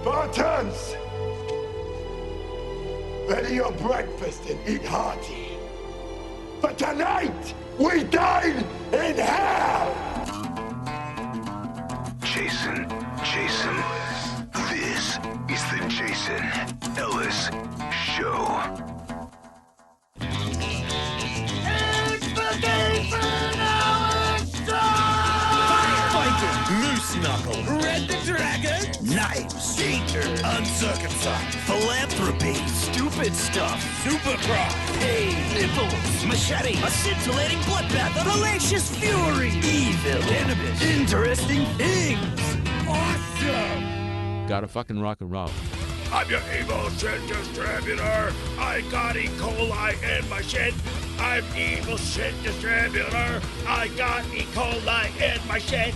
Spartans! Ready your breakfast and eat hearty. For tonight, we dine in hell! Jason, this is the Jason Ellis Show. Moose Knuckle, Red the Dragon, Knives, Danger, Uncircumcised, Philanthropy, Stupid Stuff, Supercross, Pain, Nipples, Machete, a scintillating bloodbath of hellacious fury, Evil, Venomous, Interesting Things, Awesome! Gotta fucking rock and roll. I'm your evil shit distributor. I got E. coli in my shit. I'm evil shit distributor. I got E. coli in my shit.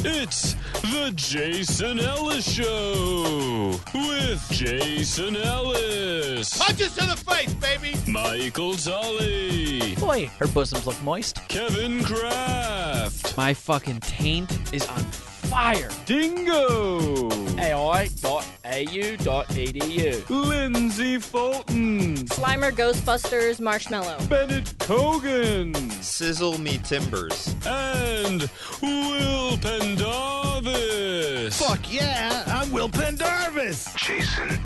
It's the Jason Ellis Show with Jason Ellis. Punches to the face, baby. Michael Tully. Boy, her bosoms look moist. Kevin Kraft. My fucking taint is on fire. Dingo. AI.au.edu. Lindsay Fulton. Slimer Ghostbusters Marshmallow. Bennett Cogan. Sizzle me timbers. And Will Pendarvis. Fuck yeah, I'm Will Pendarvis. Jason.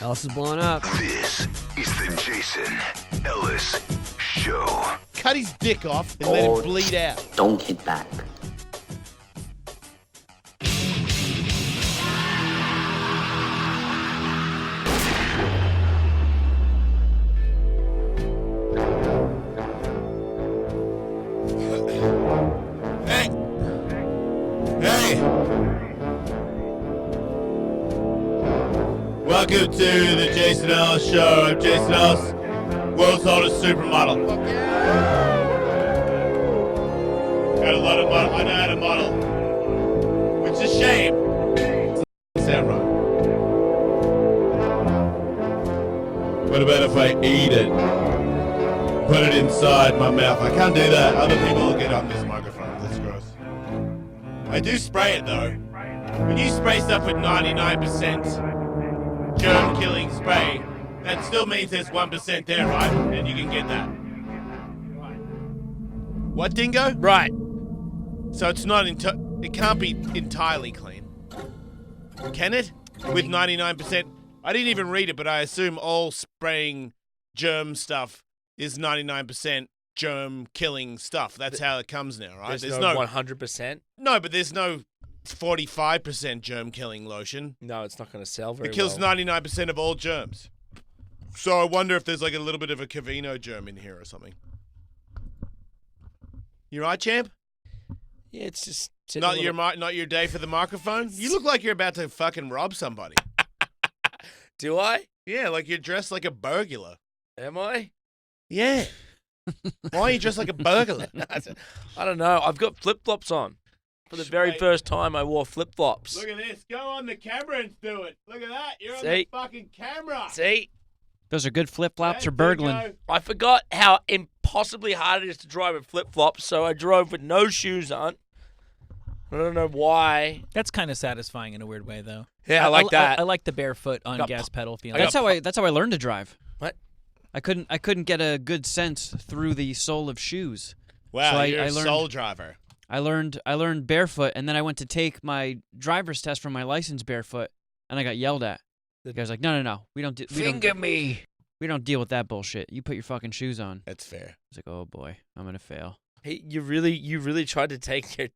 Ellis is blowing up. This is the Jason Ellis Show. Cut his dick off and let him bleed out. Don't hit back. Hey! Welcome to the Jason Ellis Show. I'm Jason Ellis, world's oldest supermodel. Got a lot of model. I know how to model, which is a shame. Doesn't sound right. What about if I eat it? Put it inside my mouth. I can't do that. Other people will get on this microphone. That's gross. I do spray it though. When you spray stuff with 99% germ-killing spray, that still means there's 1% there, right? And you can get that. What, Dingo? Right. So it's not it can't be entirely clean. Can it? With 99%? I didn't even read it, but I assume all spraying germ stuff is 99% germ-killing stuff. That's how it comes now, right? There's no 100%. No, but there's no 45% germ-killing lotion. No, it's not going to sell very It kills well. 99% of all germs. So I wonder if there's like a little bit of a Cavino germ in here or something. You right, champ? Yeah, it's just... Not your day for the microphone? You look like you're about to fucking rob somebody. Do I? Yeah, like you're dressed like a burglar. Am I? Yeah. Why are you dressed like a burglar? I don't know. I've got flip-flops on. For the very first time, I wore flip-flops. Look at this. Go on the camera and do it. Look at that. You're on See? the fucking camera. See? Those are good flip-flops Yeah, or burgling. Dingo. I forgot how impossibly hard it is to drive with flip-flops, so I drove with no shoes on. I don't know why. That's kind of satisfying in a weird way, though. Yeah, I like that. I like the barefoot on Got gas pedal feeling. That's how I learned to drive. What? I couldn't get a good sense through the sole of shoes. Wow, So you're I a learned- soul driver. I learned barefoot, and then I went to take my driver's test for my license barefoot, and I got yelled at. The guy's like, "No, we don't me. we don't deal with that bullshit. You put your fucking shoes on." That's fair. I was like, "Oh boy, I'm gonna fail." Hey, you really tried to take your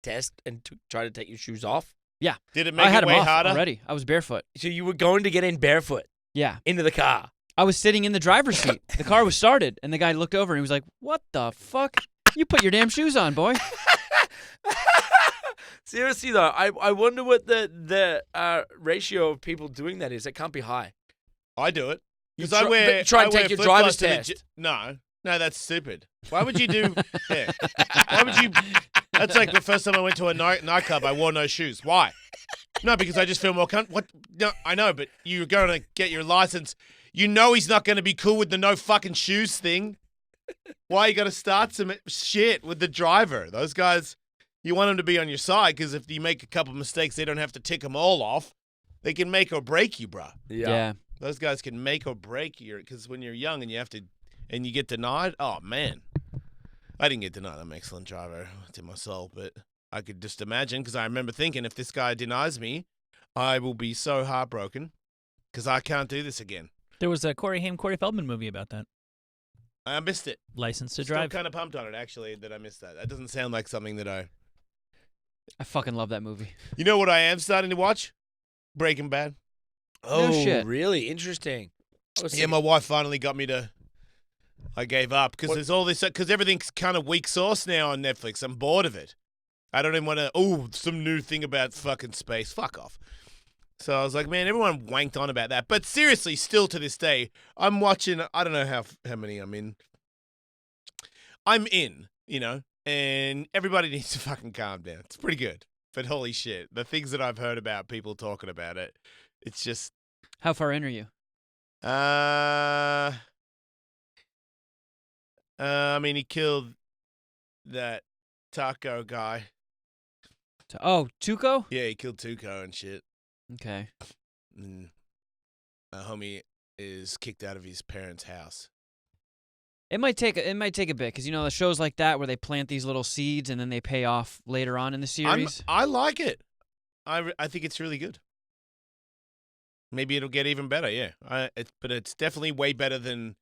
test and try to take your shoes off? Yeah, Did it make I had it them way off harder? already. I was barefoot. So you were going to get in barefoot Yeah, into the car. I was sitting in the driver's seat. The car was started, and the guy looked over and he was like, "What the fuck? You put your damn shoes on, boy." Seriously though, I wonder what the ratio of people doing that is. It can't be high. I do it. You Because but you try and I wear take your flip-flops driver's to the test. No, that's stupid. Why would you do? Yeah. Why would you? That's like the first time I went to a nightclub. I wore no shoes. Why? No, because I just feel more comfortable. What? No, I know, but you're going to get your license. You know he's not going to be cool with the no fucking shoes thing. Why you got to start some shit with the driver? Those guys. You want them to be on your side because if you make a couple mistakes, they don't have to tick them all off. They can make or break you, bro. Yeah. Those guys can make or break you because when you're young and you get denied, oh, man. I didn't get denied. I'm an excellent driver to my soul, but I could just imagine because I remember thinking if this guy denies me, I will be so heartbroken because I can't do this again. There was a Corey Feldman movie about that. I missed it. License to Still Drive. kind of pumped on it, actually, that I missed that. That doesn't sound like something that I fucking love that movie. You know what I am starting to watch? Breaking Bad. Oh, No shit. really? Interesting. Yeah, my wife finally got me to. I gave up because there's all this. Because everything's kind of weak sauce now on Netflix. I'm bored of it. I don't even want to. Oh, some new thing about fucking space. Fuck off. So I was like, man, everyone wanked on about that. But seriously, still to this day, I'm watching. I don't know how many I'm in. I'm in, and everybody needs to fucking calm down. It's pretty good. But holy shit, the things that I've heard about people talking about it, it's just. How far in are you? I mean, he killed that taco guy. Oh, Tuco? Yeah, he killed Tuco and shit. Okay. And a homie is kicked out of his parents' house. It might take a bit because the shows like that where they plant these little seeds and then they pay off later on in the series. I like it. I think it's really good. Maybe it'll get even better. Yeah. But it's definitely way better than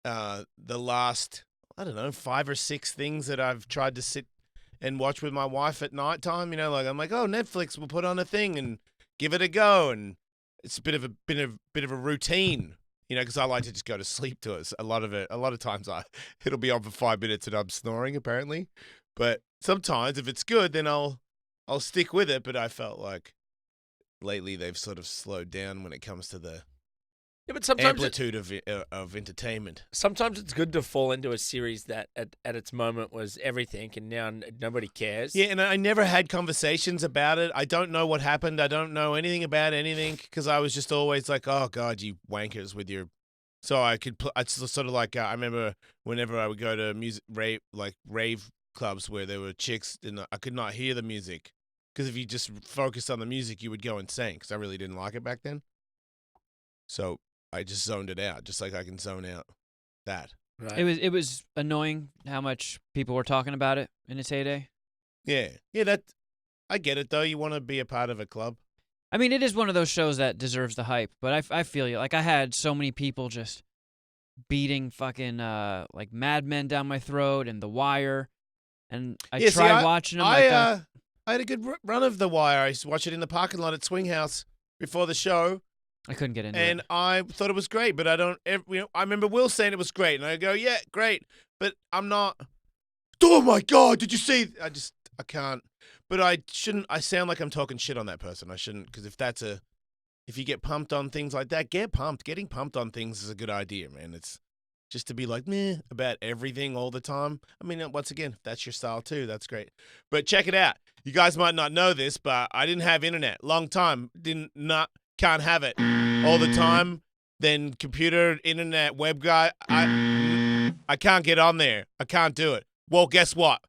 the last 5 or 6 things that I've tried to sit and watch with my wife at nighttime. I'm like, oh, Netflix will put on a thing and give it a go, and it's a bit of a routine. Because I like to just go to sleep to it. A lot of times it'll be on for 5 minutes and I'm snoring apparently. But sometimes if it's good, then I'll stick with it. But I felt like lately they've sort of slowed down when it comes to the but sometimes amplitude of entertainment. Sometimes it's good to fall into a series that at its moment was everything, and now nobody cares. Yeah, and I never had conversations about it. I don't know what happened. I don't know anything about anything because I was just always like, oh, God, you wankers with your... So I could... It's sort of like, I remember whenever I would go to rave clubs where there were chicks, and I could not hear the music because if you just focused on the music, you would go insane because I really didn't like it back then. So... I just zoned it out, just like I can zone out that. Right. It was annoying how much people were talking about it in its heyday. Yeah. I get it though. You want to be a part of a club. I mean, it is one of those shows that deserves the hype, but I feel you. Like I had so many people just beating fucking like Mad Men down my throat and The Wire, and I tried watching them. I had a good run of The Wire. I used to watch it in the parking lot at Swing House before the show. I couldn't get into it. And I thought it was great, but I remember Will saying it was great, and I go, yeah, great, but I'm not. Oh my God, did you see? I can't. But I shouldn't. I sound like I'm talking shit on that person. I shouldn't, because if you get pumped on things like that, get pumped. Getting pumped on things is a good idea, man. It's just to be like meh about everything all the time. I mean, once again, if that's your style too, that's great. But check it out. You guys might not know this, but I didn't have internet. Long time. Can't have it all the time. Then computer, internet, web guy. I can't get on there. I can't do it. Well, guess what?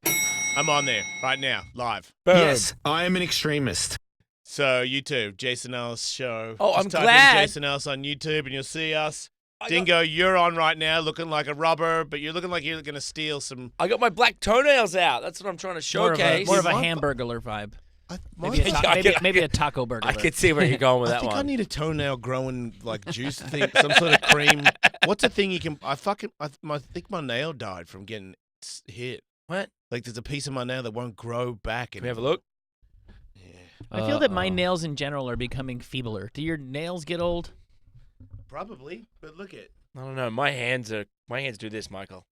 I'm on there right now, live. Boom. Yes, I am an extremist. So YouTube, Jason Ellis Show. Oh, Just I'm type glad. in Jason Ellis on YouTube and you'll see us. Dingo, you're on right now looking like a rubber, but you're looking like you're going to steal some... I got my black toenails out. That's what I'm trying to showcase. More of a hamburgler vibe. Maybe a taco burger. I can see where you're going with I that think one. I need a toenail growing like juice thing, some sort of cream. What's a thing you can? I think my nail died from getting hit. What? Like there's a piece of my nail that won't grow back. Can we have a look? Yeah. I feel that my nails in general are becoming feebler. Do your nails get old? Probably, but look at. I don't know. My hands do this, Michael.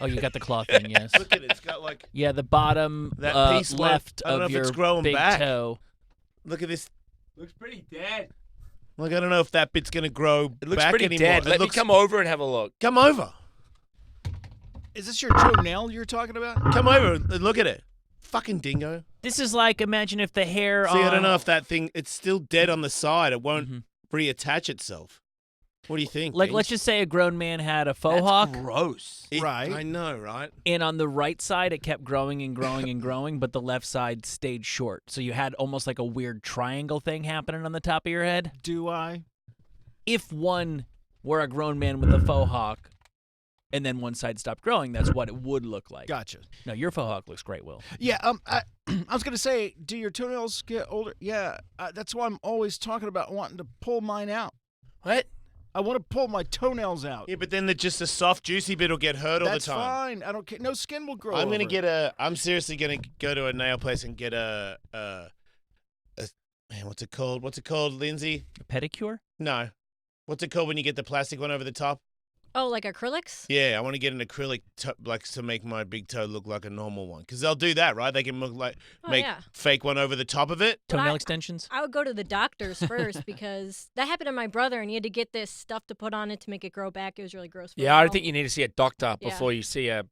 Oh, you got the claw thing, yes. Look at it. It's got like yeah, the bottom that piece left I don't know of if it's your growing big back. toe. Look at this. Looks pretty dead. Like I don't know if that bit's gonna grow It looks back pretty anymore. dead. Let me come over and have a look. Come over. Is this your toenail you're talking about? Come over and look at it. Fucking dingo. This is like, imagine if the hair See, I don't know if that thing, it's still dead on the side. It won't reattach itself. What do you think? Like, let's Deej? just say a grown man had a faux That's hawk, gross. Right. I know, right? and on the right side it kept growing and growing and growing, but the left side stayed short. So you had almost like a weird triangle thing happening on the top of your head. Do I? If one were a grown man with a faux hawk, and then one side stopped growing, that's what it would look like. Gotcha. No, your faux hawk looks great, Will. Yeah. I was gonna say, do your toenails get older? Yeah. That's why I'm always talking about wanting to pull mine out. What? I want to pull my toenails out. Yeah, but then just a soft, juicy bit will get hurt all That's the time. fine. I don't care. No skin will grow. I'm over gonna it. I'm seriously gonna go to a nail place and get a man, what's it called? What's it called, Lindsay? A pedicure? No. What's it called when you get the plastic one over the top? Oh, like acrylics? Yeah, I want to get an acrylic like to make my big toe look like a normal one. Because they'll do that, right? They can make yeah. fake one over the top of it. Toenail I- extensions? I would go to the doctors first because that happened to my brother, and he had to get this stuff to put on it to make it grow back. It was really gross. For Yeah, a I while. think you need to see a doctor Yeah. before you see a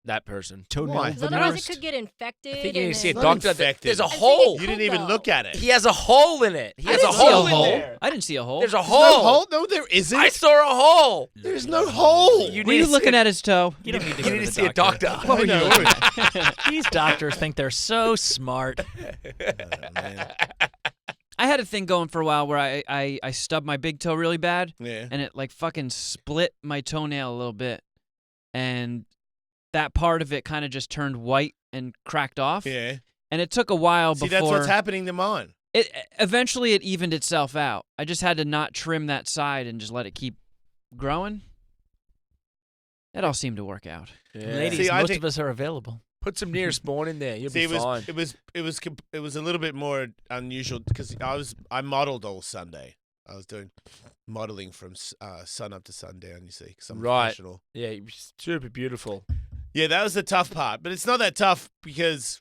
that person. Toenail Why? 'Cause otherwise, veneers. it could get infected. I think you need and to see a then- Not doctor. infected. There's a I think hole. it You didn't could, even though. look at it. He has a hole in it. He I has a didn't see hole in hole. there. I didn't see a hole. There's a There's hole. no hole? No, there isn't. I saw a hole. There's no hole. You Were need you to looking see at his toe? You don't need to You go need to to the see a doctor. What were you I know. looking at? These doctors think they're so smart. I had a thing going for a while where I stubbed my big toe really bad, Yeah. and it like fucking split my toenail a little bit, and that part of it kind of just turned white and cracked off. Yeah. And it took a while See, before that's what's happening to mine. it eventually it evened itself out. I just had to not trim that side and just let it keep growing. It all seemed to work out. Ladies, See, I most think- of us are available. Put some Neosporin in there. You'll See, be fine. it was a little bit more unusual because I modeled all Sunday. I was doing modeling from sun up to sundown. You see, 'cause I'm Right. professional. Yeah, you're super beautiful. Yeah, that was the tough part, but it's not that tough because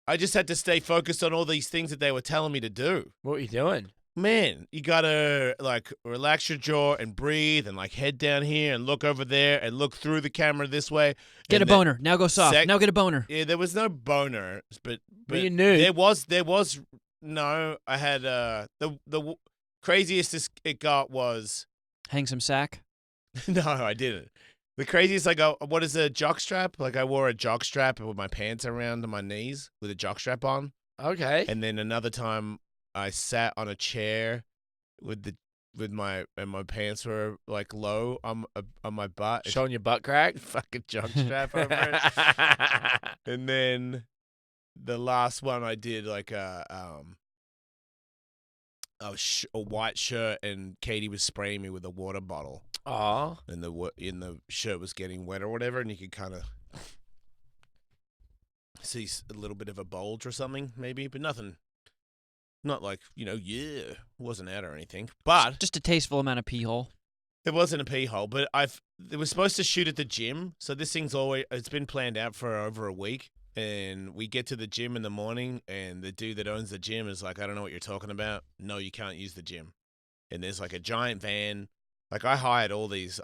I just had to stay focused on all these things that they were telling me to do. What are you doing? Man, you gotta like relax your jaw and breathe and like head down here and look over there and look through the camera this way. Get a And then- boner. Now go soft. Now get a boner. Yeah, there was no boner, but you knew. there was no. I had the craziest it got was Hang some sack. no, I didn't. The craziest I got, what is a jock strap? Like I wore a jock strap with my pants around my knees with a jock strap on, Okay. and then another time I sat on a chair with my pants were like low on my butt. Showing your butt crack. Fucking jock strap over it. And then the last one I did like a white shirt, and Katie was spraying me with a water bottle, Oh. and the shirt was getting wet or whatever, and you could kind of see a little bit of a bulge or something maybe, but nothing. Not like wasn't out or anything, but Just a tasteful amount of pee hole. it wasn't a pee hole. But it was supposed to shoot at the gym, so this thing's it's been planned out for over a week. And we get to the gym in the morning, and the dude that owns the gym is like, "I don't know what you're talking about. No, you can't use the gym." And there's like a giant van. Like I hired all these.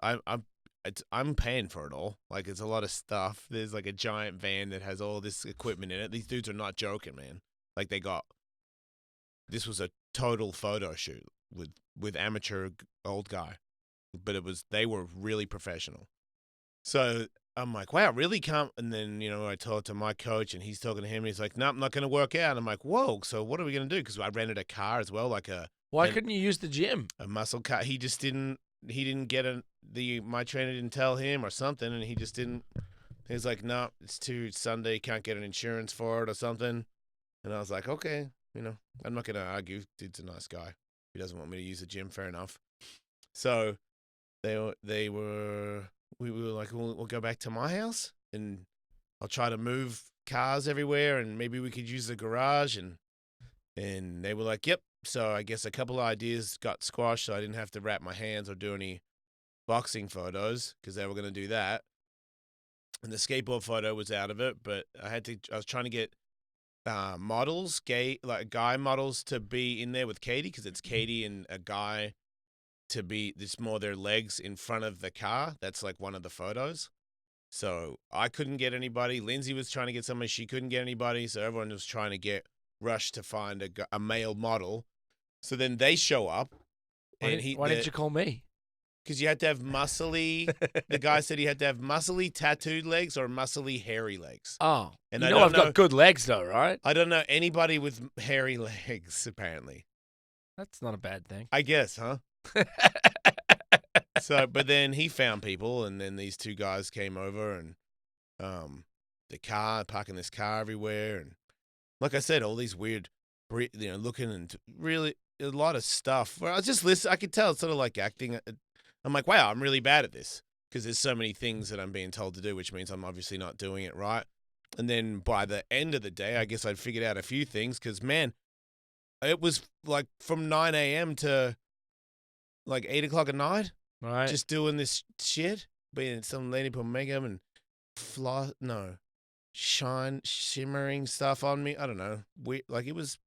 I'm paying for it all. Like it's a lot of stuff. There's like a giant van that has all this equipment in it. These dudes are not joking, man. Like this was a total photo shoot with amateur old guy, but they were really professional. So I'm like, wow, really can't. And then, I talked to my coach, and he's talking to him, and he's like, no, I'm not going to work out. And I'm like, whoa, so what are we going to do? Because I rented a car as well, like Why couldn't you use the gym? a muscle car. He just didn't get my trainer didn't tell him or something, and he just didn't. He's like, no, it's too Sunday, can't get an insurance for it or something. And I was like, okay, I'm not going to argue. Dude's a nice guy. He doesn't want me to use the gym, fair enough. So we were like, we'll go back to my house, and I'll try to move cars everywhere, and maybe we could use the garage. And they were like, yep. So I guess a couple of ideas got squashed, so I didn't have to wrap my hands or do any boxing photos because they were going to do that. And the skateboard photo was out of it, but I was trying to get models, guy models to be in there with Katie, because it's Katie and a guy to be, it's more their legs in front of the car. That's like one of the photos. So I couldn't get anybody. Lindsay was trying to get somebody. She couldn't get anybody. So everyone was trying to get rushed to find a male model. So then they show up. Why didn't you call me? because you had to have muscly. The guy said he had to have muscly tattooed legs or muscly hairy legs. Oh, And you I know don't I've got good legs though, right? I don't know anybody with hairy legs. Apparently, That's not a bad thing. I guess, huh? So, but then he found people, and then these two guys came over, and the car parking this car everywhere, and like I said, all these weird, looking and really a lot of stuff. Where I was just listening, I could tell it's sort of like acting. I'm like, wow, I'm really bad at this because there's so many things that I'm being told to do, which means I'm obviously not doing it right. And then by the end of the day, I guess I'd figured out a few things because, man, it was like from 9 a.m. to like 8 o'clock at night, Right. just doing this shit, being some lady put makeup and shimmering stuff on me. I don't know. Like it was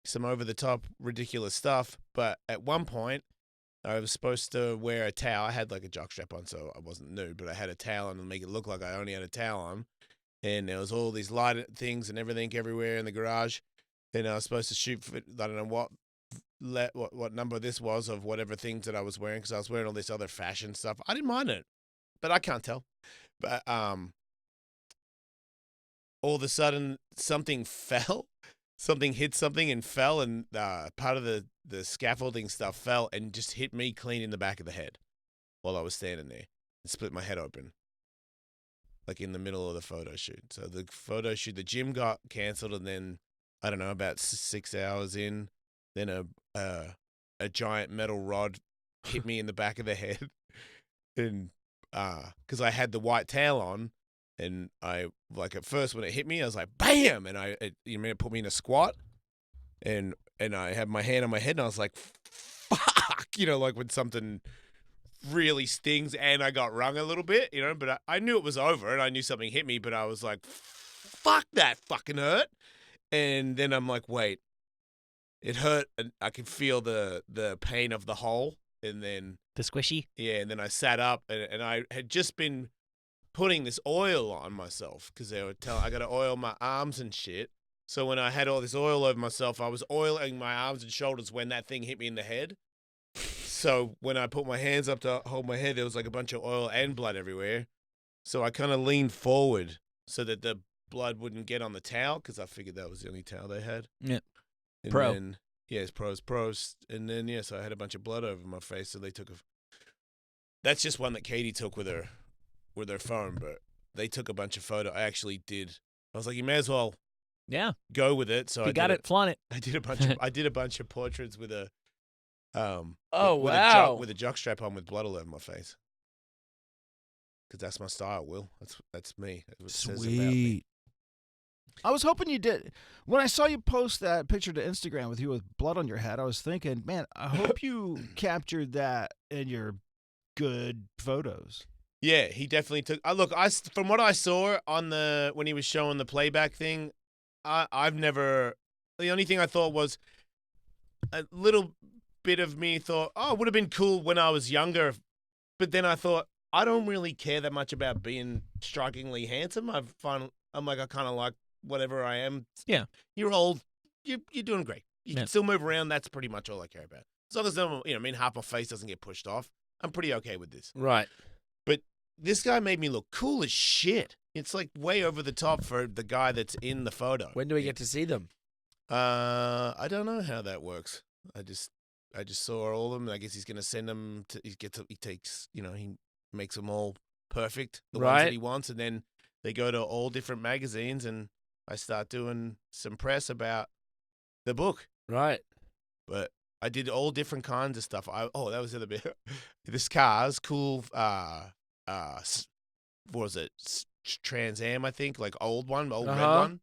some over the top, ridiculous stuff. But at one point, I was supposed to wear a towel. I had like a jockstrap on, so I wasn't nude, but I had a towel on to make it look like I only had a towel on. And there was all these light things and everything everywhere in the garage. And I was supposed to shoot for, I don't know what number this was of whatever things that I was wearing, because I was wearing all this other fashion stuff. I didn't mind it, but I can't tell. But all of a sudden, something fell. Something hit something and fell, and part of the scaffolding stuff fell and just hit me clean in the back of the head while I was standing there and split my head open. Like in the middle of the photo shoot. So the photo shoot, the gym got canceled, and then I don't know, about 6 hours in, then a giant metal rod hit me in the back of the head, and because I had the white towel on, and I like at first when it hit me, I was like bam, and it put me in a squat, and I had my hand on my head, and I was like fuck, like when something really stings, and I got wrung a little bit, but I knew it was over, and I knew something hit me, but I was like, fuck, that fucking hurt. And then I'm like, wait, it hurt, and I could feel the pain of the hole, and then The squishy? yeah, and then I sat up, and I had just been putting this oil on myself because they would tell I got to oil my arms and shit. So when I had all this oil over myself, I was oiling my arms and shoulders when that thing hit me in the head. So when I put my hands up to hold my head, there was like a bunch of oil and blood everywhere. So I kind of leaned forward so that the blood wouldn't get on the towel, because I figured that was the only towel they had. Yeah. And Pro. Then, yes, pros. And then, so I had a bunch of blood over my face, so they took that's just one that Katie took with her phone, but they took a bunch of photos. I actually did. I was like, you may as well go with it. So If you got it, flaunt it. I did a bunch of portraits with a wow. with a jockstrap on with blood all over my face. Because that's my style, Will. That's me. That's what it says about me. I was hoping you did. When I saw you post that picture to Instagram with you with blood on your head, I was thinking, man, I hope you captured that in your good photos. Yeah, he definitely took. From what I saw on when he was showing the playback thing, I've never. The only thing I thought was a little bit of me thought, oh, it would have been cool when I was younger, but then I thought I don't really care that much about being strikingly handsome. I kind of like whatever I am. Yeah, you're old. You're doing great. You can still move around. That's pretty much all I care about. As long as half my face doesn't get pushed off, I'm pretty okay with this. Right. But this guy made me look cool as shit. It's like way over the top for the guy that's in the photo. When do we get to see them? I don't know how that works. I just saw all of them. I guess he's gonna send them to. He makes them all perfect, the ones that he wants, and then they go to all different magazines, and I start doing some press about the book. Right. But I did all different kinds of stuff. That was the other bit. This car's cool. What was it? Trans Am, I think, like old red one.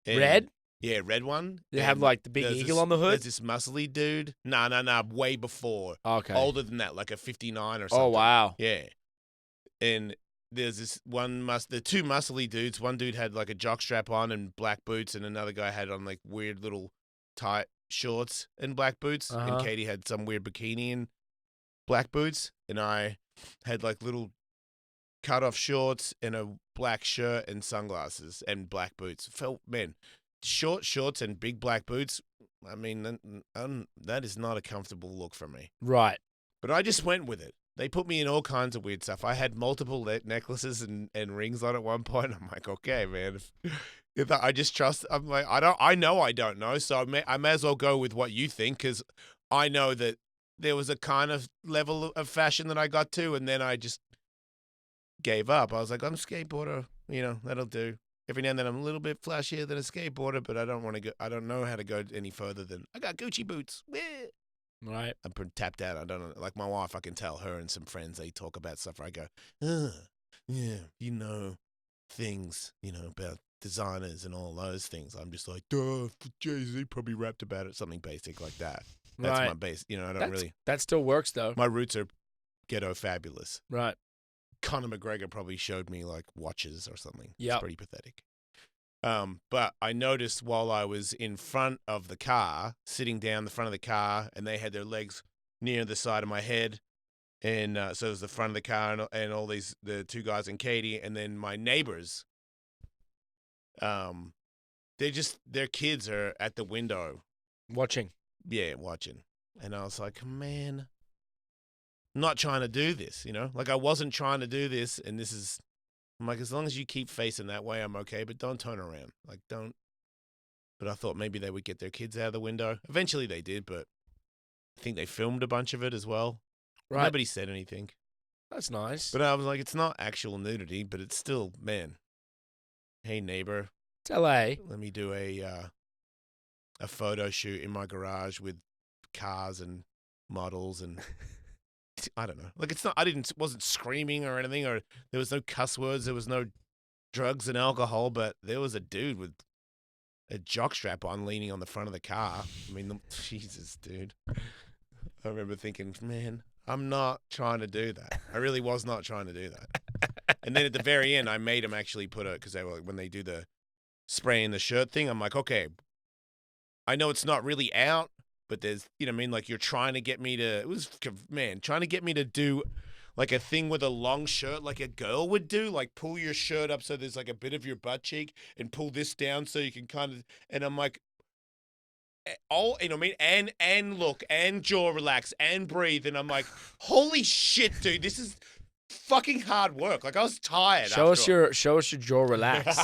And, Red? Yeah, red one. They have like the big eagle on the hood? There's this muscly dude. Nah, way before. Okay. Older than that, like a 59 or something. Oh, wow. Yeah. And there's this the two muscly dudes. One dude had like a jock strap on and black boots, and another guy had on like weird little tight shorts and black boots. And Katie had some weird bikini and black boots. And I had like little cut off shorts and a black shirt and sunglasses and black boots. Short shorts and big black boots. I mean, that is not a comfortable look for me. Right. But I just went with it. They put me in all kinds of weird stuff. I had multiple necklaces and rings on at one point. I'm like, okay, man. If I just trust, I'm like, I know I don't know. So I may as well go with what you think, because I know that there was a kind of level of fashion that I got to, and then I just gave up. I was like, I'm a skateboarder. That'll do. Every now and then I'm a little bit flashier than a skateboarder, but I don't want to go. I don't know how to go any further than I got Gucci boots. Right. I'm pretty tapped out. I don't know. Like my wife, I can tell her and some friends, they talk about stuff where I go, yeah, things, about designers and all those things. I'm just like, duh, Jay-Z probably rapped about it, something basic like that. That's Right. my base. I don't really. That still works though. My roots are ghetto fabulous. Right. Conor McGregor probably showed me like watches or something. Yep. It's pretty pathetic. But I noticed while I was in front of the car, sitting down the front of the car, and they had their legs near the side of my head. And so it was the front of the car and all the two guys and Katie, and then my neighbors. Their kids are at the window. Watching. Yeah, watching. And I was like, man, I'm not trying to do this, Like I wasn't trying to do this, and I'm like, as long as you keep facing that way, I'm okay, but don't turn around. Like, don't. But I thought maybe they would get their kids out of the window. Eventually they did, but I think they filmed a bunch of it as well. Right. Nobody said anything. That's nice. But I was like, it's not actual nudity, but it's still, man. Hey, neighbor. It's LA. Let me do a photo shoot in my garage with cars and models and I don't know. Like it's not. Wasn't screaming or anything, or there was no cuss words. There was no drugs and alcohol, but there was a dude with a jockstrap on, leaning on the front of the car. I mean, Jesus, dude. I remember thinking, man, I'm not trying to do that. I really was not trying to do that. And then at the very end, I made him actually put because they were like, when they do the spray in the shirt thing, I'm like, okay, I know it's not really out, but there's, like you're trying to get me to, trying to get me to do like a thing with a long shirt like a girl would do, like pull your shirt up so there's like a bit of your butt cheek and pull this down so you can kind of, and I'm like, and look, and jaw relax, and breathe, and I'm like, holy shit, dude, this is fucking hard work. Like I was tired. Show us your jaw relax.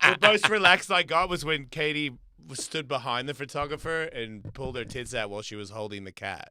The most relaxed I got was when Katie stood behind the photographer and pulled her tits out while she was holding the cat.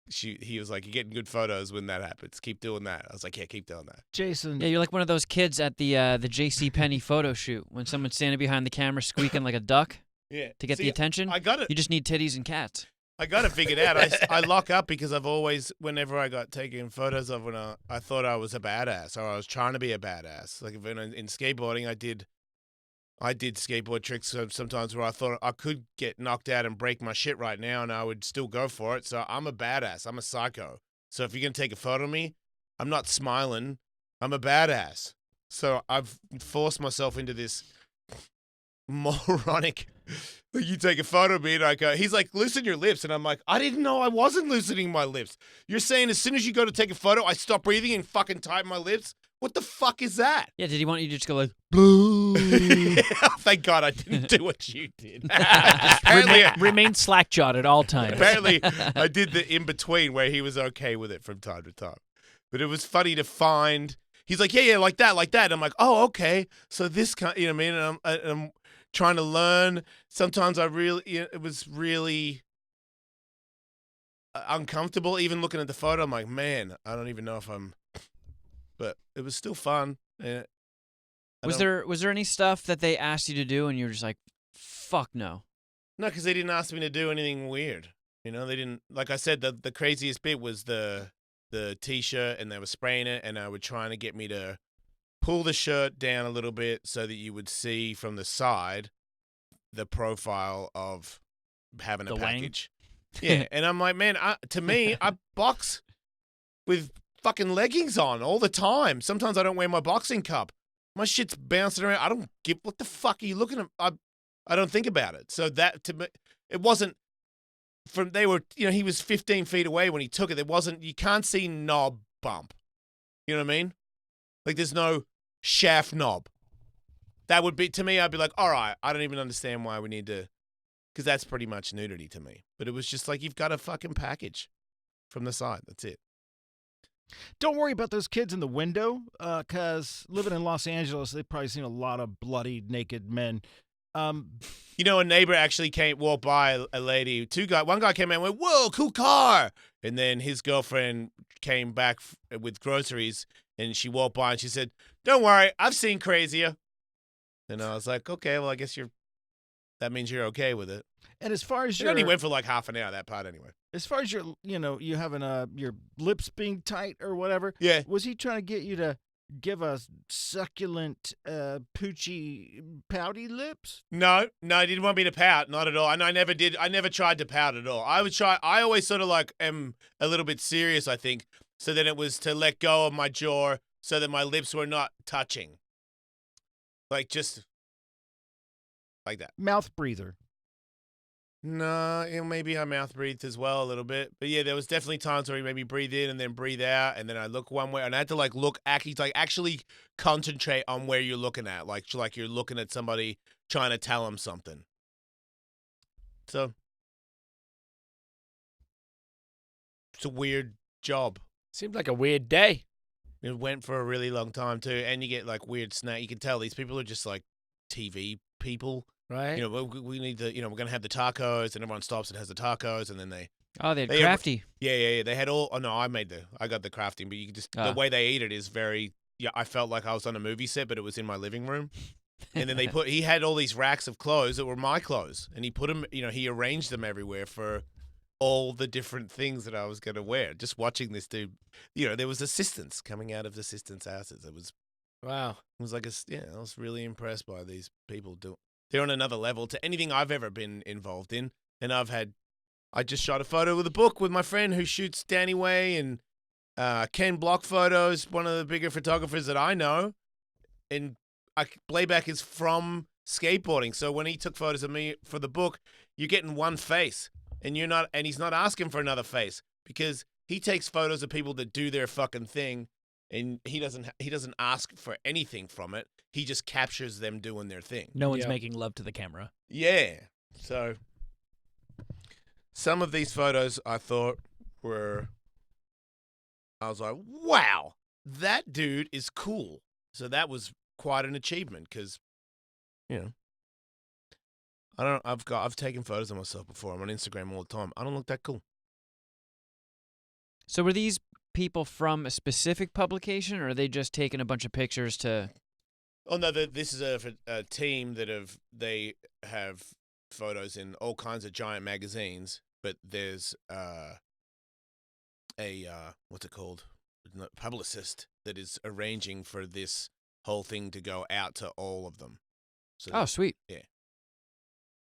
He was like, you're getting good photos when that happens. Keep doing that. I was like, yeah, keep doing that. Jason. Yeah, you're like one of those kids at the J.C. Penney photo shoot when someone's standing behind the camera squeaking like a duck. Yeah. To get the attention. I got it. You just need titties and cats. I got it figured out. I lock up because I've always, whenever I got taken photos of when I thought I was a badass, or I was trying to be a badass. Like in skateboarding, I did skateboard tricks sometimes where I thought I could get knocked out and break my shit right now, and I would still go for it. So I'm a badass. I'm a psycho. So if you're going to take a photo of me, I'm not smiling. I'm a badass. So I've forced myself into this moronic, like you take a photo of me and I go, he's like, loosen your lips. And I'm like, I didn't know I wasn't loosening my lips. You're saying as soon as you go to take a photo, I stop breathing and fucking tighten my lips? What the fuck is that? Yeah, did he want you to just go like, blue? Thank God I didn't do what you did. Remain slack-jawed at all times. Apparently, I did the in-between where he was okay with it from time to time. But it was funny to find, he's like, yeah, like that. And I'm like, oh, okay. So this kind, you know what I mean? And I'm trying to learn. Sometimes it was really uncomfortable even looking at the photo. I'm like, man, I don't even know if but it was still fun. Was there any stuff that they asked you to do and you were just like, fuck no? No, because they didn't ask me to do anything weird. They didn't. Like I said, the craziest bit was the T-shirt, and they were spraying it, and they were trying to get me to pull the shirt down a little bit so that you would see from the side the profile of having a package. Yeah, and I'm like, man, to me, I box with fucking leggings on all the time. Sometimes I don't wear my boxing cup. My shit's bouncing around. I don't give. What the fuck are you looking at? I don't think about it. So that to me, it wasn't from. They were, he was 15 feet away when he took it. There wasn't. You can't see knob bump. You know what I mean? Like there's no shaft knob. That would be to me. I'd be like, all right. I don't even understand why we need to, because that's pretty much nudity to me. But it was just like you've got a fucking package. from the side. That's it. Don't worry about those kids in the window, because living in Los Angeles, they've probably seen a lot of bloody, naked men. You know, a neighbor actually walked by a lady. One guy came in and went, "Whoa, cool car!" And then his girlfriend came back with groceries, and she walked by and she said, "Don't worry, I've seen crazier." And I was like, "Okay, well, I guess that means you're okay with it." And as far as It only went for like half an hour, that part anyway. As far as your, you having your lips being tight or whatever. Yeah. Was he trying to get you to give us succulent, poochy, pouty lips? No, he didn't want me to pout, not at all. And I never did. I never tried to pout at all. I always sort of like am a little bit serious, I think. So then it was to let go of my jaw so that my lips were not touching. Like just like that. Mouth breather. No, maybe I mouth breathed as well a little bit. But yeah, there was definitely times where he made me breathe in and then breathe out. And then I look one way and I had to like actually concentrate on where you're looking at. Like you're looking at somebody trying to tell them something. So it's a weird job. Seemed like a weird day. It went for a really long time too. And you get like weird snack. You can tell these people are just like TV people. Right. You know, we need to, we're going to have the tacos, and everyone stops and has the tacos, and then they... Oh, they're crafty. Yeah. They had all... Oh, no, I got the crafting, but you just... The way they eat it is very... Yeah, I felt like I was on a movie set, but it was in my living room. And then he had all these racks of clothes that were my clothes, and he put them, he arranged them everywhere for all the different things that I was going to wear. Just watching this dude, there was assistants coming out of the assistants' houses. It was... Wow. It was like I was really impressed by these people They're on another level to anything I've ever been involved in. And I just shot a photo with a book with my friend who shoots Danny Way and Ken Block photos, one of the bigger photographers that I know. And Playback is from skateboarding. So when he took photos of me for the book, you're getting one face. And he's not asking for another face because he takes photos of people that do their fucking thing. And he doesn't ask for anything from it. He just captures them doing their thing. No one's making love to the camera. Yeah. So some of these photos I thought I was like, wow, that dude is cool. So that was quite an achievement because, I've taken photos of myself before. I'm on Instagram all the time. I don't look that cool. So were these people from a specific publication, or are they just taking a bunch of pictures to... Oh, no, this is a team that they have photos in all kinds of giant magazines, but there's what's it called? Publicist that is arranging for this whole thing to go out to all of them. So sweet. Yeah.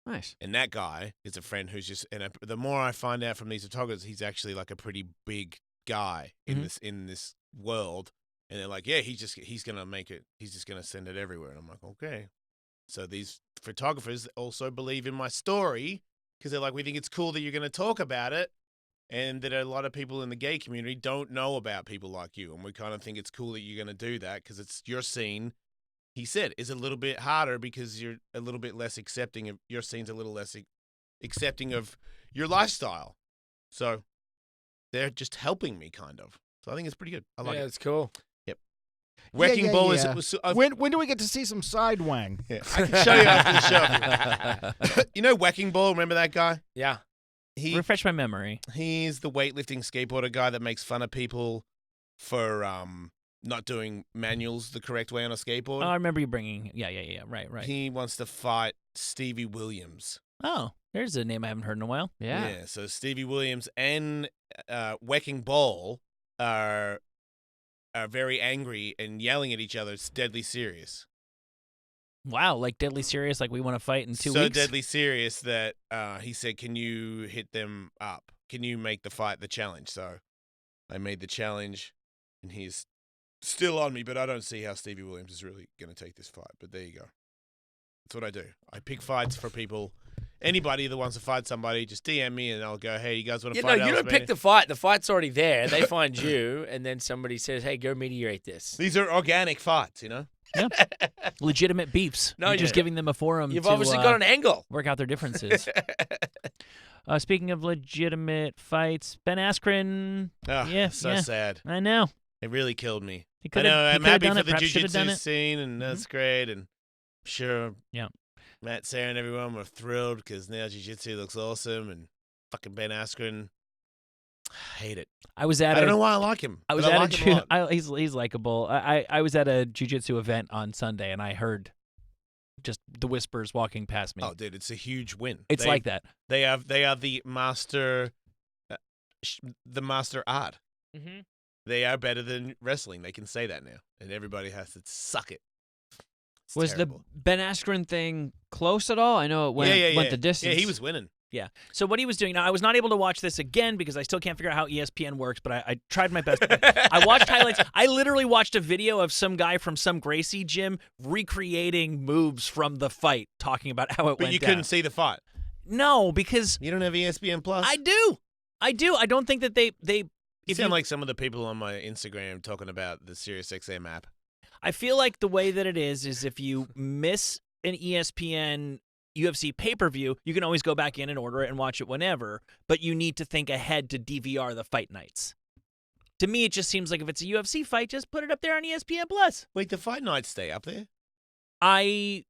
Nice. And that guy is a friend who's just... And the more I find out from these photographers, he's actually like a pretty big guy in this world, and they're like, yeah, he's gonna make it. He's just gonna send it everywhere. And I'm like, okay. So these photographers also believe in my story because they're like, we think it's cool that you're gonna talk about it, and that a lot of people in the gay community don't know about people like you, and we kind of think it's cool that you're gonna do that because it's your scene. He said is a little bit harder because you're a little bit less accepting of your scene's a little less accepting of your lifestyle. So they're just helping me, kind of. So I think it's pretty good. I like it. Yeah, it's cool. Yep. Wrecking Ball is... When do we get to see some side wang? Yeah, I can show you after the show. You know Wrecking Ball? Remember that guy? Yeah. Refresh my memory. He's the weightlifting skateboarder guy that makes fun of people for not doing manuals the correct way on a skateboard. Oh, I remember you bringing... Yeah. Right. He wants to fight Stevie Williams. Oh, there's a name I haven't heard in a while. Yeah. So Stevie Williams and Wrecking Ball are very angry and yelling at each other. It's deadly serious. Wow, like deadly serious, like we want to fight in 2 weeks? So deadly serious that he said, can you hit them up? Can you make the fight the challenge? So I made the challenge, and he's still on me, but I don't see how Stevie Williams is really going to take this fight. But there you go. That's what I do. I pick fights for people. Anybody that wants to fight somebody, just DM me, and I'll go, hey, you guys want to fight? No, you don't pick the fight. The fight's already there. They find you, and then somebody says, hey, go meteorate this. These are organic fights, Yeah. Legitimate beefs. No, You're just yeah. giving them a forum You've to obviously got an angle. work out their differences. Speaking of legitimate fights, Ben Askren. Oh, yeah, so sad. I know. It really killed me. He I could know. I'm have happy done for it. the Perhaps should have done jiu-jitsu it. scene, and that's great. And I'm sure Yeah. Matt, Sarah, and everyone were thrilled because now jiu-jitsu looks awesome. And fucking Ben Askren, I hate it. I was at I don't know why I like him. I was but at I like him a lot. he's likable. I was at a jiu-jitsu event on Sunday and I heard just the whispers walking past me. Oh, dude, it's a huge win. It's like that. They are the master, the master art. Mm-hmm. They are better than wrestling. They can say that now, and everybody has to suck it. It's Was terrible. the Ben Askren thing close at all? I know it went the distance. Yeah, he was winning. Yeah. So what he was doing now, I was not able to watch this again because I still can't figure out how ESPN works, but I tried my best. I watched highlights. I literally watched a video of some guy from some Gracie gym recreating moves from the fight, talking about how it went But you down. couldn't see the fight. No, because You don't have ESPN Plus. I do. I don't think that they You sound like some of the people on my Instagram talking about the SiriusXM app. I feel like the way that it is if you miss an ESPN UFC pay-per-view, you can always go back in and order it and watch it whenever, but you need to think ahead to DVR the fight nights. To me, it just seems like if it's a UFC fight, just put it up there on ESPN Plus. Wait, the fight nights stay up there? I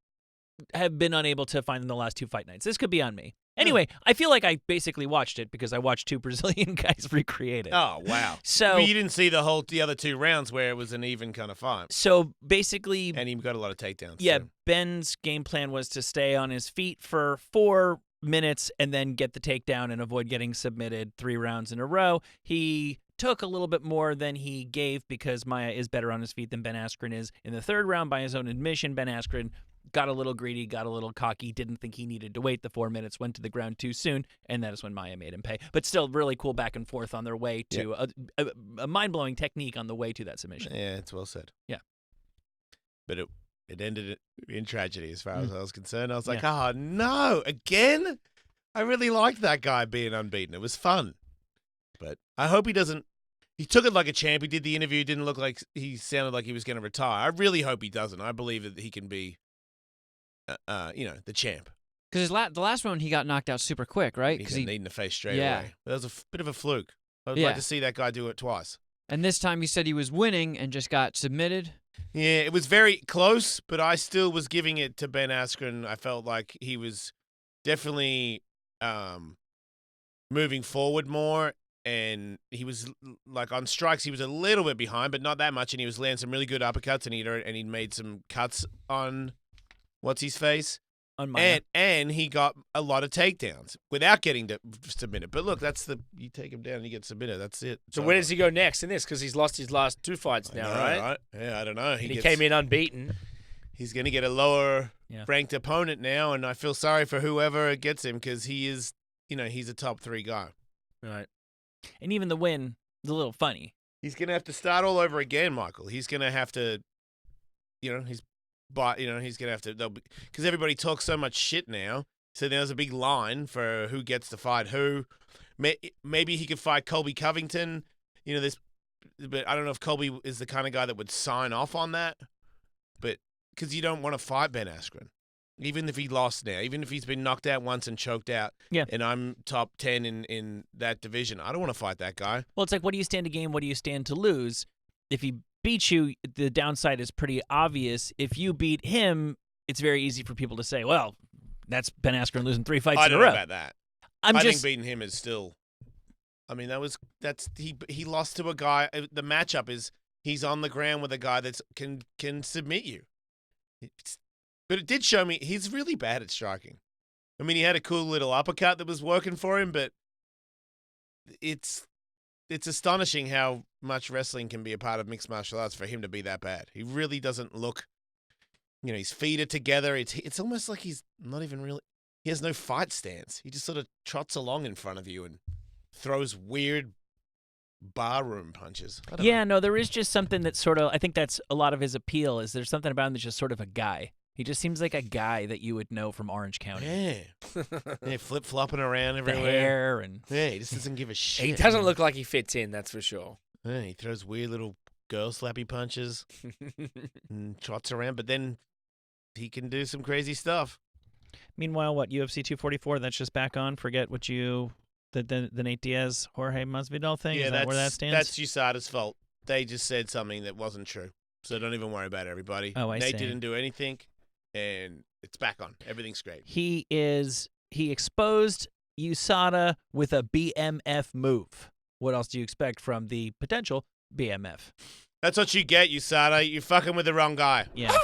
have been unable to find the last two fight nights. This could be on me. Anyway, I feel like I basically watched it because I watched two Brazilian guys recreate it. Oh, wow. So But you didn't see the other two rounds where it was an even kind of fight. So basically, And he got a lot of takedowns. yeah, too. Ben's game plan was to stay on his feet for 4 minutes and then get the takedown and avoid getting submitted 3 rounds in a row. He took a little bit more than he gave because Maia is better on his feet than Ben Askren is. In the 3rd round, by his own admission, Ben Askren got a little greedy, got a little cocky, didn't think he needed to wait the 4 minutes, went to the ground too soon, and that is when Maia made him pay. But still, really cool back and forth on their way to a mind-blowing technique on the way to that submission. Yeah, it's well said. Yeah. But it ended in tragedy as far as I was concerned. I was like, oh, no, again? I really liked that guy being unbeaten. It was fun. But I hope he doesn't. He took it like a champ. He did the interview. Didn't look like he sounded like he was going to retire. I really hope he doesn't. I believe that he can be, the champ. Because the last one he got knocked out super quick, right? He got knee in the face straight Yeah. away. That was a bit of a fluke. I would Yeah. like to see that guy do it twice. And this time he said he was winning and just got submitted. Yeah, it was very close, but I still was giving it to Ben Askren. I felt like he was definitely moving forward more, and he was like on strikes. He was a little bit behind, but not that much, and he was landing some really good uppercuts, and he'd made some cuts on what's his face. On Maia. And he got a lot of takedowns without getting submitted. But look, you take him down and you get submitted. That's it. So where does he go next in this? Because he's lost his last 2 fights now, right? Yeah, I don't know. He came in unbeaten. He's going to get a lower Yeah. ranked opponent now, and I feel sorry for whoever gets him because he is, he's a top 3 guy. Right. And even the win is a little funny. He's going to have to start all over again, Michael. He's going to have to, he's going to have to, because everybody talks so much shit now. So there's a big line for who gets to fight who. Maybe he could fight Colby Covington. But I don't know if Colby is the kind of guy that would sign off on that. But because you don't want to fight Ben Askren, even if he lost now, even if he's been knocked out once and choked out. Yeah. And I'm top 10 in that division, I don't want to fight that guy. Well, it's like, what do you stand to gain? What do you stand to lose? If he beats you, the downside is pretty obvious. If you beat him, it's very easy for people to say, well, that's Ben Askren losing 3 fights I in a don't row. know about that. I think beating him is still. I mean, he lost to a guy. The matchup is he's on the ground with a guy that can submit you. But it did show me he's really bad at striking. I mean, he had a cool little uppercut that was working for him, but it's astonishing how much wrestling can be a part of mixed martial arts for him to be that bad. He really doesn't look. His feet are together. It's almost like he's not even really. He has no fight stance. He just sort of trots along in front of you and throws weird barroom punches. I don't know. No, there is just something that sort of, I think that's a lot of his appeal, is there's something about him that's just sort of a guy. He just seems like a guy that you would know from Orange County. Yeah, flip-flopping around The everywhere. hair and... Yeah, he just doesn't give a shit. He doesn't look like he fits in, that's for sure. Yeah, he throws weird little girl slappy punches and trots around, but then he can do some crazy stuff. Meanwhile, what, UFC 244, that's just back on? Forget what the Nate Diaz, Jorge Masvidal thing? Yeah, Is that where that stands? That's USADA's fault. They just said something that wasn't true. So don't even worry about it, everybody. Oh, I see. Nate didn't do anything, and it's back on. Everything's great. He exposed USADA with a BMF move. What else do you expect from the potential BMF? That's what you get, USADA. You're fucking with the wrong guy. Yeah.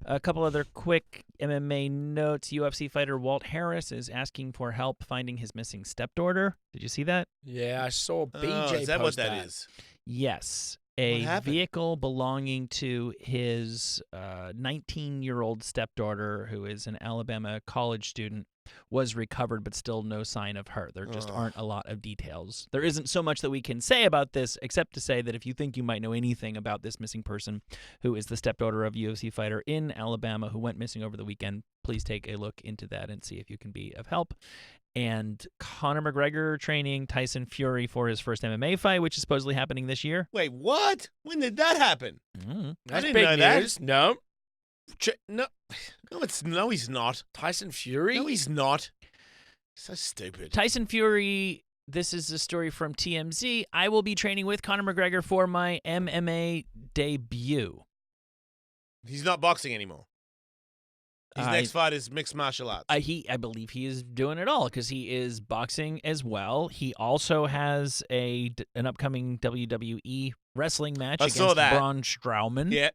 A couple other quick MMA notes. UFC fighter Walt Harris is asking for help finding his missing stepdaughter. Did you see that? Yeah, I saw BJ Oh, is that what post that is? Yes. What A happened? vehicle belonging to his 19-year-old stepdaughter, who is an Alabama college student, was recovered, but still no sign of her. There just aren't a lot of details. There isn't so much that we can say about this, except to say that if you think you might know anything about this missing person, who is the stepdaughter of a UFC fighter in Alabama who went missing over the weekend, please take a look into that and see if you can be of help. And Conor McGregor training Tyson Fury for his first MMA fight, which is supposedly happening this year. Wait, what? When did that happen? Mm. That's didn't big know that. news. No. No, he's not. Tyson Fury? No, he's not. So stupid. Tyson Fury, this is a story from TMZ. I will be training with Conor McGregor for my MMA debut. He's not boxing anymore. His next fight is mixed martial arts. I believe he is doing it all because he is boxing as well. He also has an upcoming WWE wrestling match against Braun Strowman. Yeah.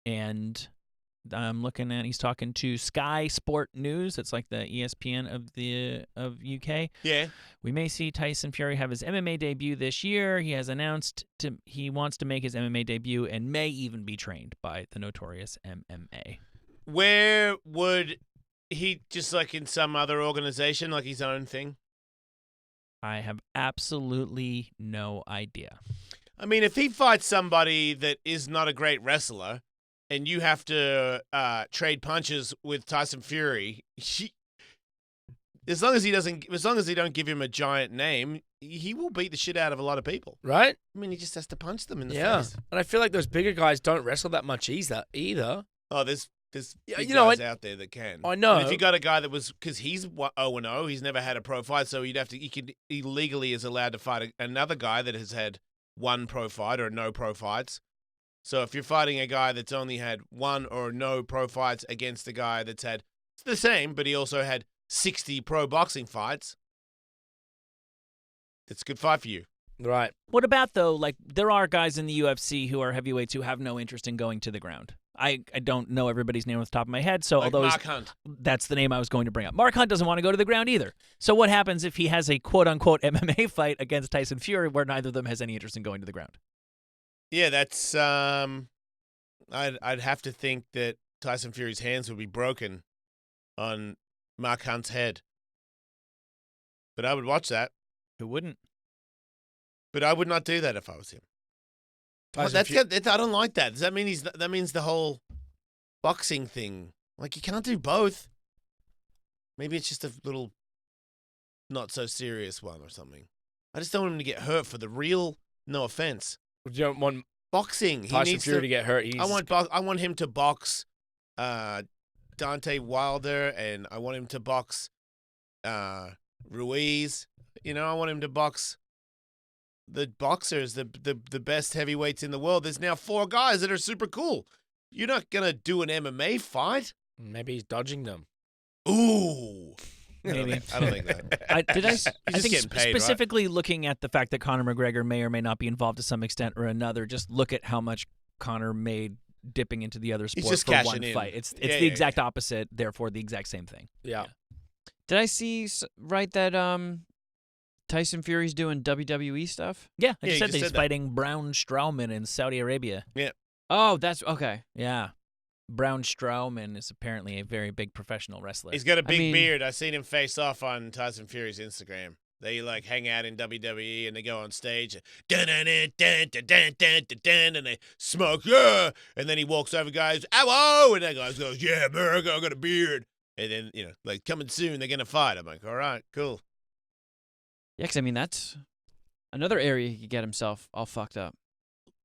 And I'm looking at, he's talking to Sky Sport News. It's like the ESPN of UK. Yeah. We may see Tyson Fury have his MMA debut this year. He has announced he wants to make his MMA debut and may even be trained by the notorious MMA. Where would he, just like in some other organization, like his own thing? I have absolutely no idea. I mean, if he fights somebody that is not a great wrestler, and you have to trade punches with Tyson Fury, as long as he don't give him a giant name, he will beat the shit out of a lot of people. Right? I mean, he just has to punch them in the Yeah. face. And I feel like those bigger guys don't wrestle that much either. Oh, there's Yeah, big you know, guys out there that can. I know. And if you got a guy that was, because he's 0-0, he's never had a pro fight, so he legally is allowed to fight another guy that has had one pro fight or no pro fights. So if you're fighting a guy that's only had one or no pro fights against a guy that's had, it's the same, but he also had 60 pro boxing fights, that's a good fight for you. Right. What about, though, like, there are guys in the UFC who are heavyweights who have no interest in going to the ground. I don't know everybody's name off the top of my head, so Like although Mark Hunt. that's the name I was going to bring up. Mark Hunt doesn't want to go to the ground either. So what happens if he has a quote-unquote MMA fight against Tyson Fury where neither of them has any interest in going to the ground? Yeah, that's I'd have to think that Tyson Fury's hands would be broken on Mark Hunt's head. But I would watch that. Who wouldn't? But I would not do that if I was him. I don't like that. Does that mean that means the whole boxing thing? Like, you can't do both. Maybe it's just a little not so serious one or something. I just don't want him to get hurt for the real, no offense. You don't want Boxing. Tyson Fury to get hurt. I want him to box Deontay Wilder, and I want him to box Ruiz. You know, I want him to box the boxers, the best heavyweights in the world. There's now 4 guys that are super cool. You're not going to do an MMA fight? Maybe he's dodging them. Ooh. Maybe. I don't think that. I just think getting paid, right? specifically looking at the fact that Conor McGregor may or may not be involved to some extent or another, just look at how much Conor made dipping into the other sport just for cashing one in. fight. It's Yeah, the yeah, exact opposite, therefore the exact same thing. Yeah. Did I see right that Tyson Fury's doing WWE stuff? Yeah, I Yeah, just you said just that he's said that. fighting Braun Strowman in Saudi Arabia. Oh, that's okay. Yeah. Braun Strowman is apparently a very big professional wrestler. He's got a big mean- beard. I seen him face off on Tyson Fury's Instagram. They like hang out in WWE and they go on stage and they smoke, yeah, and then he walks over, guys, ow, and that guy goes, yeah, America, I got a beard, and then like coming soon, they're gonna fight. I'm like, all right, cool. Yeah, 'cause I mean that's another area he could get himself all fucked up.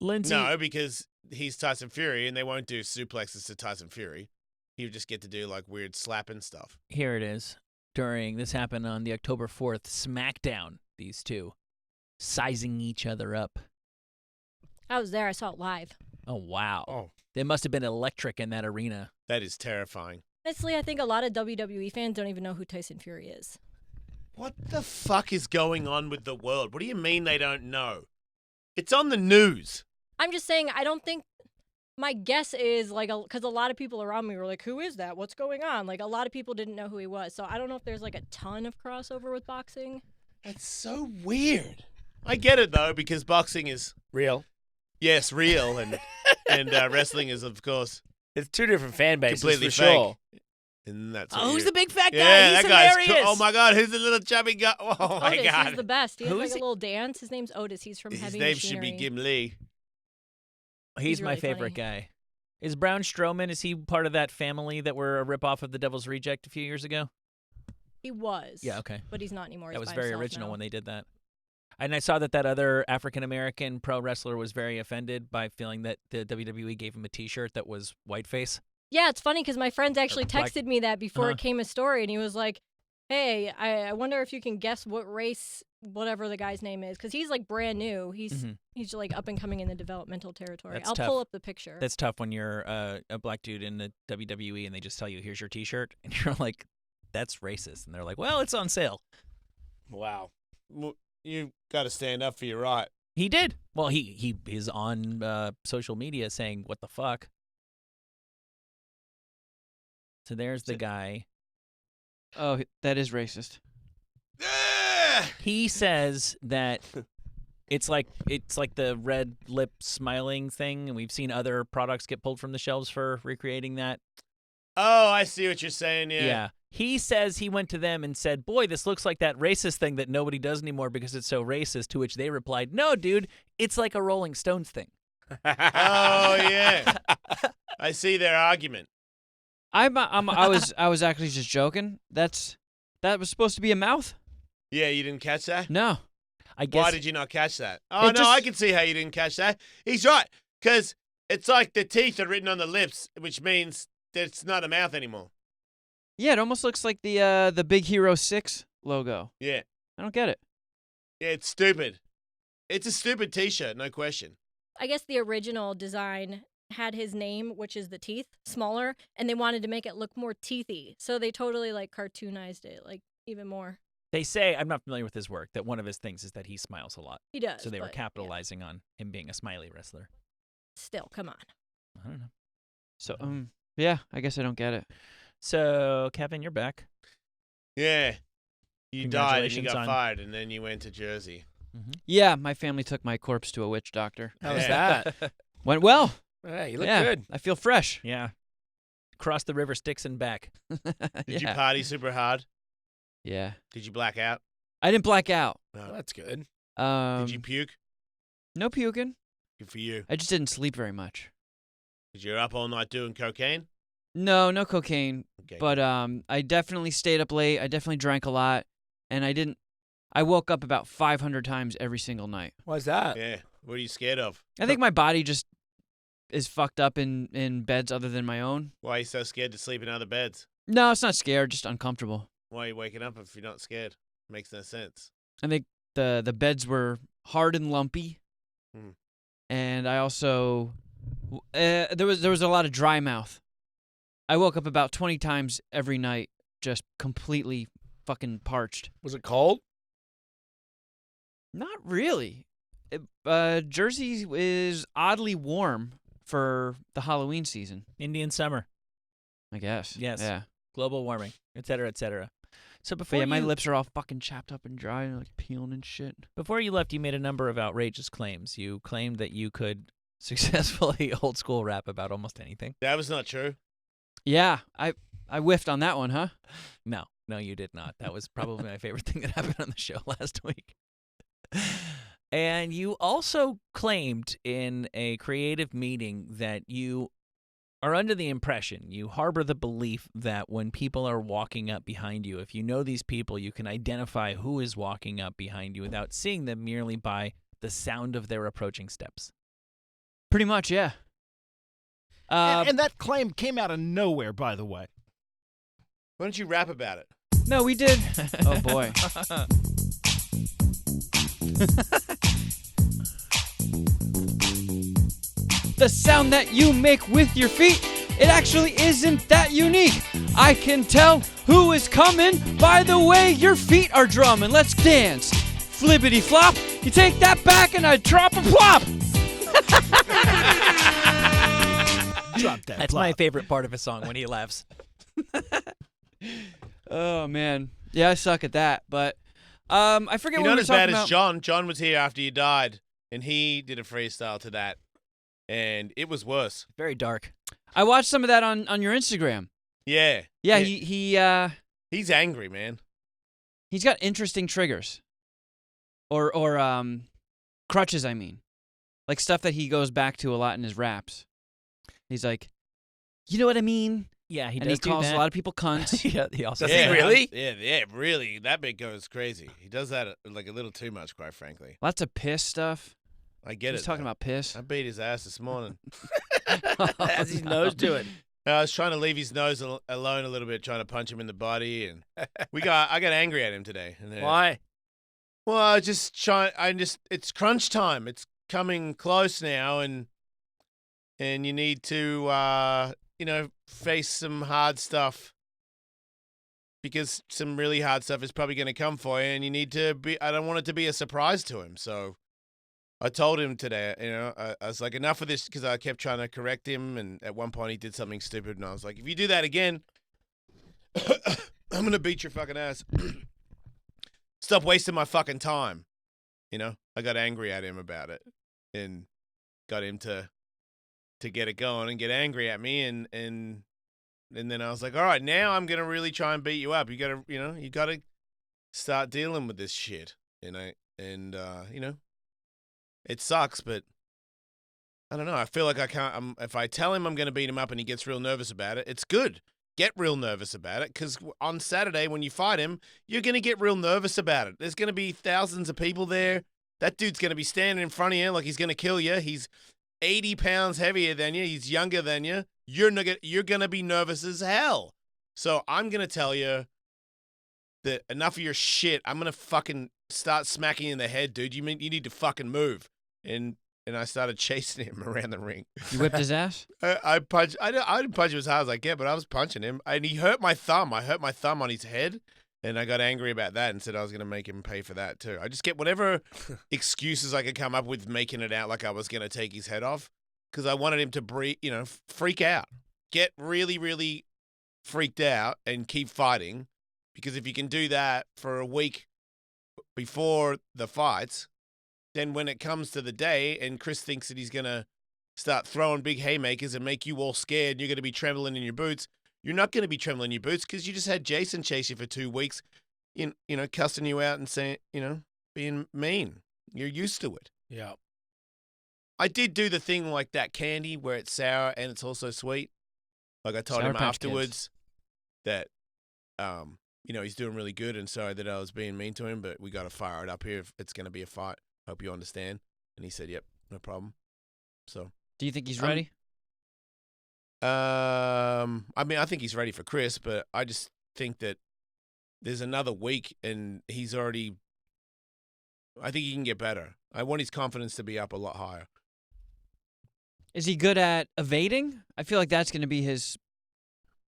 Lindsay, No, because he's Tyson Fury, and they won't do suplexes to Tyson Fury. He would just get to do like weird slapping stuff. here it is. This happened on the October 4th SmackDown. These two sizing each other up. I was there. I saw it live. Oh, wow. Oh, They must have been electric in that arena. that is terrifying. Honestly, I think a lot of WWE fans don't even know who Tyson Fury is. What the fuck is going on with the world? What do you mean they don't know? It's on the news. I'm just saying, I don't think. My guess is, like, because a lot of people around me were like, who is that? What's going on? Like, a lot of people didn't know who he was. So I don't know if there's, like, a ton of crossover with boxing. That's so weird. I get it though, because boxing is Real. yes real, and wrestling is of course It's two different fan bases completely for fake. sure. And that's Oh, who's the big fat guy? Yeah, He's that guy's hilarious. cool. Oh my god, who's the little chubby guy? Oh my Otis, god. he's the best. He has, Who like, is a he? little dance. His name's Otis. He's from His Heavy name should be Machinery. Gimli. He's my really favorite funny. guy. Is Braun Strowman, is he part of that family that were a ripoff of the Devil's Reject a few years ago? He was. Yeah, okay. But he's not anymore. That He's was by very himself original now. when they did that. And I saw that other African-American pro wrestler was very offended by feeling that the WWE gave him a T-shirt that was whiteface. Yeah, it's funny because my friends actually black- texted me that before Uh-huh. it came a story, and he was like, hey, I wonder if you can guess what race whatever the guy's name is, because he's, like, brand new. He's like, up and coming in the developmental territory. That's I'll tough. pull up the picture. That's tough when you're a black dude in the WWE and they just tell you, here's your T-shirt. And you're like, that's racist. And they're like, well, it's on sale. Wow. Well, you got to stand up for your right. He did. Well, he is on social media saying, what the fuck? So there's the guy. Oh, that is racist. He says that it's like the red lip smiling thing, and we've seen other products get pulled from the shelves for recreating that. Oh, I see what you're saying. Yeah. He says he went to them and said, boy, this looks like that racist thing that nobody does anymore because it's so racist, to which they replied, no, dude, it's like a Rolling Stones thing. Oh yeah. I see their argument. I was actually just joking. That was supposed to be a mouth. Yeah, you didn't catch that? No. I guess. Why did you not catch that? Oh, It no, just- I can see how you didn't catch that. He's right, because it's like the teeth are written on the lips, which means that it's not a mouth anymore. Yeah, it almost looks like the Big Hero 6 logo. Yeah. I don't get it. Yeah, it's stupid. It's a stupid T-shirt, no question. I guess the original design had his name, which is the teeth, smaller, and they wanted to make it look more teethy. So they totally, like, cartoonized it, like, even more. They say, I'm not familiar with his work, that one of his things is that he smiles a lot. He does. So they were but, yeah. capitalizing on him being a smiley wrestler. Still, come on. I don't know. So, yeah, I guess I don't get it. So, Kevin, you're back. Yeah. You died and you Congratulations got on- fired, and then you went to Jersey. Yeah, my family took my corpse to a witch doctor. How was Yeah. that? Went well. Hey, you look Yeah, good. I feel fresh. Yeah. Cross the river Styx and back. Did you Yeah. party super hard? Yeah. Did you black out? I didn't black out. Oh, that's good. Did you puke? No puking. Good for you. I just didn't sleep very much. Did you up all night doing cocaine? No cocaine. Okay. But I definitely stayed up late. I definitely drank a lot, and I woke up about 500 times every single night. Why's that? Yeah. What are you scared of? I think my body just is fucked up in beds other than my own. Why are you so scared to sleep in other beds? No, it's not scared, just uncomfortable. Why are you waking up if you're not scared? Makes no sense. I think the beds were hard and lumpy, Hmm. and I also there was a lot of dry mouth. I woke up about 20 times every night, just completely fucking parched. Was it cold? Not really. Jersey is oddly warm for the Halloween season, Indian summer. I guess. Yes. Yeah. Global warming, et cetera, et cetera. So But before yeah, my you, lips are all fucking chapped up and dry and like peeling and shit. before you left, you made a number of outrageous claims. You claimed that you could successfully old school rap about almost anything. That was not true. Yeah, I whiffed on that one, huh? No, you did not. That was probably my favorite thing that happened on the show last week. And you also claimed in a creative meeting that you are under the impression, you harbor the belief that when people are walking up behind you, if you know these people, you can identify who is walking up behind you without seeing them merely by the sound of their approaching steps. Pretty much, yeah. And that claim came out of nowhere, by the way. Why don't you rap about it? No, we did. Oh boy. The sound that you make with your feet, it actually isn't that unique. I can tell who is coming by the way your feet are drumming. Let's dance. Flippity flop. You take that back and I drop a plop. Drop that. That's my favorite part of a song when he laughs. Oh man. Yeah, I suck at that, but I forget You're what we not were as talking bad about. as John. John was here after you died, and he did a freestyle to that, and it was worse. Very dark. I watched some of that on your Instagram. Yeah. Yeah, He's angry, man. he's got interesting triggers. Or crutches, I mean. Like stuff that he goes back to a lot in his raps. He's like, you know what I mean? Yeah, he And does he calls do that. a lot of people cunts. Yeah, he also Does he really? Yeah, really. That bit goes crazy. He does that like a little too much, quite frankly. Lots of piss stuff. I get He's it. talking though. about piss. I beat his ass this morning. How's his nose doing? I was trying to leave his nose alone a little bit, trying to punch him in the body, and I got angry at him today. And then, Why? well, it's crunch time. It's coming close now, and you need to face some hard stuff, because some really hard stuff is probably going to come for you, and you need to be. I don't want it to be a surprise to him, so I told him today. I was like, enough of this, because I kept trying to correct him, and at one point he did something stupid, and I was like, if you do that again, I'm gonna beat your fucking ass. Stop wasting my fucking time. I got angry at him about it, and got him to get it going and get angry at me, and then I was like, all right, now I'm gonna really try and beat you up. You gotta start dealing with this shit, it sucks, but I don't know. I feel like I can't. If I tell him I'm gonna beat him up and he gets real nervous about it, it's good. Get real nervous about it, because on Saturday when you fight him, you're gonna get real nervous about it. There's gonna be thousands of people there. That dude's gonna be standing in front of you like he's gonna kill you. He's 80 pounds heavier than you. He's younger than you. You're gonna be nervous as hell. So I'm gonna tell you that enough of your shit. I'm gonna fucking start smacking you in the head, dude. You need to fucking move. And I started chasing him around the ring. You whipped his ass? I punched. I didn't punch him as hard as I can, but I was punching him, and he hurt my thumb. I hurt my thumb on his head, and I got angry about that and said I was going to make him pay for that too. I just get whatever excuses I could come up with, making it out like I was going to take his head off, because I wanted him to freak out, get really, really freaked out, and keep fighting. Because if you can do that for a week before the fights, then when it comes to the day and Chris thinks that he's going to start throwing big haymakers and make you all scared and you're going to be trembling in your boots, you're not going to be trembling in your boots, because you just had Jason chase you for 2 weeks, cussing you out and saying, being mean. You're used to it. Yeah. I did do the thing like that candy where it's sour and it's also sweet. Like I told Sour him Patch afterwards that, he's doing really good, and sorry that I was being mean to him, but we got to fire it up here if it's going to be a fight. Hope you understand. And he said, yep, no problem. So. Do you think he's ready? I think he's ready for Chris, but I just think that there's another week and he's already, I think he can get better. I want his confidence to be up a lot higher. Is he good at evading? I feel like that's going to be his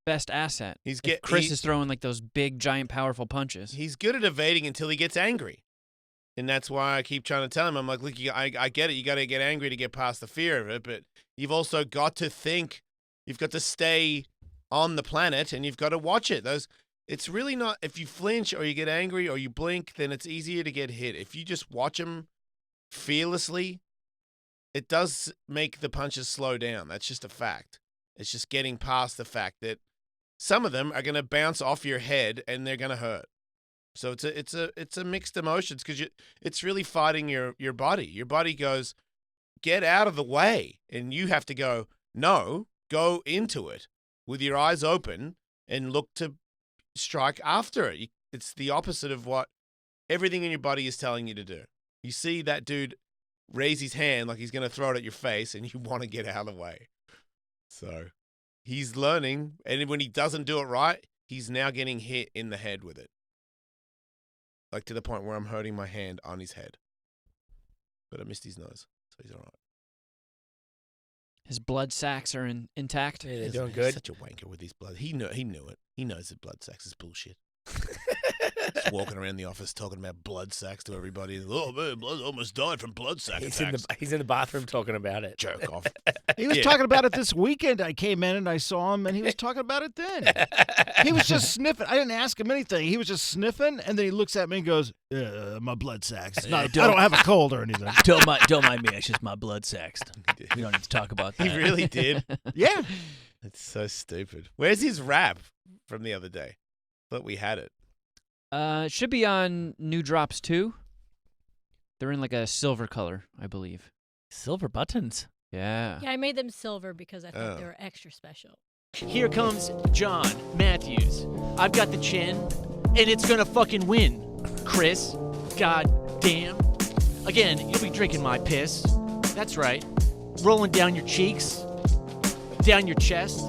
best asset. Chris is throwing like those big, giant, powerful punches. He's good at evading until he gets angry. And that's why I keep trying to tell him, I'm like, look, I get it. You got to get angry to get past the fear of it, but you've also got to think, you've got to stay on the planet, and you've got to watch it. It's really not, if you flinch or you get angry or you blink, then it's easier to get hit. If you just watch him fearlessly, it does make the punches slow down. That's just a fact. It's just getting past the fact that some of them are going to bounce off your head and they're going to hurt. So it's a mixed emotions, because it's really fighting your body. Your body goes, get out of the way, and you have to go, no, go into it with your eyes open and look to strike after it. It's the opposite of what everything in your body is telling you to do. You see that dude raise his hand like he's going to throw it at your face, and you want to get out of the way. So he's learning, and when he doesn't do it right, he's now getting hit in the head with it. Like to the point where I'm hurting my hand on his head. But I missed his nose, so he's all right. His blood sacs are intact. Yeah, they're doing He's good. such a wanker with his blood. He knew it. He knows that blood sacs is bullshit. Just walking around the office talking about blood sacs to everybody. Oh man, blood almost died from blood sac attacks. He's in the bathroom talking about it. Jerk off. He was talking about it this weekend. I came in and I saw him, and he was talking about it then. He was just sniffing. I didn't ask him anything. He was just sniffing, and then he looks at me and goes, my blood sacs. It's not, I don't have a cold or anything. Don't mind me. It's just my blood sacs. We don't need to talk about that. He really did. Yeah. It's so stupid. Where's his rap from the other day? Thought we had it. It should be on New Drops 2. They're in like a silver color, I believe. Silver buttons. Yeah. Yeah, I made them silver because I thought Oh. they were extra special. Here comes John Matthews. I've got the chin, and it's gonna fucking win. Chris, god damn. Again, you'll be drinking my piss. That's right. Rolling down your cheeks, down your chest,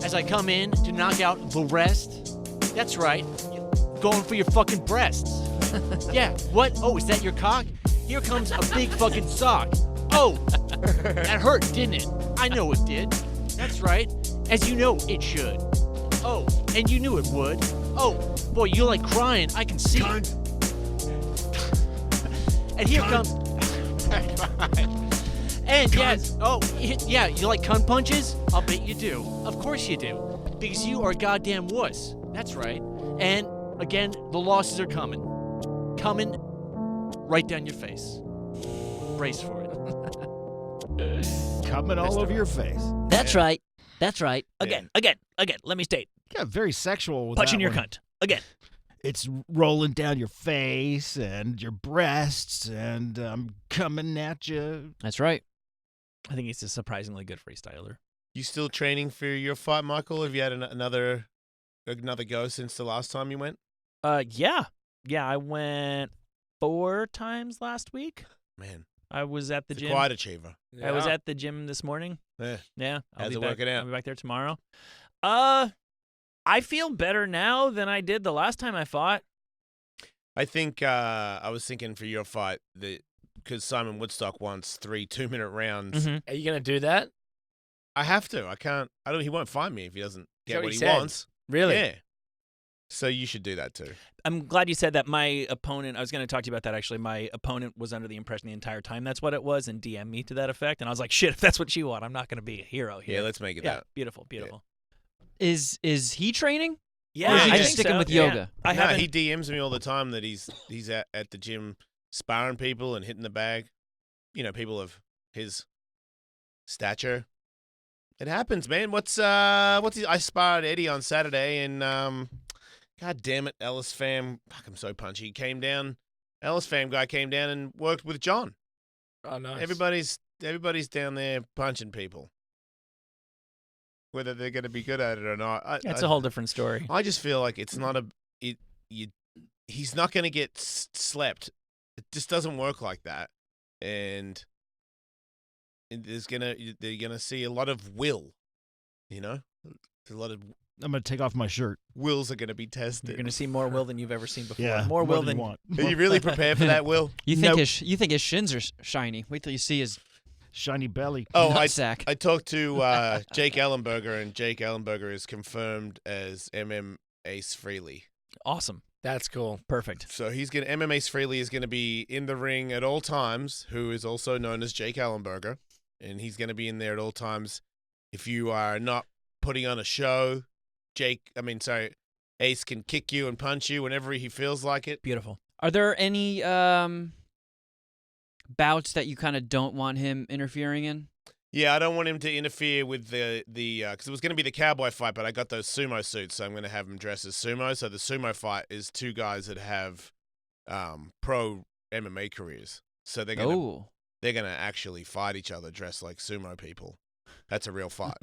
as I come in to knock out the rest. That's right. Going for your fucking breasts. Yeah, what? Oh, is that your cock? Here comes a big fucking sock. Oh, that hurt, didn't it? I know it did. That's right. As you know it should. Oh, and you knew it would. Oh, boy, you like crying. I can see it. And here comes... And yes, yeah, you like cunt punches? I'll bet you do. Of course you do. Because you are a goddamn wuss. That's right. And, again, the losses are coming. Coming right down your face. Brace for it. Coming all over your face. That's right. That's right. Again. Let me state. You got very sexual with Punching that your one. cunt. Again. It's rolling down your face and your breasts, and I'm coming at you. That's right. I think he's a surprisingly good freestyler. You still training for your fight, Michael? Have you had another go since the last time you went? Yeah. Yeah, I went 4 times last week. Man, I was at the it's gym. a quiet achiever. I was at the gym this morning. Yeah. Yeah. How's it back, working out? I'll be back there tomorrow. I feel better now than I did the last time I fought. I think I was thinking for your fight that because Simon Woodstock wants 3 2-minute rounds. Mhm. Are you gonna do that? I have to. I can't. I don't. He won't find me if he doesn't Is that get what what he he said? wants. Really? Yeah. So you should do that too. I'm glad you said that. My opponent, I was going to talk to you about that actually. My opponent was under the impression the entire time that's what it was and DM me to that effect. And I was like, shit, if that's what you want, I'm not going to be a hero here. Yeah, let's make it Yeah, that. beautiful, beautiful. Is he training? Yeah, Or is he I just think sticking so. with Yeah. yoga? I No, haven't. he DMs me all the time that he's at the gym sparring people and hitting the bag. You know, people of his stature. It happens, man. What's his, I sparred Eddie on Saturday and God damn it, Ellis fam. Fuck, I'm so punchy. Came down. Ellis fam guy came down and worked with John. Oh, nice. Everybody's down there punching people. Whether they're going to be good at it or not. It's a whole different story. I just feel like it's not he's not going to get slept. It just doesn't work like that. And they're going to see a lot of will, you know? A lot of I'm going to take off my shirt. wills are going to be tested. You're going to see more Will than you've ever seen before. Yeah, more Will you than want. Are you really prepared for that, Will? You think Nope. you think his shins are shiny? Wait till you see his Shiny belly. Oh, nutsack. I talked to Jake Ellenberger, and Jake Ellenberger is confirmed as Ace Frehley. Awesome. That's cool. Perfect. So he's going to Ace Frehley is going to be in the ring at all times, who is also known as Jake Ellenberger, and he's going to be in there at all times. If you are not putting on a show, Ace can kick you and punch you whenever he feels like it. Beautiful. Are there any bouts that you kind of don't want him interfering in? Yeah, I don't want him to interfere with the because it was going to be the cowboy fight, but I got those sumo suits, so I'm going to have him dress as sumo. So the sumo fight is 2 guys that have pro MMA careers, so they're going to actually fight each other dressed like sumo people. That's a real fight.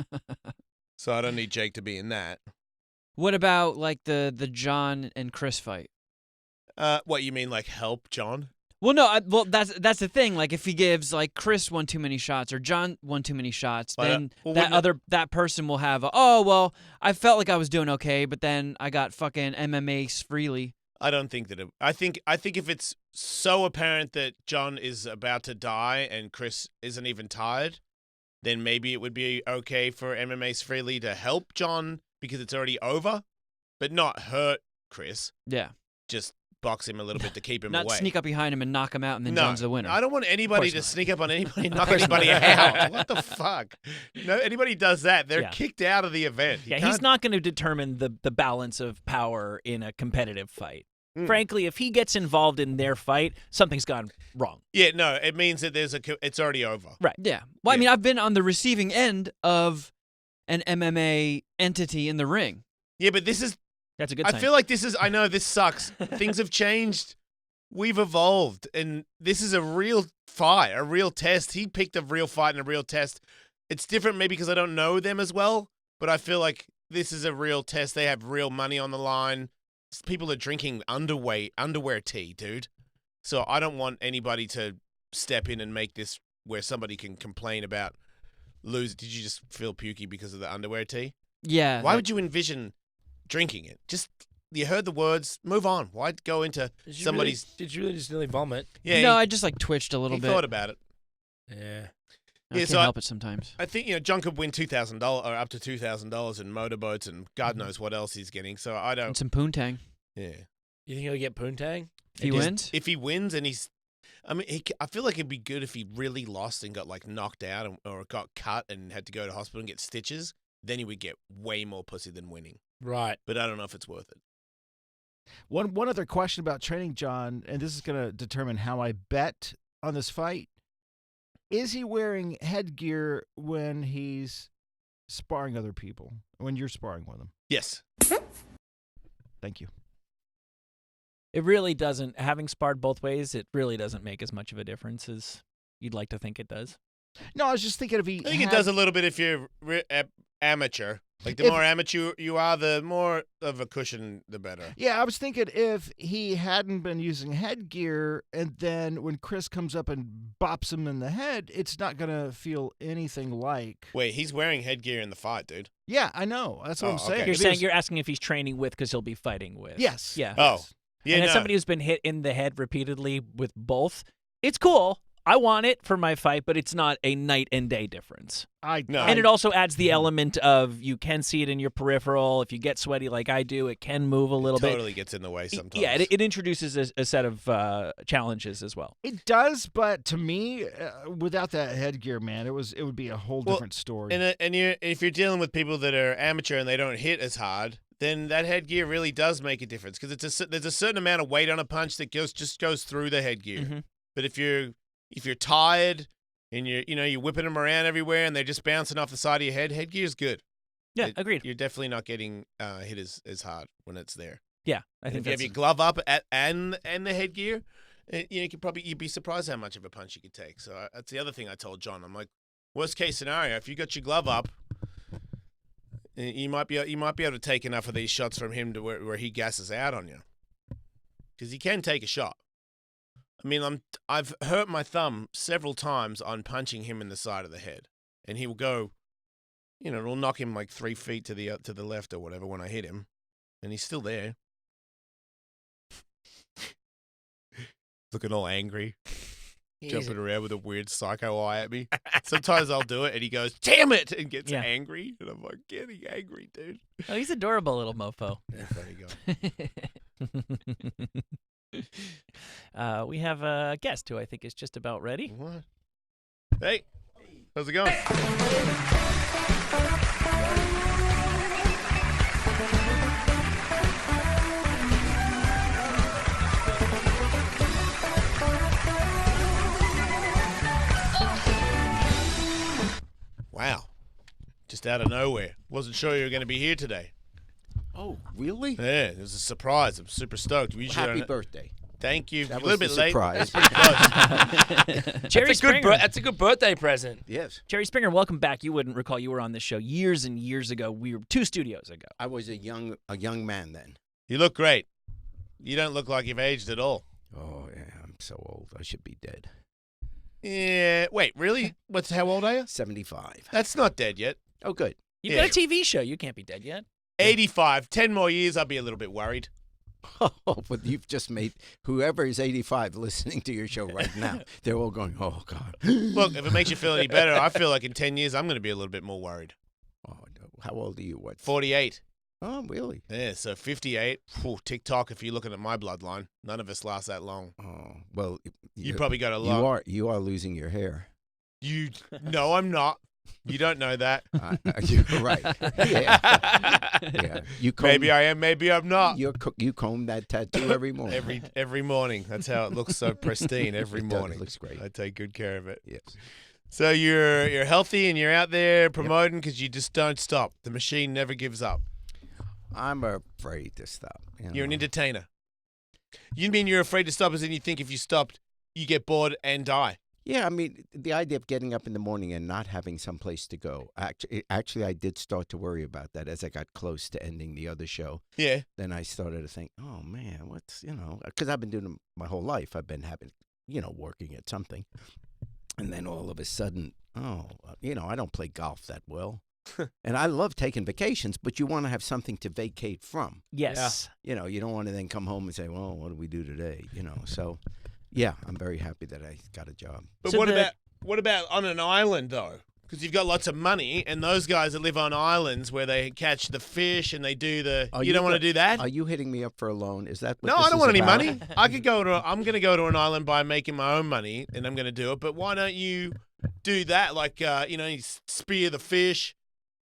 So I don't need Jake to be in that. What about like the John and Chris fight? What you mean, like help John? Well, no, that's the thing. Like, if he gives like Chris one too many shots or John one too many shots, then that person will have I felt like I was doing okay, but then I got fucking MMA freely. I don't think that. I think if it's so apparent that John is about to die and Chris isn't even tired, then maybe it would be okay for MMA freely to help John because it's already over, but not hurt Chris. Yeah. Just box him a little bit to keep him Not away. sneak up behind him and knock him out, and then John's the winner. I don't want anybody to sneak up on anybody and knock anybody out. What the fuck? No, anybody does that, they're kicked out of the event. He's not going to determine the balance of power in a competitive fight. Frankly, if he gets involved in their fight, something's gone wrong. Yeah, no, it means that it's already over. Right. Yeah. Well, I mean, I've been on the receiving end of an MMA entity in the ring. Yeah, but this is... That's a good sign. I feel like I know this sucks. Things have changed. We've evolved. And this is a real fight, a real test. He picked a real fight and a real test. It's different maybe because I don't know them as well, but I feel like this is a real test. They have real money on the line. People are drinking underwear tea, dude. So I don't want anybody to step in and make this where somebody can complain about lose. Did you just feel pukey because of the underwear tea? Yeah. Why would you envision drinking it? Just, you heard the words, move on. Why go into somebody's... Did you really just nearly vomit? Yeah. No, I just like twitched a little bit. He thought about it. Yeah. I can't help it sometimes. I think, John could win $2,000 or up to $2,000 in motorboats and God knows what else he's getting. So I don't... And some poontang. Yeah. You think he'll get poontang? If he wins? If he wins and he's... I mean, I feel like it'd be good if he really lost and got like knocked out or got cut and had to go to hospital and get stitches. Then he would get way more pussy than winning. Right. But I don't know if it's worth it. One other question about training, John, and this is going to determine how I bet on this fight. Is he wearing headgear when he's sparring other people, when you're sparring with him? Yes. Thank you. It really doesn't, having sparred both ways, it really doesn't make as much of a difference as you'd like to think it does. No, I was just thinking if he I think it does a little bit if you're amateur. Like, the more amateur you are, the more of a cushion, the better. Yeah, I was thinking if he hadn't been using headgear and then when Chris comes up and bops him in the head, it's not going to feel anything like... Wait, he's wearing headgear in the fight, dude. Yeah, I know. That's what I'm saying. Okay. You're asking if he's training with because he'll be fighting with. Yes. Yeah. Oh. Yeah, and as somebody who's been hit in the head repeatedly with both, it's cool. I want it for my fight, but it's not a night and day difference. And it also adds the element of you can see it in your peripheral. If you get sweaty like I do, it can move a little bit. It totally gets in the way sometimes. Yeah, it introduces a set of challenges as well. It does, but to me, without that headgear, man, it would be a whole different story. And if you're dealing with people that are amateur and they don't hit as hard, then that headgear really does make a difference because there's a certain amount of weight on a punch that just goes through the headgear. Mm-hmm. But if you're tired and you're whipping them around everywhere and they're just bouncing off the side of your head, headgear's good. Yeah, agreed. You're definitely not getting hit as hard when it's there. Yeah, I think if you have your glove up and the headgear, you'd be surprised how much of a punch you could take. So that's the other thing I told John. I'm like, worst case scenario, if you got your glove up, you might be able to take enough of these shots from him to where he gasses out on you, because he can take a shot. I mean, I've hurt my thumb several times on punching him in the side of the head, and he will go, it'll knock him like 3 feet to the left or whatever when I hit him, and he's still there, looking all angry, jumping around with a weird psycho eye at me. Sometimes I'll do it, and he goes, "Damn it!" and gets angry, and I'm like, "Getting angry, dude." Oh, he's adorable, little mofo. Yeah, there you go. We have a guest who I think is just about ready. What? Hey, how's it going? Wow. Just out of nowhere. Wasn't sure you were going to be here today. Oh, really? Yeah, it was a surprise. I'm super stoked. Happy birthday. Thank you. That a little bit late. Surprise. That's pretty close. Jerry Springer. That's a good birthday present. Yes. Jerry Springer, welcome back. You wouldn't recall you were on this show years and years ago. We were 2 studios ago. I was a young man then. You look great. You don't look like you've aged at all. Oh, yeah. I'm so old. I should be dead. Yeah. Wait, really? How old are you? 75. That's not dead yet. Oh, good. You've Yeah. got a TV show. You can't be dead yet. 85. 10 more years, I'd be a little bit worried. Oh, but you've just made whoever is 85 listening to your show right now, they're all going, oh, God. Look, if it makes you feel any better, I feel like in 10 years, I'm going to be a little bit more worried. Oh, no. How old are you? What? 48. Oh, really? Yeah, so 58. Whew, TikTok, if you're looking at my bloodline, none of us last that long. Oh, well. You probably got a lot. You are losing your hair. No, I'm not. You don't know that. You're right. Yeah. Yeah. Maybe I am, maybe I'm not. You comb that tattoo every morning. Every morning. That's how it looks so pristine every morning. It looks great. I take good care of it. Yes. So you're healthy and you're out there promoting because you just don't stop. The machine never gives up. I'm afraid to stop. You're an entertainer. You mean you're afraid to stop as in you think if you stopped, you get bored and die? Yeah, I mean, the idea of getting up in the morning and not having some place to go. Actually, I did start to worry about that as I got close to ending the other show. Yeah. Then I started to think, oh, man, because I've been doing it my whole life. I've been working at something. And then all of a sudden, I don't play golf that well. And I love taking vacations, but you want to have something to vacate from. Yes. Yeah. You don't want to then come home and say, well, what do we do today? So... Yeah, I'm very happy that I got a job. But so what about on an island, though? Because you've got lots of money, and those guys that live on islands where they catch the fish and they do the... You don't want to do that? Are you hitting me up for a loan? Is that what No, this I don't is want any about? money. I'm going to go to an island by making my own money, and I'm going to do it. But why don't you do that? Like, you spear the fish.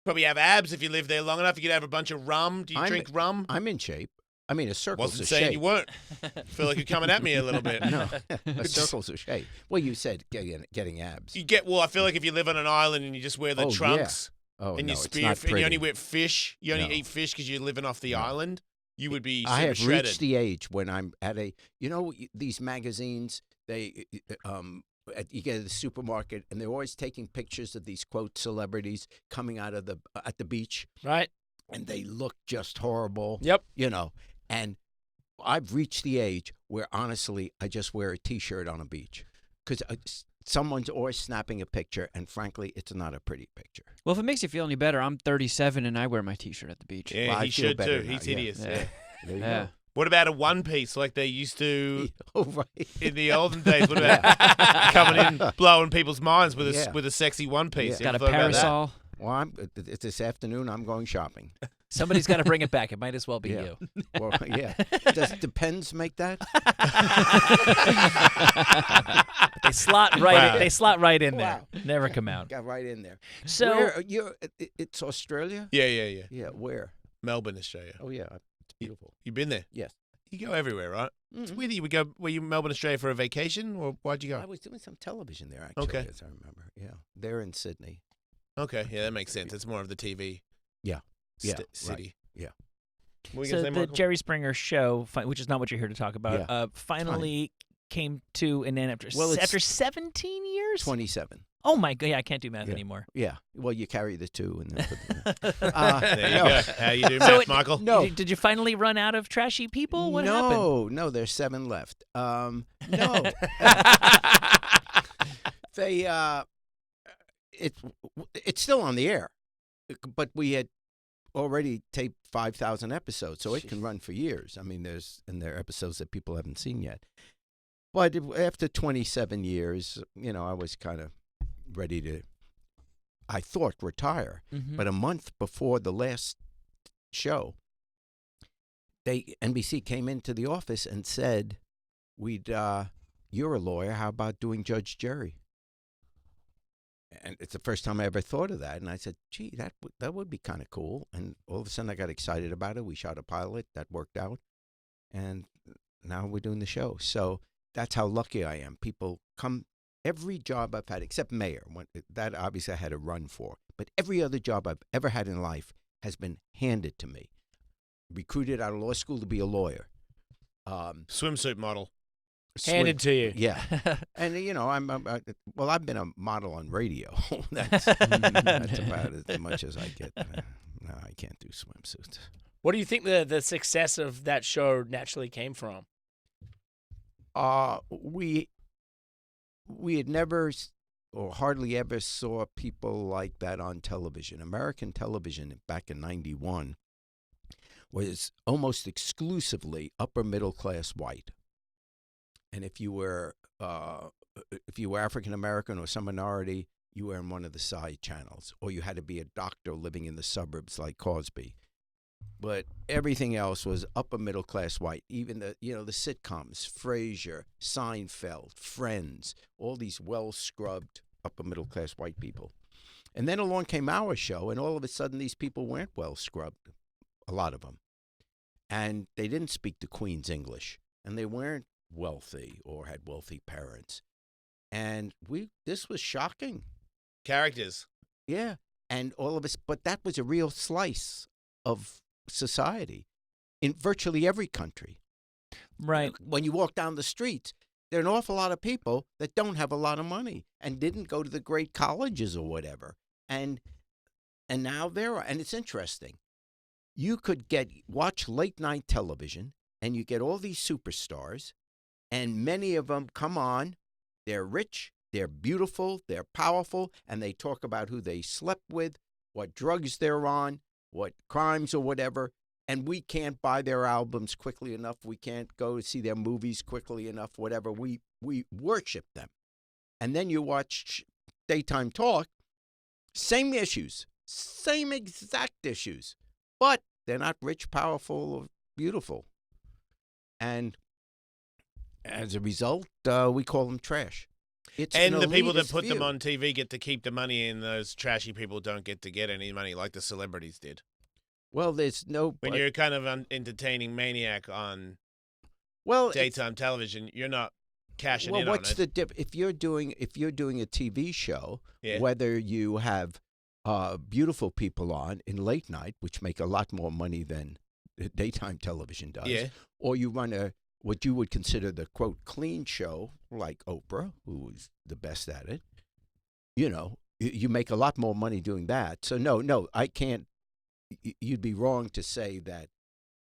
Probably have abs if you live there long enough. You could have a bunch of rum. Do you drink rum? I'm in shape. I mean, a circle's Wasn't a saying shape. you weren't. I feel like you're coming at me a little bit. No, a circle's a shape. Well, you said getting abs. I feel like if you live on an island and you just wear the trunks and you spear, it's not and you only pretty. eat fish because you're living off the island, you would be I have shredded. reached the age when I'm at these magazines, you get at the supermarket, and they're always taking pictures of these, quote, celebrities coming out of at the beach. Right. And they look just horrible. Yep. And I've reached the age where, honestly, I just wear a T-shirt on a beach because someone's always snapping a picture, and frankly, it's not a pretty picture. Well, if it makes you feel any better, I'm 37 and I wear my T-shirt at the beach. Yeah, Well, I he feel should better too. now, He's yeah. hideous. Yeah. There you Yeah. go. What about a one piece like they used to Oh, right. in the olden days? What about coming in, blowing people's minds with a sexy one piece? Yeah. Got a You ever thought about that? parasol. Well, this afternoon I'm going shopping. Somebody's got to bring it back. It might as well be Yeah. you. Well, yeah. Does Depends make that? They slot right. Wow. They slot right in there. Wow. Never come out. Got right in there. So Where, it's Australia? Yeah. Yeah, where? Melbourne, Australia. Oh, yeah. It's beautiful. You've been there? Yes. You go everywhere, right? It's Mhm. weird that you would go. Were you in Melbourne, Australia for a vacation, or why'd you I go? was doing some television there, actually, Okay. as I remember. Yeah. They're in Sydney. Okay, yeah, that makes sense. It's more of the TV. Yeah. Yeah, right. City. Yeah. What were you So gonna say, the Michael? Jerry Springer show, which is not what you're here to talk about, Yeah. finally came to an end after 17 years. 27. Oh my god! Yeah, I can't do math Yeah. anymore. Yeah. Well, you carry the 2 and then put There you no. go. How you do, So math, it- Michael? No. Did you finally run out of trashy people? What happened? No, there's 7 left. No. They it's still on the air. But we had already taped 5,000 episodes, so it can run for years. I mean, there are episodes that people haven't seen yet. But after 27 years, I was kind of ready to, I thought, retire. Mhm. But a month before the last show, NBC came into the office and said, you're a lawyer, how about doing Judge Jerry? And it's the first time I ever thought of that. And I said, gee, that would be kind of cool. And all of a sudden I got excited about it. We shot a pilot. That worked out. And now we're doing the show. So that's how lucky I am. People come, every job I've had, except mayor, that obviously I had to run for. But every other job I've ever had in life has been handed to me. Recruited out of law school to be a lawyer. Swimsuit model. Handed to you. Yeah. And, I've been a model on radio. That's about as much as I get. No, I can't do swimsuits. What do you think the success of that show naturally came from? we had never or hardly ever saw people like that on television. American television back in 91 was almost exclusively upper middle class white. And if you were African American or some minority, you were in one of the side channels, or you had to be a doctor living in the suburbs like Cosby. But everything else was upper middle class white. Even the sitcoms, Frasier, Seinfeld, Friends, all these well scrubbed upper middle class white people. And then along came our show, and all of a sudden these people weren't well scrubbed, a lot of them, and they didn't speak the Queen's English, and they weren't wealthy or had wealthy parents, and this was shocking. Characters. Yeah, and all of us, but that was a real slice of society in virtually every country. Right. When you walk down the streets, there are an awful lot of people that don't have a lot of money and didn't go to the great colleges or whatever. And now there are, and it's interesting. You could watch late night television, and you get all these superstars, and many of them come on. They're rich, they're beautiful, they're powerful, and they talk about who they slept with, what drugs they're on, what crimes or whatever. And we can't buy their albums quickly enough. We can't go see their movies quickly enough, whatever. We worship them. And then you watch daytime talk, same issues, same exact issues, but they're not rich, powerful, or beautiful. And as a result, we call them trash. And the people that put them on TV get to keep the money, and those trashy people don't get to get any money like the celebrities did. Well, there's no... When you're kind of an entertaining maniac on daytime television, you're not cashing in on it. Well, what's the difference? If you're doing a TV show, whether you have beautiful people on in late night, which make a lot more money than daytime television does, or you run what you would consider the, quote, clean show, like Oprah, who is the best at it, you make a lot more money doing that. So, no, I can't. You'd be wrong to say that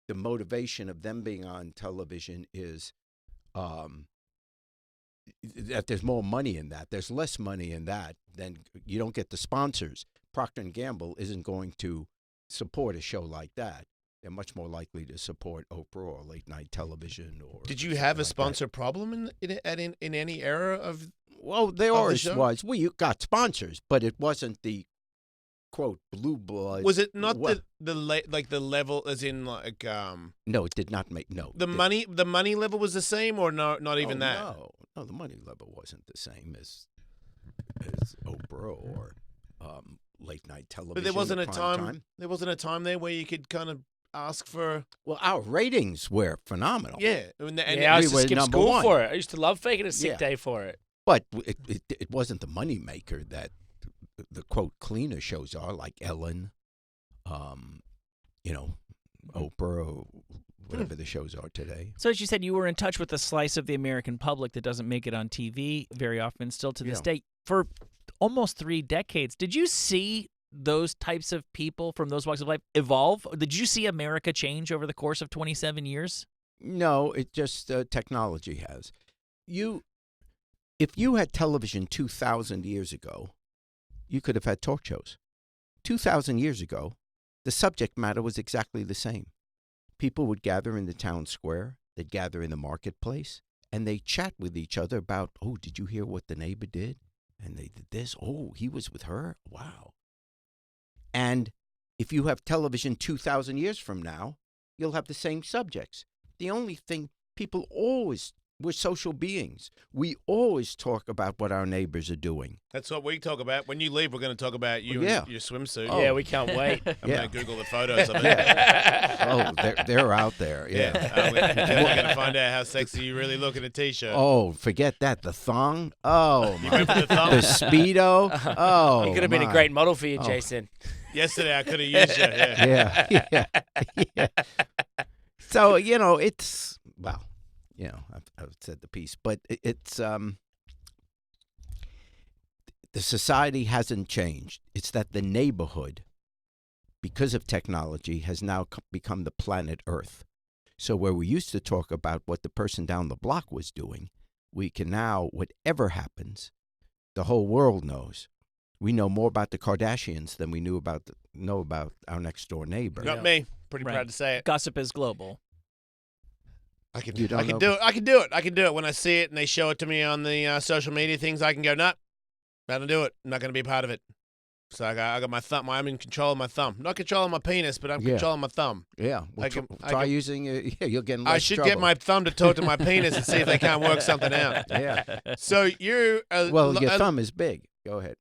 the motivation of them being on television is that there's more money in that. There's less money in that. Then you don't get the sponsors. Procter & Gamble isn't going to support a show like that. They're much more likely to support Oprah or late night television. Or did you have a sponsor problem in any era of? Well, there always was. We got sponsors, but it wasn't the quote blue blood. Was it not the level as in like? No, it did not make no. The money level was the same, or not even that. No, the money level wasn't the same as Oprah or late night television. But there wasn't a time. There wasn't a time there where you could kind of ask for. Well, our ratings were phenomenal. Yeah, I used to skip school for it. I used to love faking a sick day for it. But it wasn't the money maker that the quote cleaner shows are, like Ellen, Oprah, or whatever the shows are today. So as you said, you were in touch with a slice of the American public that doesn't make it on TV very often, still to this day. For almost 3 decades, did you see those types of people from those walks of life evolve? Did you see America change over the course of 27 years? No, it just technology has. If you had television 2,000 years ago, you could have had talk shows. 2,000 years ago, the subject matter was exactly the same. People would gather in the town square, they'd gather in the marketplace, and they chat with each other about, oh, did you hear what the neighbor did? And they did this. Oh, he was with her? Wow. And if you have television 2,000 years from now, you'll have the same subjects. The only thing, we're social beings. We always talk about what our neighbors are doing. That's what we talk about. When you leave, we're going to talk about you and your swimsuit. Oh. Yeah, we can't wait. I'm going to Google the photos of it. They're out there. Yeah. We're going to find out how sexy you really look in a T-shirt. Oh, forget that. The thong. Oh, you remember the thong? The Speedo. Oh, you could have been a great model for you, Jason. Yesterday, I could have used you. Yeah. So, it's, well, I've said the piece, but it's the society hasn't changed. It's that the neighborhood, because of technology, has now become the planet Earth. So where we used to talk about what the person down the block was doing, we can now, whatever happens, the whole world knows. We know more about the Kardashians than we know about our next door neighbor. Not me. Pretty proud to say it. Gossip is global. I can You do don't it. know- I can do it. I can do it. When I see it and they show it to me on the social media things, I can go, nah, not gonna do it. I'm not gonna be a part of it. So I got my thumb. I'm in control of my thumb. Not controlling my penis, but I'm Yeah. controlling my thumb. Yeah, well, I can- I try can- using it. Yeah, you'll get in less I should trouble. get my thumb to talk to my penis and see if they can't work something out. Yeah. So you're Well, your thumb is big. Go ahead.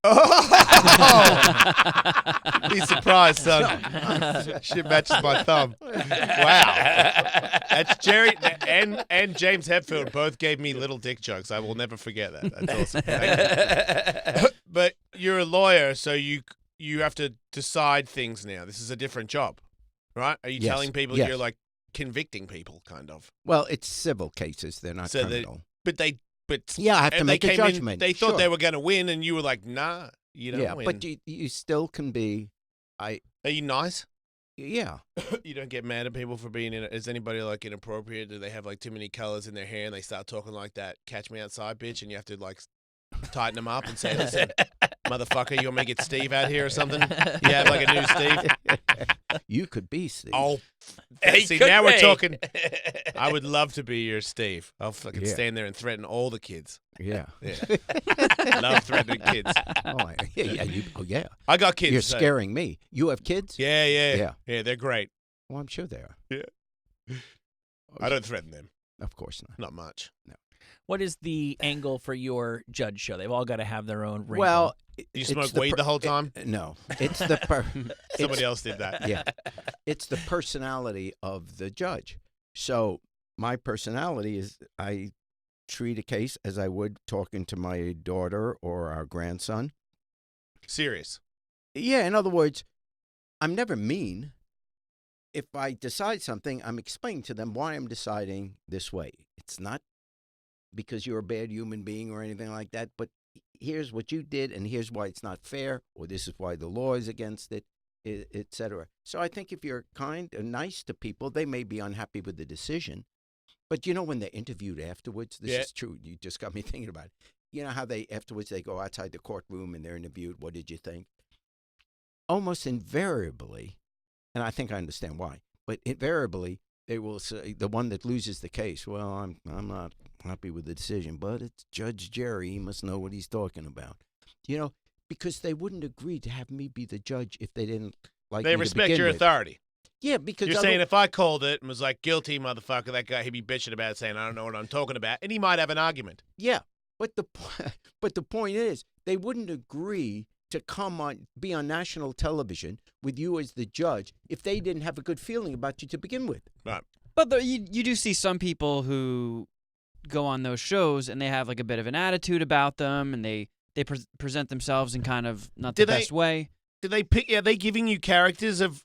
Be surprised, son. Shit matches my thumb. Wow. That's Jerry and James Hetfield both gave me little dick jokes. I will never forget that. That's awesome. Thank you. But you're a lawyer, so you have to decide things now. This is a different job, right? Are you Yes. telling people Yes. you're like convicting people, kind of? Well, it's civil cases. They're not So criminal. But Yeah, I have to and make they a came in- judgment. they thought Sure. they were going to win, and you were like, nah, you don't Yeah, win. but you still can be. Are you nice? Yeah. You don't get mad at people for being in. Is anybody like inappropriate? Do they have like too many colors in their hair and they start talking like that? Catch me outside, bitch, and you have to like tighten them up and say, "Listen, motherfucker, you want me to get Steve out here or something? You have like a new Steve." You could be Steve. Oh, He see, could now we're be. talking. I would love to be your Steve. I'll fucking Yeah. stand there and threaten all the kids. Yeah. Yeah. Love threatening kids. Oh, yeah. Yeah. I got kids. You're so- scaring me. You have kids? Yeah. Yeah. They're great. Well, I'm sure they are. Yeah. I don't threaten them. Of course not. Not much. No. What is the angle for your judge show? They've all got to have their own wrinkle. Well, You it's smoke weed the whole time? No. It's the Somebody else did that. Yeah. It's the personality of the judge. So my personality is I treat a case as I would talking to my daughter or our grandson. Serious. Yeah, in other words, I'm never mean. If I decide something, I'm explaining to them why I'm deciding this way. It's not because you're a bad human being or anything like that, but here's what you did, and here's why it's not fair, or this is why the law is against it, etc. So I think if you're kind and nice to people, they may be unhappy with the decision. But you know when they're interviewed afterwards, this Yeah. is true. You just got me thinking about it. You know how afterwards they go outside the courtroom and they're interviewed. What did you think? Almost invariably, and I think I understand why, but invariably they will say the one that loses the case. Well, I'm not happy with the decision, but it's Judge Jerry. He must know what he's talking about. You know, because they wouldn't agree to have me be the judge if they didn't like me They to respect begin your with. authority. Yeah, because You're saying if I called it and was like, guilty, motherfucker, that guy, he'd be bitching about it, saying, I don't know what I'm talking about. And he might have an argument. Yeah, but the point is, they wouldn't agree to be on national television with you as the judge if they didn't have a good feeling about you to begin with. Right. But you do see some people who go on those shows and they have like a bit of an attitude about them, and they present themselves in kind of not the best way. Did they pick? Are they giving you characters of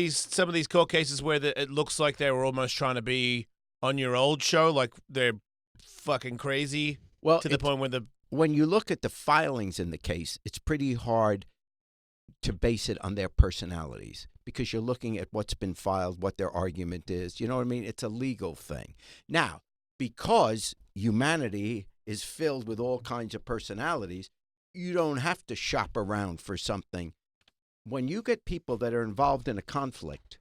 some of these court cases where it looks like they were almost trying to be on your old show, like they're fucking crazy? Well, to the point where when you look at the filings in the case, it's pretty hard to base it on their personalities because you're looking at what's been filed, what their argument is. You know what I mean? It's a legal thing. Now, because humanity is filled with all kinds of personalities, you don't have to shop around for something. When you get people that are involved in a conflict,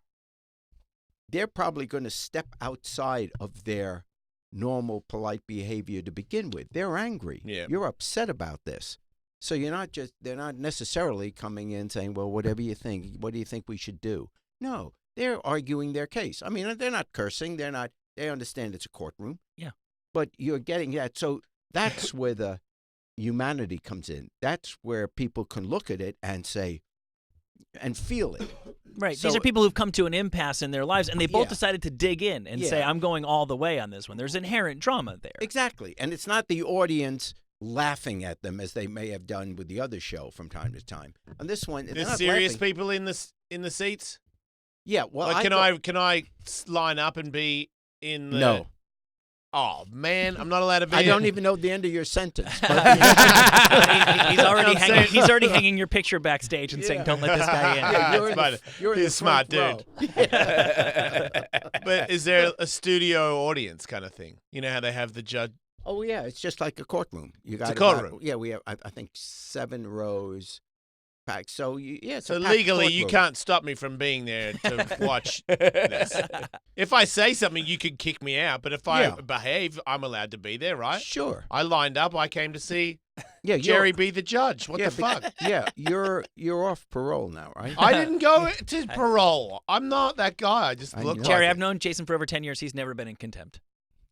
they're probably going to step outside of their normal, polite behavior to begin with. They're angry. Yeah. You're upset about this. So they're not necessarily coming in saying, well, whatever you think, what do you think we should do? No, they're arguing their case. I mean, they're not cursing. They understand it's a courtroom. Yeah. But you're getting that. So that's where the humanity comes in. That's where people can look at it and say, and feel it. Right. So- These are people who've come to an impasse in their lives, and they both Yeah. decided to dig in and say, Yeah. I'm going all the way on this one. There's inherent drama there. Exactly. And it's not the audience laughing at them as they may have done with the other show from time to time. On this one, they're there's not serious laughing. people in the seats. Yeah. Well, Like, can I line up and be in the? No. Oh man, I'm not allowed to be. I in. don't even know the end of your sentence. But he's already hanging your picture backstage and saying, "Don't let this guy in." Yeah, you're in He's the a smart front dude. row. But is there a studio audience kind of thing? You know how they have the judge. Oh yeah, it's just like a courtroom. You got a courtroom. Yeah, we have I think 7 rows packed. So it's So a packed legally, you courtroom. can't stop me from being there to watch this. If I say something, you can kick me out. But if I Yeah. behave, I'm allowed to be there, right? Sure. I lined up. I came to see Yeah, Jerry be the judge. What yeah, the fuck? Yeah, you're off parole now, right? I didn't go to parole. I'm not that guy. I just I look know. like Jerry, it. I've known Jason for over 10 years. He's never been in contempt.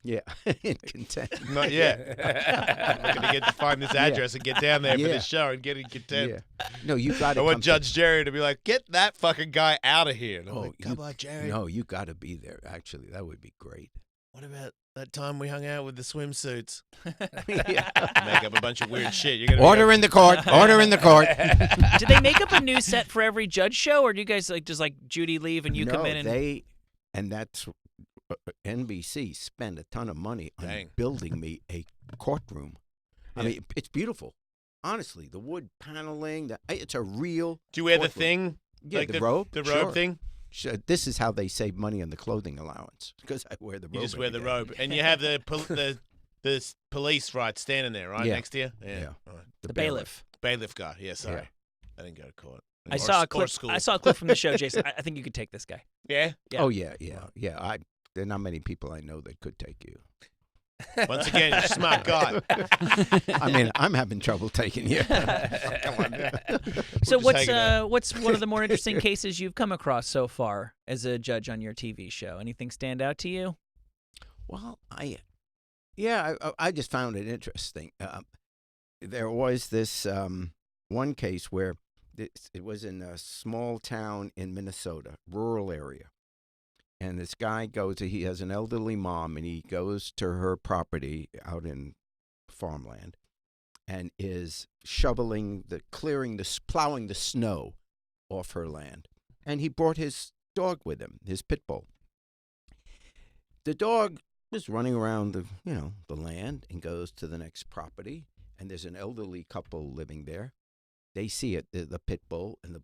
Yeah, in contempt. Not yet. I'm going to get to find this address and get down there for Yeah. this show and get in contempt. Yeah. No, you got I to. want Judge Jerry to be like, get that fucking guy out of here. And I'm Oh, like, come on, Jerry. No, you got to be there. Actually, that would be great. What about that time we hung out with the swimsuits? Yeah. Make up a bunch of weird shit. You're gonna Order in the court. Order in the court. Do they make up a new set for every judge show, or do you guys just like Judy leave and you no, come in and and that's NBC spent a ton of money on Dang. building me a courtroom. I Yeah. mean, it's beautiful. Honestly, the wood paneling, it's a real. Do you wear the courtroom. thing? Yeah, like the robe. The robe Sure. thing? Sure. This is how they save money on the clothing allowance because I wear the robe. You just wear every the day. robe, and you have the police right standing there, right Yeah. next to you. Yeah. All right. the bailiff? Bailiff guy. Yeah, sorry, Yeah. I didn't go to court. I Or saw a or clip. school. I saw a clip from the show, Jason. I think you could take this guy. Yeah. Yeah. Oh yeah. There are not many people I know that could take you. Once again, you're a smart guy. I mean, I'm having trouble taking you. Come on. So We're just hanging out. what's one of the more interesting cases you've come across so far as a judge on your TV show? Anything stand out to you? Well, I just found it interesting. There was this one case where it was in a small town in Minnesota, rural area. And this guy he has an elderly mom, and he goes to her property out in farmland and is plowing the snow off her land. And he brought his dog with him, his pit bull. The dog was running around the land and goes to the next property, and there's an elderly couple living there. They see it, the pit bull, and the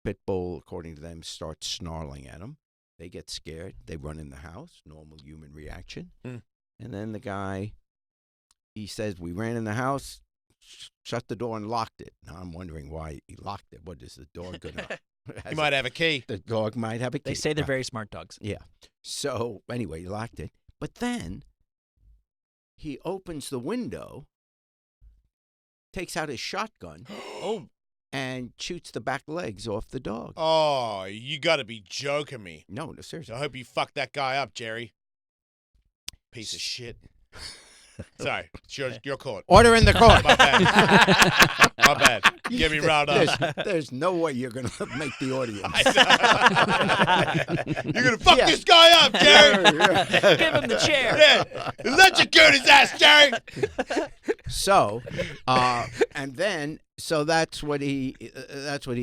pit bull, according to them, starts snarling at them. They get scared. They run in the house, normal human reaction. Mm. And then the guy, he says, we ran in the house, shut the door and locked it. Now I'm wondering why he locked it. What is the dog going to... He might have a key. The dog might have a key. They say they're Right. very smart dogs. Yeah. So anyway, he locked it. But then he opens the window, takes out his shotgun, and shoots the back legs off the dog. Oh, you got to be joking me. No, seriously. I hope you fucked that guy up, Jerry. Piece of shit. Sorry, it's your court. Order in the court. My bad. My bad. Get me riled up. There's no way you're going to make the audience. You're going to fuck this guy up, Jerry. Give him the chair. Yeah. Electrocute his ass, Jerry. So, that's what he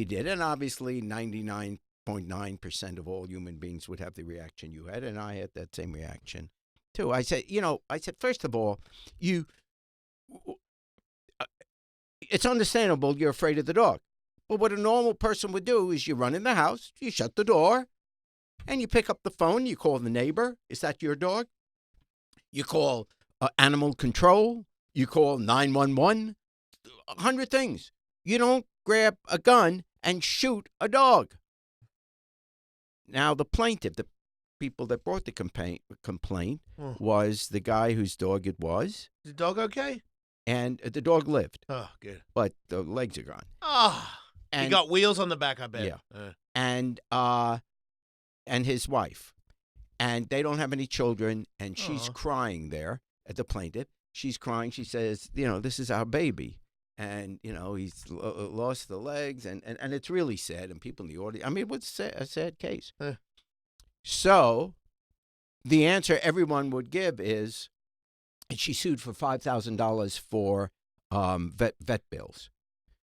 did, and obviously 99.9% of all human beings would have the reaction you had, and I had that same reaction too. I said, first of all, it's understandable you're afraid of the dog, but what a normal person would do is you run in the house, you shut the door, and you pick up the phone, you call the neighbor. Is that your dog? You call animal control. You call 911, 100 things. You don't grab a gun and shoot a dog. Now, the plaintiff, the people that brought the complaint was the guy whose dog it was. Is the dog okay? And the dog lived, Oh, good. but the legs are gone. Oh, he And- got wheels on the back, I bet. Yeah. And his wife. And they don't have any children, and she's Aw. crying there at the plaintiff. She's crying. She says, this is our baby. And, he's lost the legs, and it's really sad. And people in the audience, it was a sad case. Huh. So the answer everyone would give is, and she sued for $5,000 for vet bills.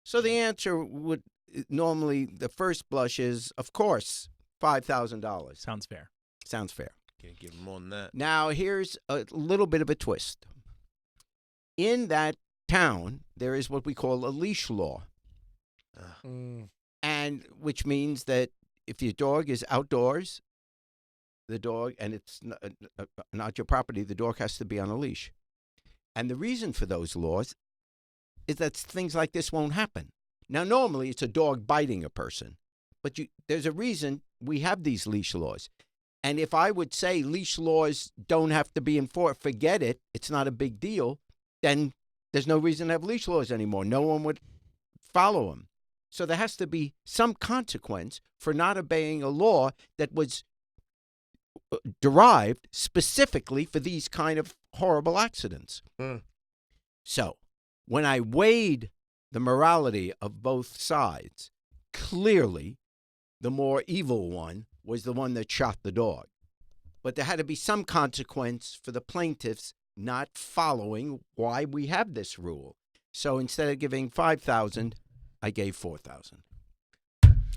So the answer would normally, the first blush is, of course, $5,000. Sounds fair. Sounds fair. Can't give him more than that. Now, here's a little bit of a twist. In that town, there is what we call a leash law, and which means that if your dog is outdoors, the dog, and it's not your property, the dog has to be on a leash. And the reason for those laws is that things like this won't happen. Now, normally it's a dog biting a person, but there's a reason we have these leash laws. And if I would say leash laws don't have to be enforced, forget it, it's not a big deal, then there's no reason to have leash laws anymore. No one would follow them. So there has to be some consequence for not obeying a law that was derived specifically for these kind of horrible accidents. So when I weighed the morality of both sides, clearly the more evil one was the one that shot the dog. But there had to be some consequence for the plaintiffs not following why we have this rule. So instead of giving $5,000, I gave $4,000.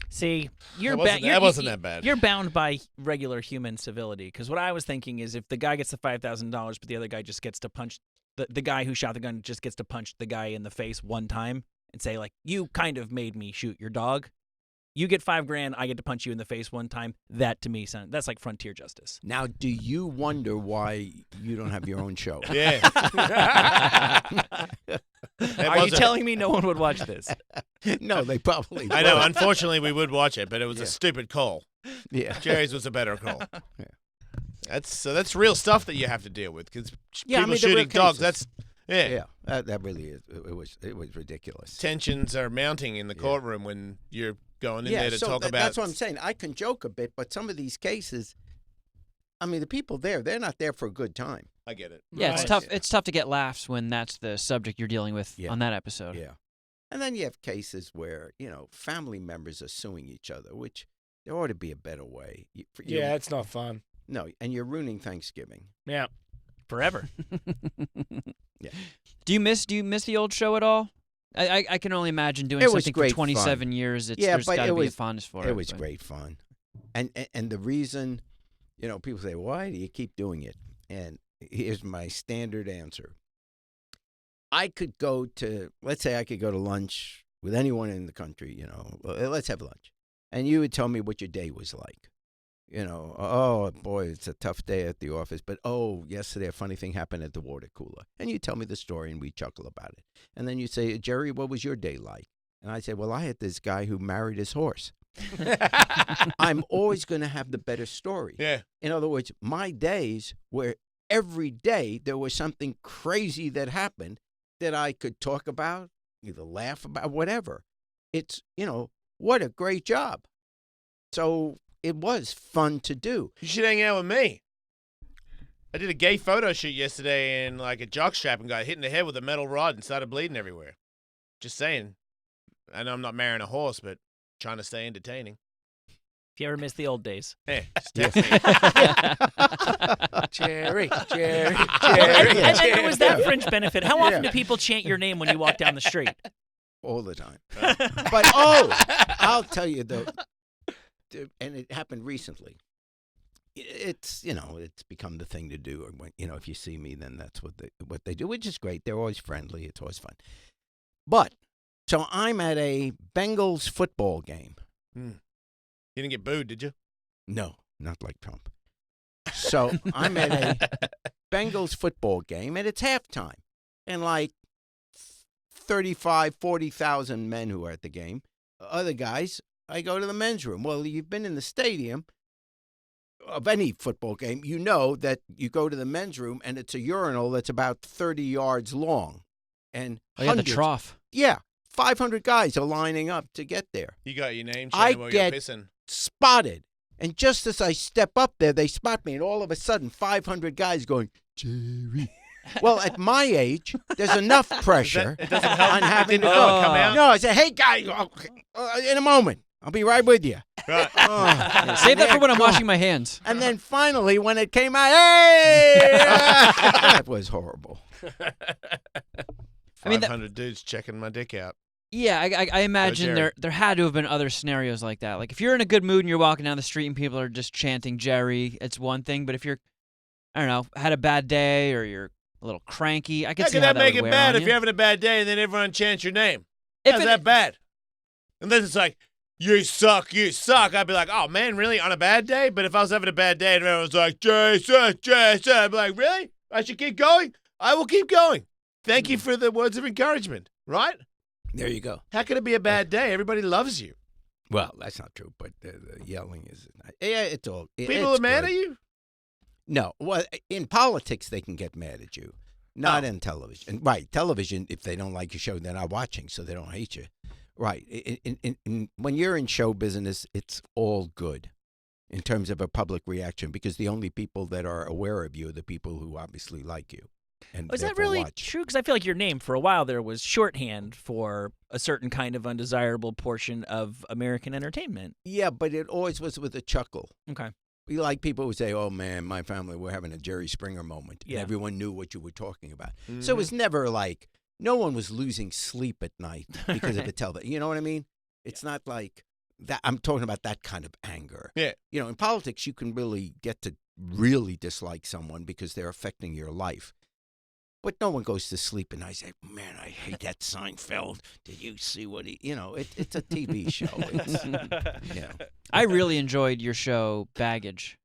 See, that wasn't that bad. You're bound by regular human civility. Because what I was thinking is if the guy gets the $5,000, but the other guy just gets to punch the guy who shot the gun just gets to punch the guy in the face one time and say, like, you kind of made me shoot your dog. You get $5,000, I get to punch you in the face one time. That to me that's like frontier justice. Now, do you wonder why you don't have your own show? Yeah. Are you telling me no one would watch this? No, they probably I know. would. Unfortunately, we would watch it, but it was a stupid call. Yeah. Jerry's was a better call. Yeah. That's real stuff that you have to deal with because Yeah, I people mean, the real shooting dogs. cases. That's That really is. It was ridiculous. tensions are mounting in the courtroom when you're going in there to talk about. That's what I'm saying. I can joke a bit, but some of these cases, I mean, the people they're not there for a good time. I get it. Yeah, it's Right. tough. It's tough to get laughs when that's the subject you're dealing with Yeah. on that episode. Yeah. And then you have cases where, family members are suing each other, which there ought to be a better way. Yeah, it's not fun. No, and you're ruining Thanksgiving. Yeah. Forever. Yeah. Do you miss the old show at all? I can only imagine doing It was something for great 27 fun. years. Yeah, There's but got it to be a was- fondness for it. It was but- great fun. And the reason, people say, why do you keep doing it? And here's my standard answer. Let's say I could go to lunch with anyone in the country, let's have lunch. And you would tell me what your day was like. Oh, boy, it's a tough day at the office. But, yesterday a funny thing happened at the water cooler. And you tell me the story and we chuckle about it. And then you say, Jerry, what was your day like? And I say, well, I had this guy who married his horse. I'm always going to have the better story. Yeah. In other words, my days were every day there was something crazy that happened that I could talk about, either laugh about, whatever. It's, what a great job. So it was fun to do. You should hang out with me. I did a gay photo shoot yesterday in like a jockstrap and got hit in the head with a metal rod and started bleeding everywhere. Just saying. I know I'm not marrying a horse, but trying to stay entertaining. If you ever miss the old days. Hey, just text me. Jerry. And then there was that fringe benefit. How often do people chant your name when you walk down the street? All the time. But, I'll tell you, though, and it happened recently. It's, it's become the thing to do. When, if you see me, then that's what they do, which is great. They're always friendly. It's always fun. But, so I'm at a Bengals football game. You didn't get booed, did you? No, not like Trump. So I'm at a Bengals football game, and it's halftime. And like 40,000 men who are at the game. Other guys, I go to the men's room. Well, you've been in the stadium of any football game. You know that you go to the men's room, and it's a urinal that's about 30 yards long. And the hundreds, trough. Yeah, 500 guys are lining up to get there. You got your name I chanted while get you're pissing. spotted. And just as I step up there, they spot me, and all of a sudden, 500 guys going, Jerry. Well, at my age, there's enough pressure It doesn't help. on having to It go. didn't come out. No, I said, hey, guys, in a moment. I'll be right with you. Right. Save that for when I'm God. washing my hands. And then finally, when it came out, hey! That was horrible. I mean, 500 dudes checking my dick out. Yeah, I imagine Jerry. there had to have been other scenarios like that. Like if you're in a good mood and you're walking down the street and people are just chanting Jerry, it's one thing. But if you're, I don't know, had a bad day or you're a little cranky, I could How see can how that make would it wear bad on if you. you're having a bad day and then everyone chants your name? If How's it- that bad? Unless it's like, you suck, I'd be like, oh, man, really? On a bad day? But if I was having a bad day and everyone was like, Jason, I'd be like, really? I should keep going? I will keep going. Thank you for the words of encouragement, right? There you go. How can it be a bad day? Everybody loves you. Well, that's not true, but the yelling is. Yeah, it's all. People it's are mad good. at you? No, well, in politics they can get mad at you, not in television. Right, television. If they don't like your show, they're not watching, so they don't hate you. Right. When you're in show business, it's all good in terms of a public reaction because the only people that are aware of you are the people who obviously like you. And Was that therefore really watch. true? Because I feel like your name for a while there was shorthand for a certain kind of undesirable portion of American entertainment. Yeah, but it always was with a chuckle. Okay. We like people who say, "Oh man, my family, we're having a Jerry Springer moment," and Yeah. everyone knew what you were talking about. So it was never like no one was losing sleep at night because of a television. You know what I mean? It's not like that. I'm talking about that kind of anger. Yeah. You know, in politics, you can really get to really dislike someone because they're affecting your life. But no one goes to sleep and I say, man, I hate that Seinfeld. Did you see what he, it's a TV show. It's, I really enjoyed your show Baggage.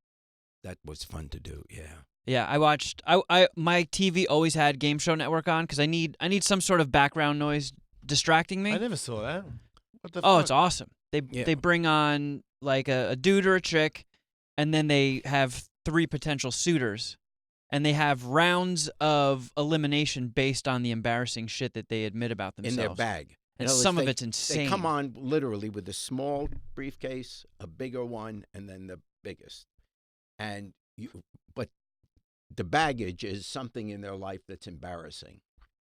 That was fun to do. Yeah. Yeah, I watched. My TV always had Game Show Network on because I need some sort of background noise distracting me. I never saw that. What the Oh, fuck? it's awesome. They bring on like a dude or a chick, and then they have 3 potential suitors, and they have rounds of elimination based on the embarrassing shit that they admit about themselves In their bag. And In other some words, of they- it's insane. They come on literally with a small briefcase, a bigger one, and then the biggest. But the baggage is something in their life that's embarrassing.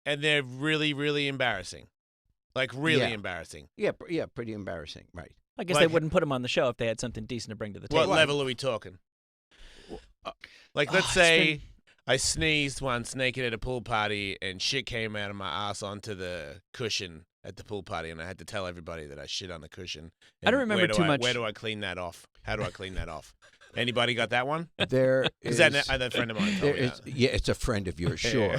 And they're really, really embarrassing. Like, really Yeah. embarrassing. Yeah, pretty embarrassing, right. I guess Like- they wouldn't put him on the show if they had something decent to bring to the What table. level are we talking? Like, let's it's say I sneezed once naked at a pool party and shit came out of my ass onto the cushion at the pool party, and I had to tell everybody that I shit on the cushion. I don't And remember too much. Where do I clean that off? How do I clean that off? Anybody got that one? There Is is that a friend of mine? there Told me is, yeah, it's a friend of yours, sure.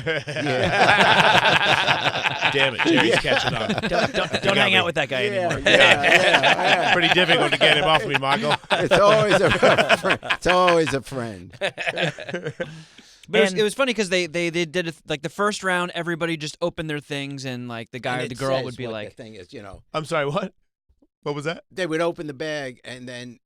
Damn it, Jerry's catching on. Don't got hang me. out with that guy anymore. Yeah. Pretty difficult to get him off me, Michael. It's always a friend. It's always a friend. But it was funny because they did it, like the first round, everybody just opened their things, and like the guy And or it the girl says would be what like, the thing is, I'm sorry, what? What was that? they would open the bag and then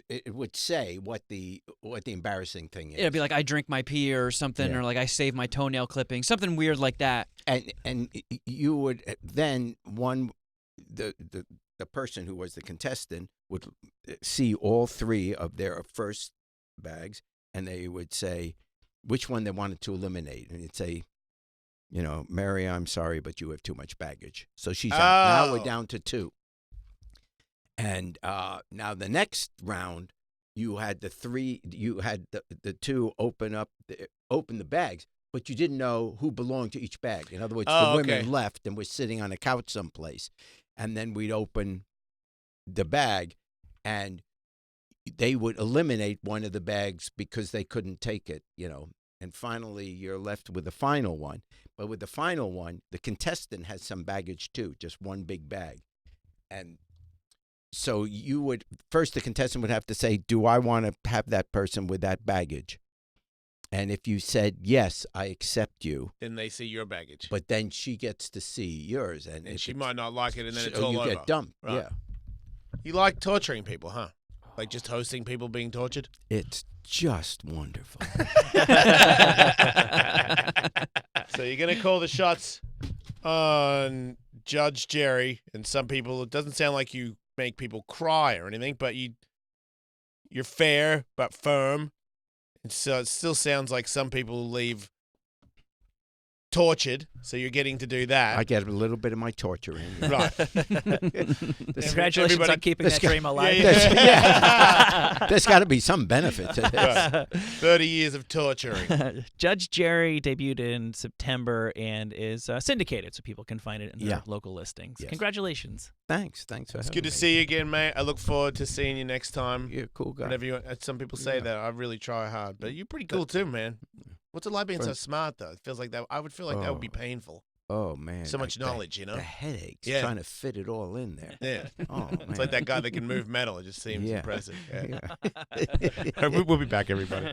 it would say what the embarrassing thing is. it'd be like I drink my pee or something, Yeah. or like I save my toenail clipping, something weird like that. and you would then the person who was the contestant would see all 3 of their first bags and they would say which one they wanted to eliminate, and it'd say, Mary, I'm sorry, but you have too much baggage. So she's out. Now we're Oh. down to 2. And now the next round, you had the 2 open the bags, but you didn't know who belonged to each bag. In other words, the Oh, women okay. left and were sitting on a couch someplace, and then we'd open the bag, and they would eliminate one of the bags because they couldn't take it, And finally, you're left with the final one. But with the final one, the contestant has some baggage too, just one big bag. And so the contestant would have to say, do I want to have that person with that baggage? And if you said, yes, I accept you, Then they see your baggage. but then she gets to see yours. And And if she it's- might not like it, and then so it's all you over. get dumped. Right. Yeah. You like torturing people, huh? Like just hosting people being tortured? It's just wonderful. So you're going to call the shots on Judge Jerry, and some people, it doesn't sound like you make people cry or anything, but you're fair but firm. And so it still sounds like some people leave tortured, so you're getting to do that. I get a little bit of my torture in. Right. Congratulations Everybody- on keeping that dream alive. There's got to be some benefit to this. Right. 30 years of torturing. Judge Jerry debuted in September and is syndicated, so people can find it in their local listings. Yes. Congratulations. Thanks for It's having good to me. see you again, mate. I look forward to seeing you next time. You're a cool guy. Whenever you, some people say that, I really try hard, but you're pretty cool too, man. What's it like being so smart, though? It feels like that. I would feel like that would be painful. Oh man, So much knowledge, you know. The headaches Yeah. trying to fit it all in there. Yeah. Oh man, It's like that guy that can move metal. It just seems Yeah. impressive. Yeah. All right, we'll be back, everybody.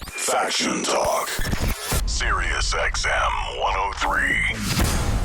Faction Talk. Sirius XM 103.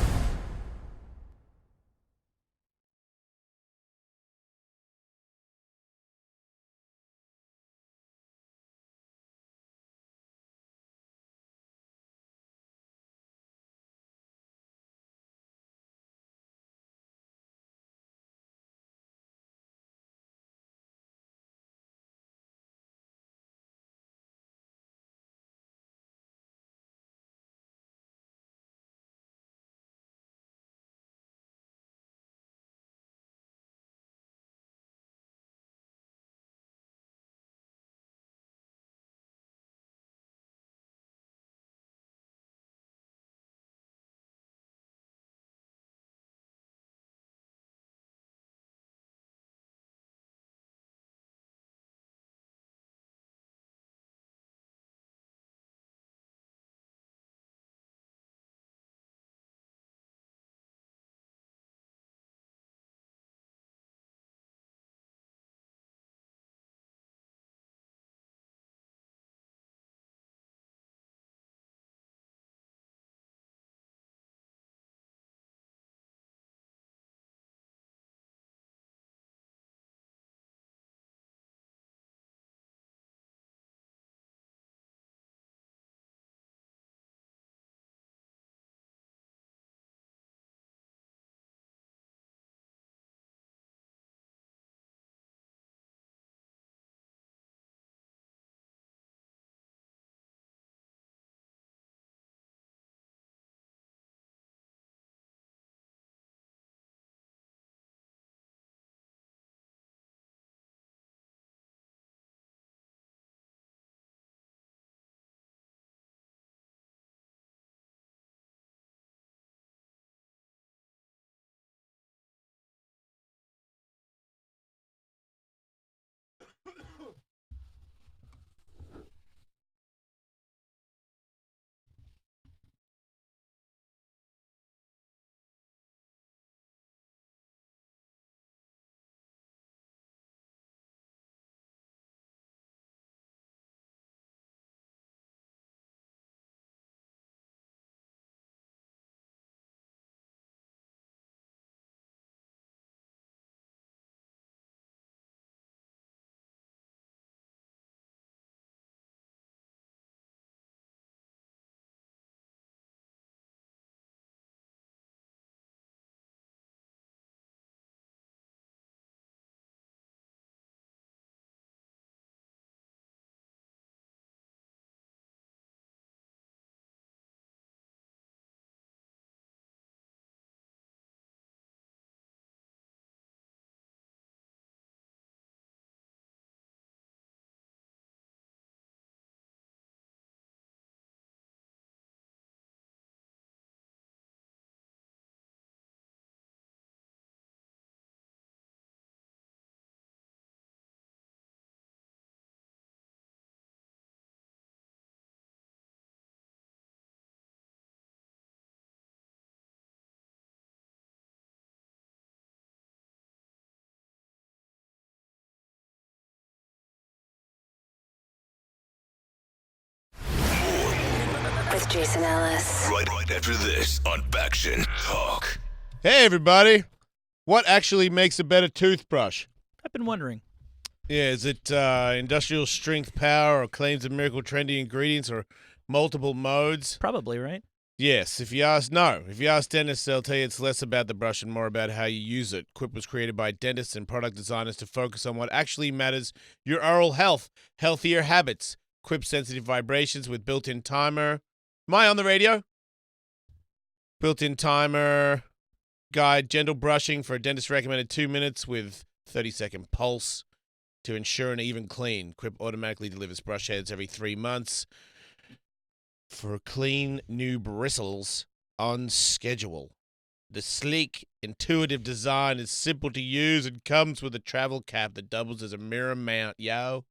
with Jason Ellis. Right after this on Faction Talk. Hey, everybody. What actually makes a better toothbrush? I've been wondering. Yeah, is it industrial strength power or claims of miracle trendy ingredients or multiple modes? Probably, right? Yes. If you ask dentists, they'll tell you it's less about the brush and more about how you use it. Quip was created by dentists and product designers to focus on what actually matters, your oral health, healthier habits. Quip sensitive vibrations with built-in timer. Am I on the radio? Built-in timer. Guide, gentle brushing for a dentist recommended 2 minutes with 30-second pulse to ensure an even clean. Quip automatically delivers brush heads every 3 months for clean new bristles on schedule. The sleek, intuitive design is simple to use and comes with a travel cap that doubles as a mirror mount, yo.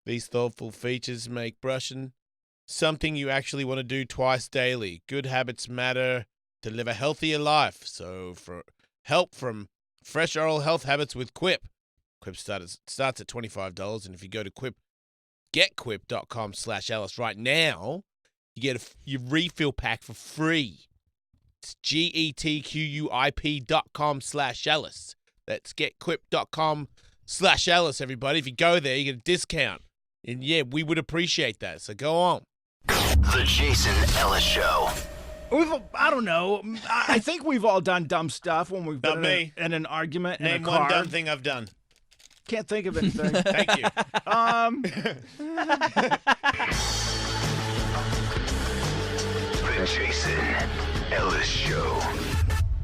These thoughtful features make brushing something you actually want to do twice daily. Good habits matter to live a healthier life. So for help from fresh oral health habits with Quip. Quip starts at $25, and if you go to getquip.com/Ellis right now, you get your refill pack for free. It's getquip.com/Ellis. That's getquip.com/Ellis, everybody. If you go there, you get a discount. And yeah, we would appreciate that. So go on. The Jason Ellis Show. I don't know. I think we've all done dumb stuff when we've been in an argument in a car. Name one dumb thing I've done. Can't think of anything. Thank you. The Jason Ellis Show.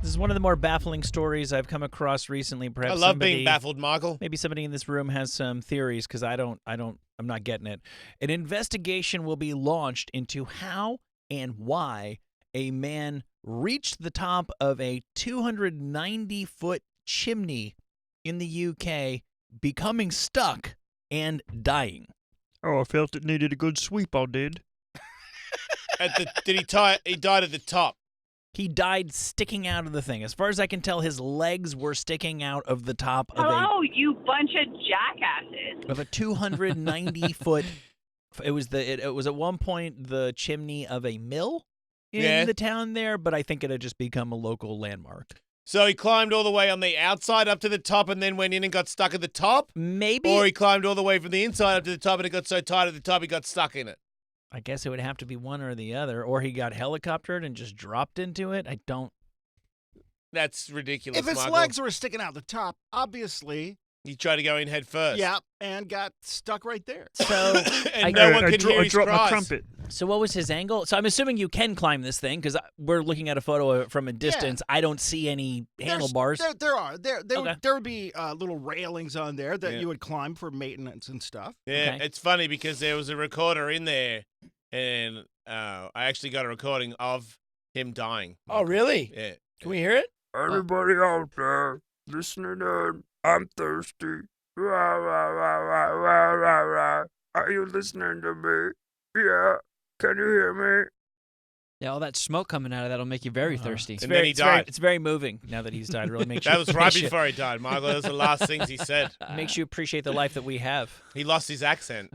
This is one of the more baffling stories I've come across recently. Perhaps I love being baffled, Michael. Maybe somebody in this room has some theories because I'm not getting it. An investigation will be launched into how and why a man reached the top of a 290-foot chimney in the UK, becoming stuck and dying. Oh, I felt it needed a good sweep, I did. He died at the top. He died sticking out of the thing. As far as I can tell, his legs were sticking out of the top of you bunch of jackasses. a 290-foot. It was at one point the chimney of a mill in the town there, but I think it had just become a local landmark. So he climbed all the way on the outside up to the top and then went in and got stuck at the top? Maybe. Or he climbed all the way from the inside up to the top and it got so tight at the top he got stuck in it. I guess it would have to be one or the other. Or he got helicoptered and just dropped into it. That's ridiculous, If his Michael. legs were sticking out the top, obviously. He tried to go in head first. Yeah, and got stuck right there. So and no one could hear his dropped my cries. trumpet. So what was his angle? So I'm assuming you can climb this thing because we're looking at a photo of it from a distance. I don't see any handlebars. There would be little railings on there that you would climb for maintenance and stuff. Yeah, It's funny because there was a recorder in there, and I actually got a recording of him dying. Oh, really? Yeah. Can we hear it? Everybody out there listening in, I'm thirsty. Rah, rah, rah, rah, rah, rah, rah. Are you listening to me? Yeah. Can you hear me? Yeah, all that smoke coming out of that'll make you very thirsty. And then he died. It's very moving now that he's died. It really makes you That was right before he died, Michael. That was the last things he said. Makes you appreciate the life that we have. He lost his accent.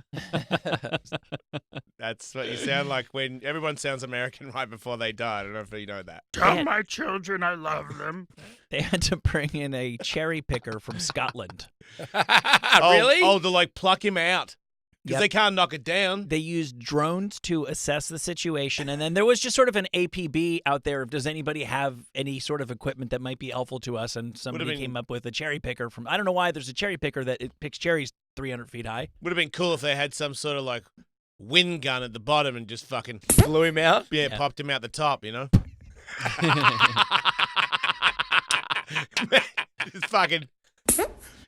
That's what you sound like when everyone sounds American right before they die. I don't know if you know that. Tell my children I love them. They had to bring in a cherry picker from Scotland. Really? Oh, to like pluck him out. Because Yep. they can't knock it down. They used drones to assess the situation, and then there was just sort of an APB out there. Does anybody have any sort of equipment that might be helpful to us? And somebody came up with a cherry picker from. I don't know why there's a cherry picker that it picks cherries 300 feet high. Would have been cool if they had some sort of like wind gun at the bottom and just fucking blew him out. Yeah, popped him out the top. You know. Just fucking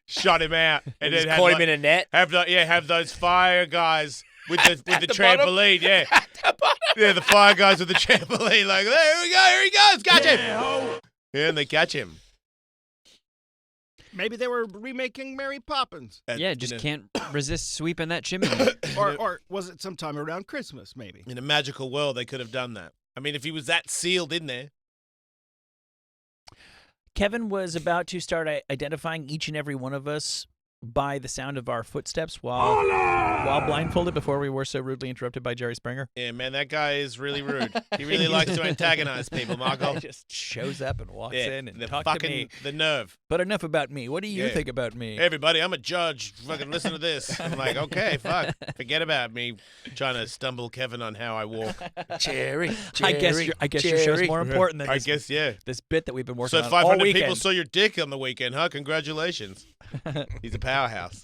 shot him out and Just then caught him in a net. Have those the guys with the trampoline. Yeah, yeah, the fire guys with the trampoline. Like, there we go, here he goes, catch him. Yeah, and they catch him. Maybe they were remaking Mary Poppins. Yeah, just can't resist sweeping that chimney. Or was it sometime around Christmas, maybe? In a magical world, they could have done that. I mean, if he was that sealed in there. Kevin was about to start identifying each and every one of us by the sound of our footsteps while blindfolded before we were so rudely interrupted by Jerry Springer? Yeah, man, that guy is really rude. He really likes to antagonize people, Marco. He just shows up and walks in and the talks to me. The nerve. But enough about me. What do you think about me? Hey, everybody, I'm a judge. Fucking listen to this. I'm like, okay, fuck. Forget about me trying to stumble Kevin on how I walk. Jerry. I guess your show's more important than I this, guess, yeah. this bit that we've been working So on 500 all weekend. people saw your dick on the weekend, huh? Congratulations. He's a powerhouse.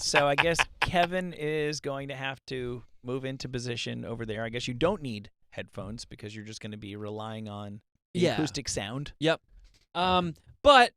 So I guess Kevin is going to have to move into position over there. I guess you don't need headphones because you're just going to be relying on acoustic sound. Yep. But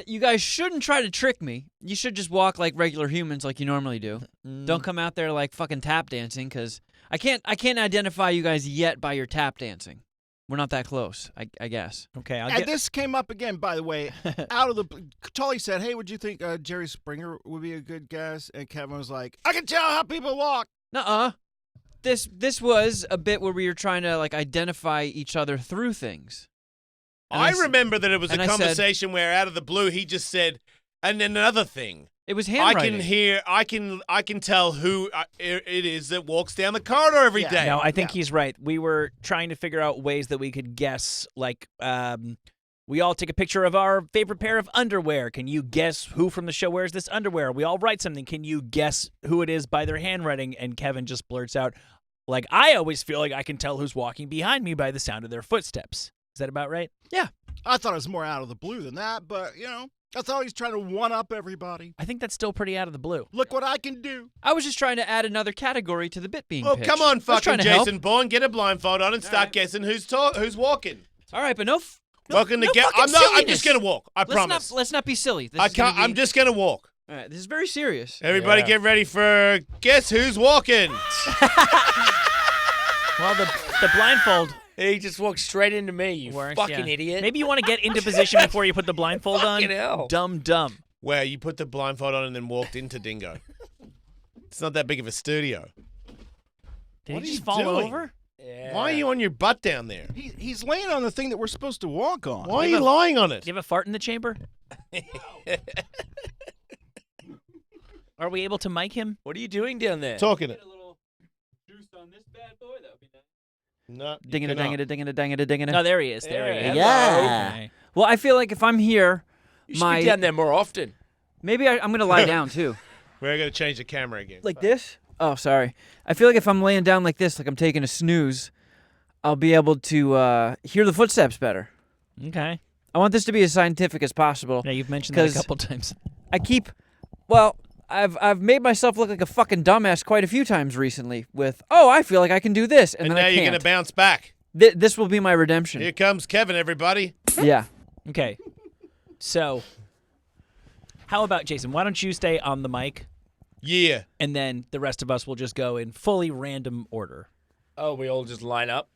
you guys shouldn't try to trick me. You should just walk like regular humans like you normally do. Don't come out there like fucking tap dancing because I can't identify you guys yet by your tap dancing. We're not that close, I guess. Okay, And this came up again, by the way, out of the. Tully said, "Hey, would you think Jerry Springer would be a good guest?" And Kevin was like, "I can tell how people walk." Nuh-uh. This was a bit where we were trying to like identify each other through things. And I remember that it was a and I said- conversation where out of the blue he just said, and another thing. It was I handwriting. can tell who it is that walks down the corridor every day. No, I think he's right. We were trying to figure out ways that we could guess, like, we all take a picture of our favorite pair of underwear. Can you guess who from the show wears this underwear? We all write something. Can you guess who it is by their handwriting? And Kevin just blurts out, like, I always feel like I can tell who's walking behind me by the sound of their footsteps. Is that about right? Yeah. I thought it was more out of the blue than that, but, that's how he's trying to one-up everybody. I think that's still pretty out of the blue. Look what I can do. I was just trying to add another category to the bit being Oh, pitched. come on, I was trying fucking to help. Jason Bourne, get a blindfold on and start guessing who's walking. All right, but no Welcome to no get. fucking I'm just silliness. gonna walk. I promise. Let's not be silly. This I is gonna can't. I'm be- just gonna walk. All right, this is very serious. Everybody, get ready for guess who's walking. Well, the blindfold. He just walked straight into me, you works, fucking yeah. idiot. Maybe you want to get into position before you put the blindfold on. Fucking hell. Dumb. Where you put the blindfold on and then walked into Dingo. It's not that big of a studio. Did What he are just you fall doing? over? Yeah. Why are you on your butt down there? He's laying on the thing that we're supposed to walk on. Why are you lying on it? Do you have a fart in the chamber? Are we able to mic him? What are you doing down there? Talking it. a little juice on this bad boy. That would be nice. No. Ding it, ding it, ding it, ding it, ding it. Oh, there he is. There he is. Yeah. Okay. Well, I feel like if I'm here, You should be down there more often. maybe I'm gonna lie down too. We're gonna change the camera again. Like this? Oh, sorry. I feel like if I'm laying down like this, like I'm taking a snooze, I'll be able to hear the footsteps better. Okay. I want this to be as scientific as possible. Yeah, you've mentioned that a 'cause couple times. I've made myself look like a fucking dumbass quite a few times recently with, I feel like I can do this, and And then now I you're can't. gonna bounce back. This will be my redemption. Here comes Kevin, everybody. Yeah. Okay. So, how about Jason? Why don't you stay on the mic, Yeah. and then the rest of us will just go in fully random order. Oh, we all just line up?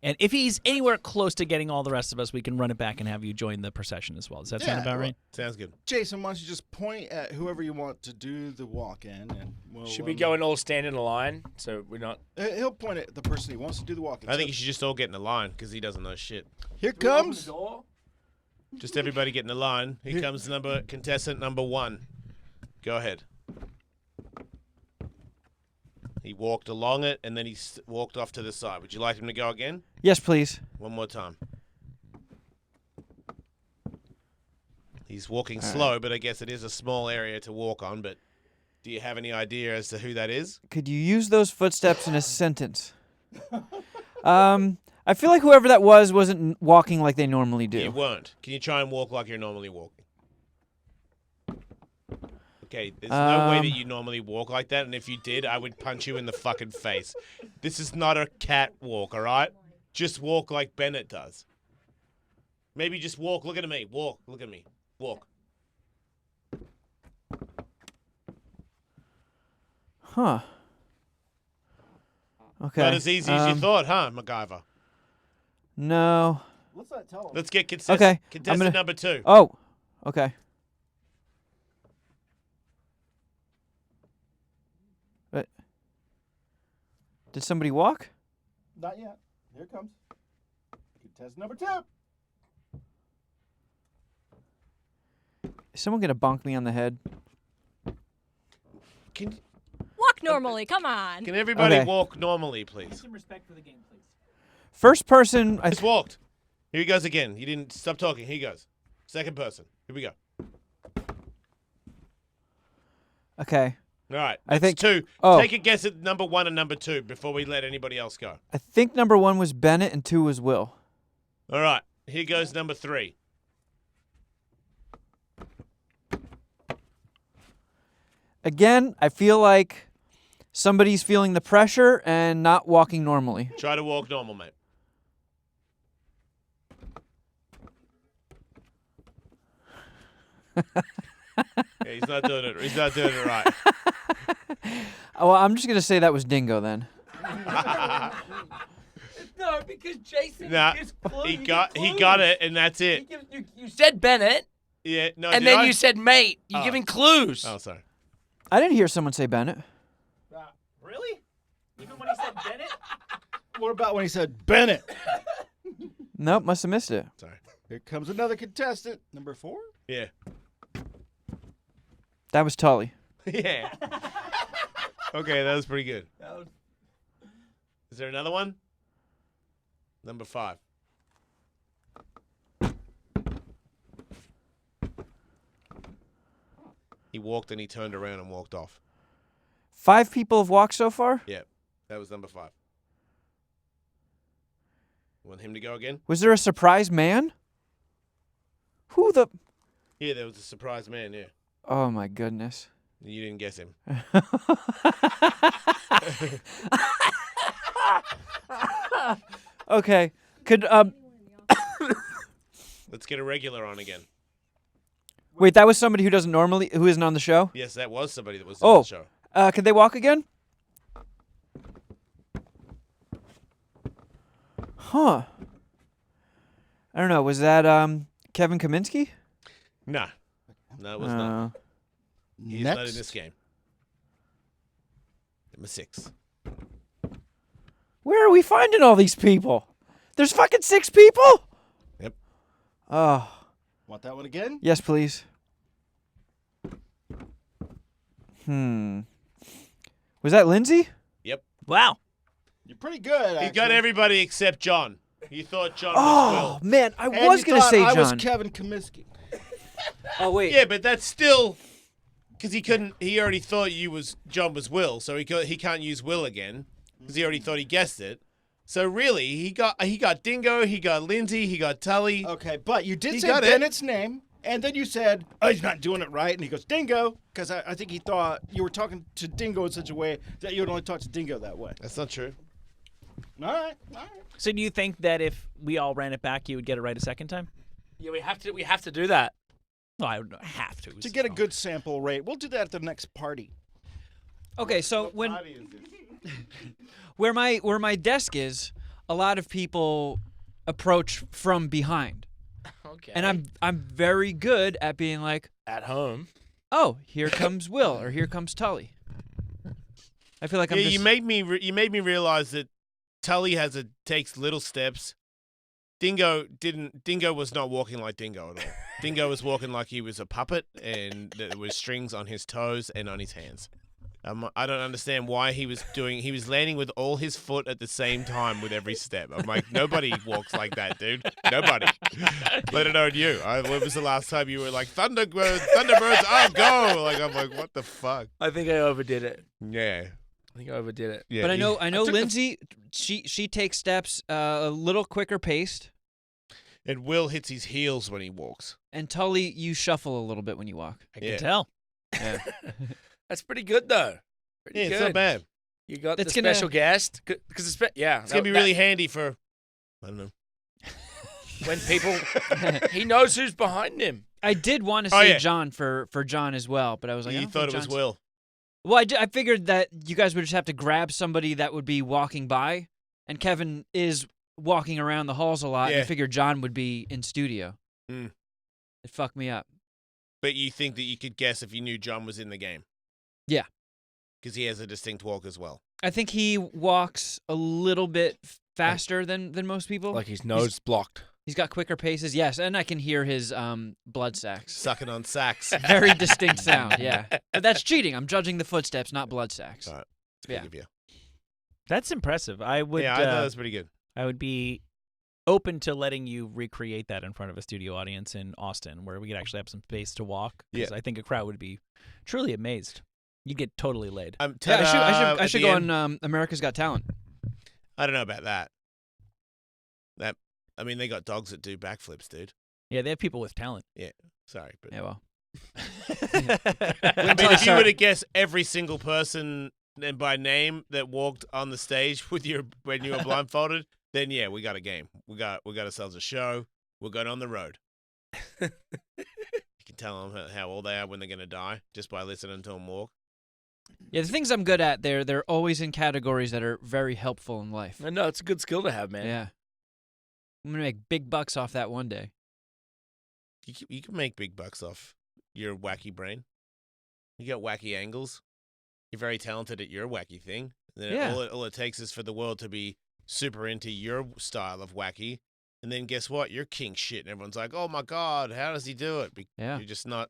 And if he's anywhere close to getting all the rest of us, we can run it back and have you join the procession as well. Does that sound about right? Sounds good. Jason, why don't you just point at whoever you want to do the walk-in, and we'll, Should we go and all stand in a line so we're not... He'll point at the person he wants to do the walk-in. I think you should just all get in a line because he doesn't know shit. Here comes. Just everybody get in a line. Here comes contestant number 1. Go ahead. He walked along it and then he walked off to the side. Would you like him to go again? Yes, please. One more time. He's walking slow, but I guess it is a small area to walk on. But do you have any idea as to who that is? Could you use those footsteps in a sentence? I feel like whoever that was wasn't walking like they normally do. You weren't. Can you try and walk like you're normally walking? Okay, there's no way that you normally walk like that, and if you did, I would punch you in the fucking face. This is not a cat walk, all right? Just walk like Bennett does. Maybe just walk. Look at me. Walk. Look at me. Walk. Huh. Okay. Not as easy as you thought, huh, MacGyver? No. Let's not tell him. Let's get contestant gonna- number 2. Oh. Okay. But did somebody walk? Not yet. Here it comes. Contestant number 2. Is someone gonna bonk me on the head? Can Walk normally. Come on. everybody Okay. walk normally, please? Some respect for the game, please. First person. Just walked. Here he goes again. You didn't stop talking. Here he goes. Second person. Here we go. Okay. All right. I think- two. oh. Take a guess at number 1 and number 2 before we let anybody else go. I think number 1 was Bennett and 2 was Will. All right. Here goes number 3. Again, I feel like somebody's feeling the pressure and not walking normally. Try to walk normal, mate. Yeah, he's not doing it. He's not doing it right. Oh, well, I'm just gonna say that was Dingo then. No, because Jason Nah, gives clues. he got it, and that's it. You said Bennett, Yeah, no. and did then I? you said mate. You're Oh. giving clues. Oh, sorry. I didn't hear someone say Bennett. Really? Even when he said Bennett? What about when he said Bennett? Nope, must have missed it. Sorry. Here comes another contestant, number 4. Yeah. That was Tully. Yeah. Okay, that was pretty good. Is there another one? Number 5. He walked and he turned around and walked off. 5 people have walked so far? Yeah, that was number 5. Want him to go again? Was there a surprise man? Who the... Yeah, there was a surprise man, yeah. Oh, my goodness. You didn't guess him. Okay. Could, Let's get a regular on again. wait, that was somebody who isn't on the show? Yes, that was somebody that was on Oh, the show. Could they walk again? Huh. I don't know. Was that Kevin Kaminsky? No. No, it was not. He's not in this game. Number 6. Where are we finding all these people? There's fucking 6 people? Yep. Oh. Want that one again? Yes, please. Was that Lindsay? Yep. Wow. You're pretty good, He actually. got everybody except John. You thought John was Oh, Will. man. I And was you going to thought say I was John. Kevin Kaminsky. Oh, wait. Yeah, but that's still because he already thought John was Will, so he can't use Will again because he already thought he guessed it. So really, he got Dingo, he got Lindsay, he got Tully. Okay, but you did He say got it. Bennett's name, and then you said, oh, he's not doing it right, and he goes, Dingo, because I think he thought you were talking to Dingo in such a way that you would only talk to Dingo that way. That's not true. All right. So do you think that if we all ran it back, you would get it right a second time? Yeah, we have to do that. Well, I would have to. To get a good sample rate, we'll do that at the next party. Okay, so where my desk is, a lot of people approach from behind. Okay. And I'm very good at being like, at home. oh, here comes Will or here comes Tully. I feel like I'm Yeah, just... you made me realize that Tully takes little steps. Dingo was not walking like Dingo at all. Dingo was walking like he was a puppet and there was strings on his toes and on his hands. I don't understand why he was landing with all his foot at the same time with every step. I'm like, nobody walks like that, dude. Nobody. Let alone you. When was the last time you were like, Thunderbirds, I'll go? Like, I'm like, what the fuck? I think I overdid it. Yeah. I think I overdid it. Yeah. But I know took Lindsay, she takes steps a little quicker paced. And Will hits his heels when he walks. And Tully, you shuffle a little bit when you walk. I can tell. Yeah. That's pretty good though. Pretty Yeah, good. it's not bad. You got That's the gonna- special guest because it's It's gonna be really handy for, I don't know. when people he knows who's behind him. I did want to Oh, say yeah. John for John as well, but I was like, I You don't thought think it was John's- Will. Well, I figured that you guys would just have to grab somebody that would be walking by, and Kevin is walking around the halls a lot, and I Yeah. figured John would be in studio. Mm. It fucked me up. But you think that you could guess if you knew John was in the game? Yeah. Because he has a distinct walk as well. I think he walks a little bit faster than most people. Like his nose blocked. He's got quicker paces, yes, and I can hear his blood sacs. Sucking on sacks. Very distinct sound, yeah. But that's cheating. I'm judging the footsteps, not blood sacs. All right. Yeah. Big of you. That's impressive. I would. Yeah, I thought it was pretty good. I would be open to letting you recreate that in front of a studio audience in Austin, where we could actually have some space to walk. Because I think a crowd would be truly amazed. You'd get totally laid. Yeah, I should go on America's Got Talent. I don't know about that. I mean, they got dogs that do backflips, dude. Yeah, they have people with talent. Yeah, sorry, but Yeah, well. I mean, if you were to guess every single person and by name that walked on the stage with when you were blindfolded, then yeah, we got a game. We got ourselves a show. We're going on the road. You can tell them how old they are when they're gonna die just by listening to them walk. Yeah, the things I'm good at, they're always in categories that are very helpful in life. I know, it's a good skill to have, man. Yeah. I'm going to make big bucks off that one day. You can make big bucks off your wacky brain. You got wacky angles. You're very talented at your wacky thing. Then Yeah. all it takes is for the world to be super into your style of wacky. And then guess what? You're king shit. And everyone's like, oh, my God, how does he do it? Yeah. You're just not...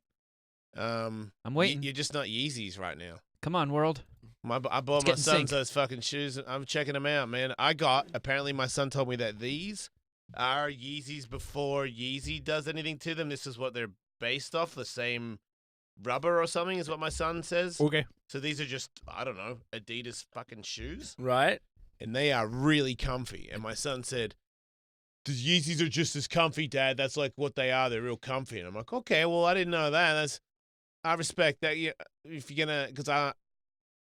I'm waiting. You're just not Yeezys right now. Come on, world. I bought Let's my get in son sync. those fucking shoes. And I'm checking them out, man. Apparently my son told me that these are Yeezys before Yeezy does anything to them. This is what they're based off, the same rubber or something is what my son says. Okay. So these are just, I don't know, Adidas fucking shoes. Right. And they are really comfy. And my son said, the Yeezys are just as comfy, Dad. That's like what they are. They're real comfy. And I'm like, okay, well, I didn't know that. I respect that. If you're going to, because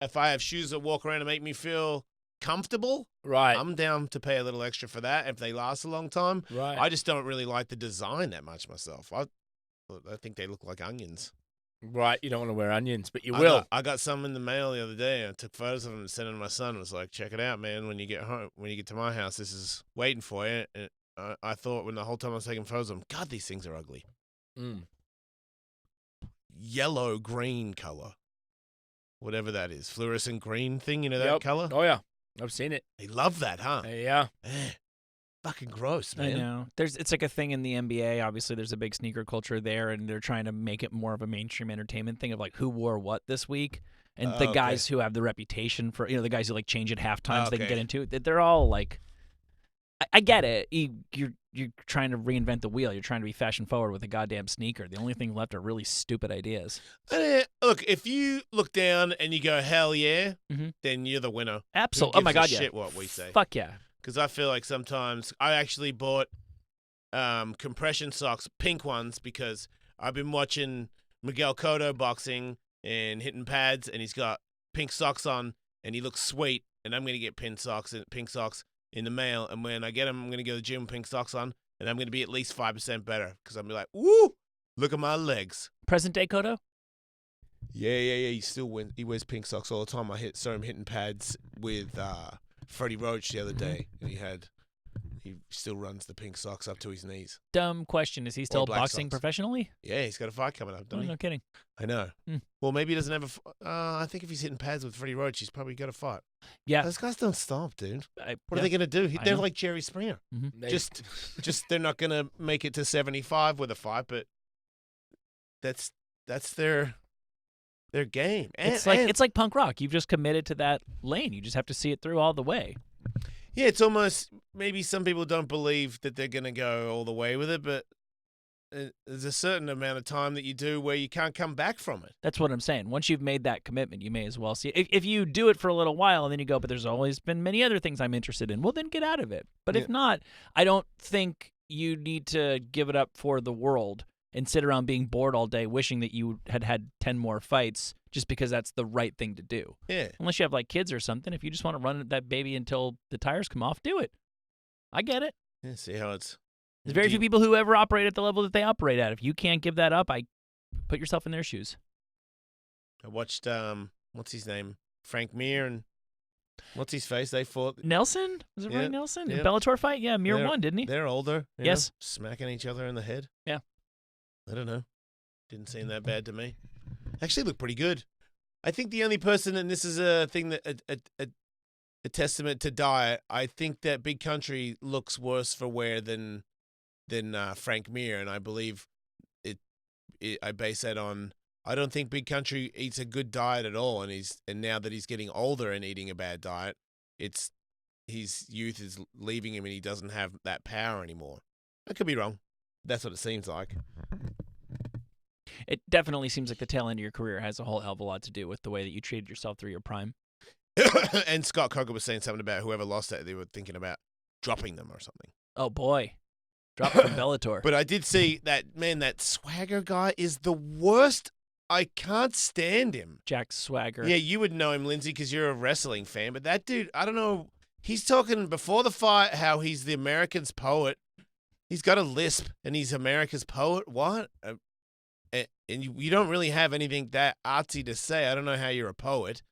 if I have shoes that walk around and make me feel comfortable, right, I'm down to pay a little extra for that if they last a long time. Right. I just don't really like the design that much myself. I think they look like onions. Right, you don't want to wear onions, but you will. I got some in the mail the other day. I took photos of them and sent them to my son. I was like, check it out, man. When you get home, when you get to my house, this is waiting for you. And I thought when the whole time I was taking photos of them, God, these things are ugly. Yellow green color. Whatever that is. Fluorescent green thing, you know that color? Oh, yeah. I've seen it. They love that, huh? Yeah. Fucking gross, man. I know. It's like a thing in the NBA. Obviously, there's a big sneaker culture there, and they're trying to make it more of a mainstream entertainment thing of like who wore what this week, and the guys who have the reputation for, the guys who like change at halftime so they can get into it. They're all like, I get it. You're trying to reinvent the wheel. You're trying to be fashion forward with a goddamn sneaker. The only thing left are really stupid ideas. Look, if you look down and you go, hell yeah, then you're the winner. Absolutely. Oh my God, yeah. Shit, what we say. Fuck yeah. Because I feel like sometimes I actually bought compression socks, pink ones, because I've been watching Miguel Cotto boxing and hitting pads, and he's got pink socks on, and he looks sweet. And I'm gonna get pink socks in the mail, and when I get them, I'm gonna go to the gym with pink socks on, and I'm gonna be at least 5% better because I'm gonna be like, woo, look at my legs. Present day Cotto? Yeah. He still wins. He wears pink socks all the time. Saw him hitting pads with Freddie Roach the other day, and he still runs the pink socks up to his knees. Dumb question. Is he still black boxing socks. professionally? Yeah, he's got a fight coming up, doesn't he? No kidding. I know. Well, maybe he doesn't have I think if he's hitting pads with Freddie Roach, he's probably got a fight. Yeah. Those guys don't stop, dude. What yeah. are they going to do? I They're know. like Jerry Springer. Mhm. Just they're not going to make it to 75 with a fight, but that's their game. It's like punk rock. You've just committed to that lane. You just have to see it through all the way. Yeah, it's almost maybe some people don't believe that they're going to go all the way with it, but there's a certain amount of time that you do where you can't come back from it. That's what I'm saying. Once you've made that commitment, you may as well see it. If you do it for a little while and then you go, but there's always been many other things I'm interested in, well, then get out of it. But if not, I don't think you need to give it up for the world and sit around being bored all day wishing that you had 10 more fights just because that's the right thing to do. Yeah. Unless you have like kids or something. If you just want to run that baby until the tires come off, do it. I get it. Yeah, see how it's... There's very few people who ever operate at the level that they operate at. If you can't give that up, I put yourself in their shoes. I watched, what's his name? Frank Mir and what's his face? They fought. Nelson? Was it Yeah, Ryan Nelson? yeah. Bellator fight? Yeah, Mir won, didn't he? They're older. you Yes. know, smacking each other in the head. Yeah. I don't know. Didn't seem that bad to me. Actually looked pretty good. I think the only person, and this is a thing that a testament to diet, I think that Big Country looks worse for wear than than Frank Mir, and I believe I base that on. I don't think Big Country eats a good diet at all, and now that he's getting older and eating a bad diet, his youth is leaving him, and he doesn't have that power anymore. I could be wrong. That's what it seems like. It definitely seems like the tail end of your career has a whole hell of a lot to do with the way that you treated yourself through your prime. And Scott Coker was saying something about whoever lost that, they were thinking about dropping them or something. Oh, boy. Drop from Bellator. But I did see that Swagger guy is the worst. I can't stand him. Jack Swagger. Yeah, you would know him, Lindsay, because you're a wrestling fan. But that dude, I don't know. He's talking before the fight how he's the America's poet. He's got a lisp, and he's America's poet. What? And you don't really have anything that artsy to say. I don't know how you're a poet.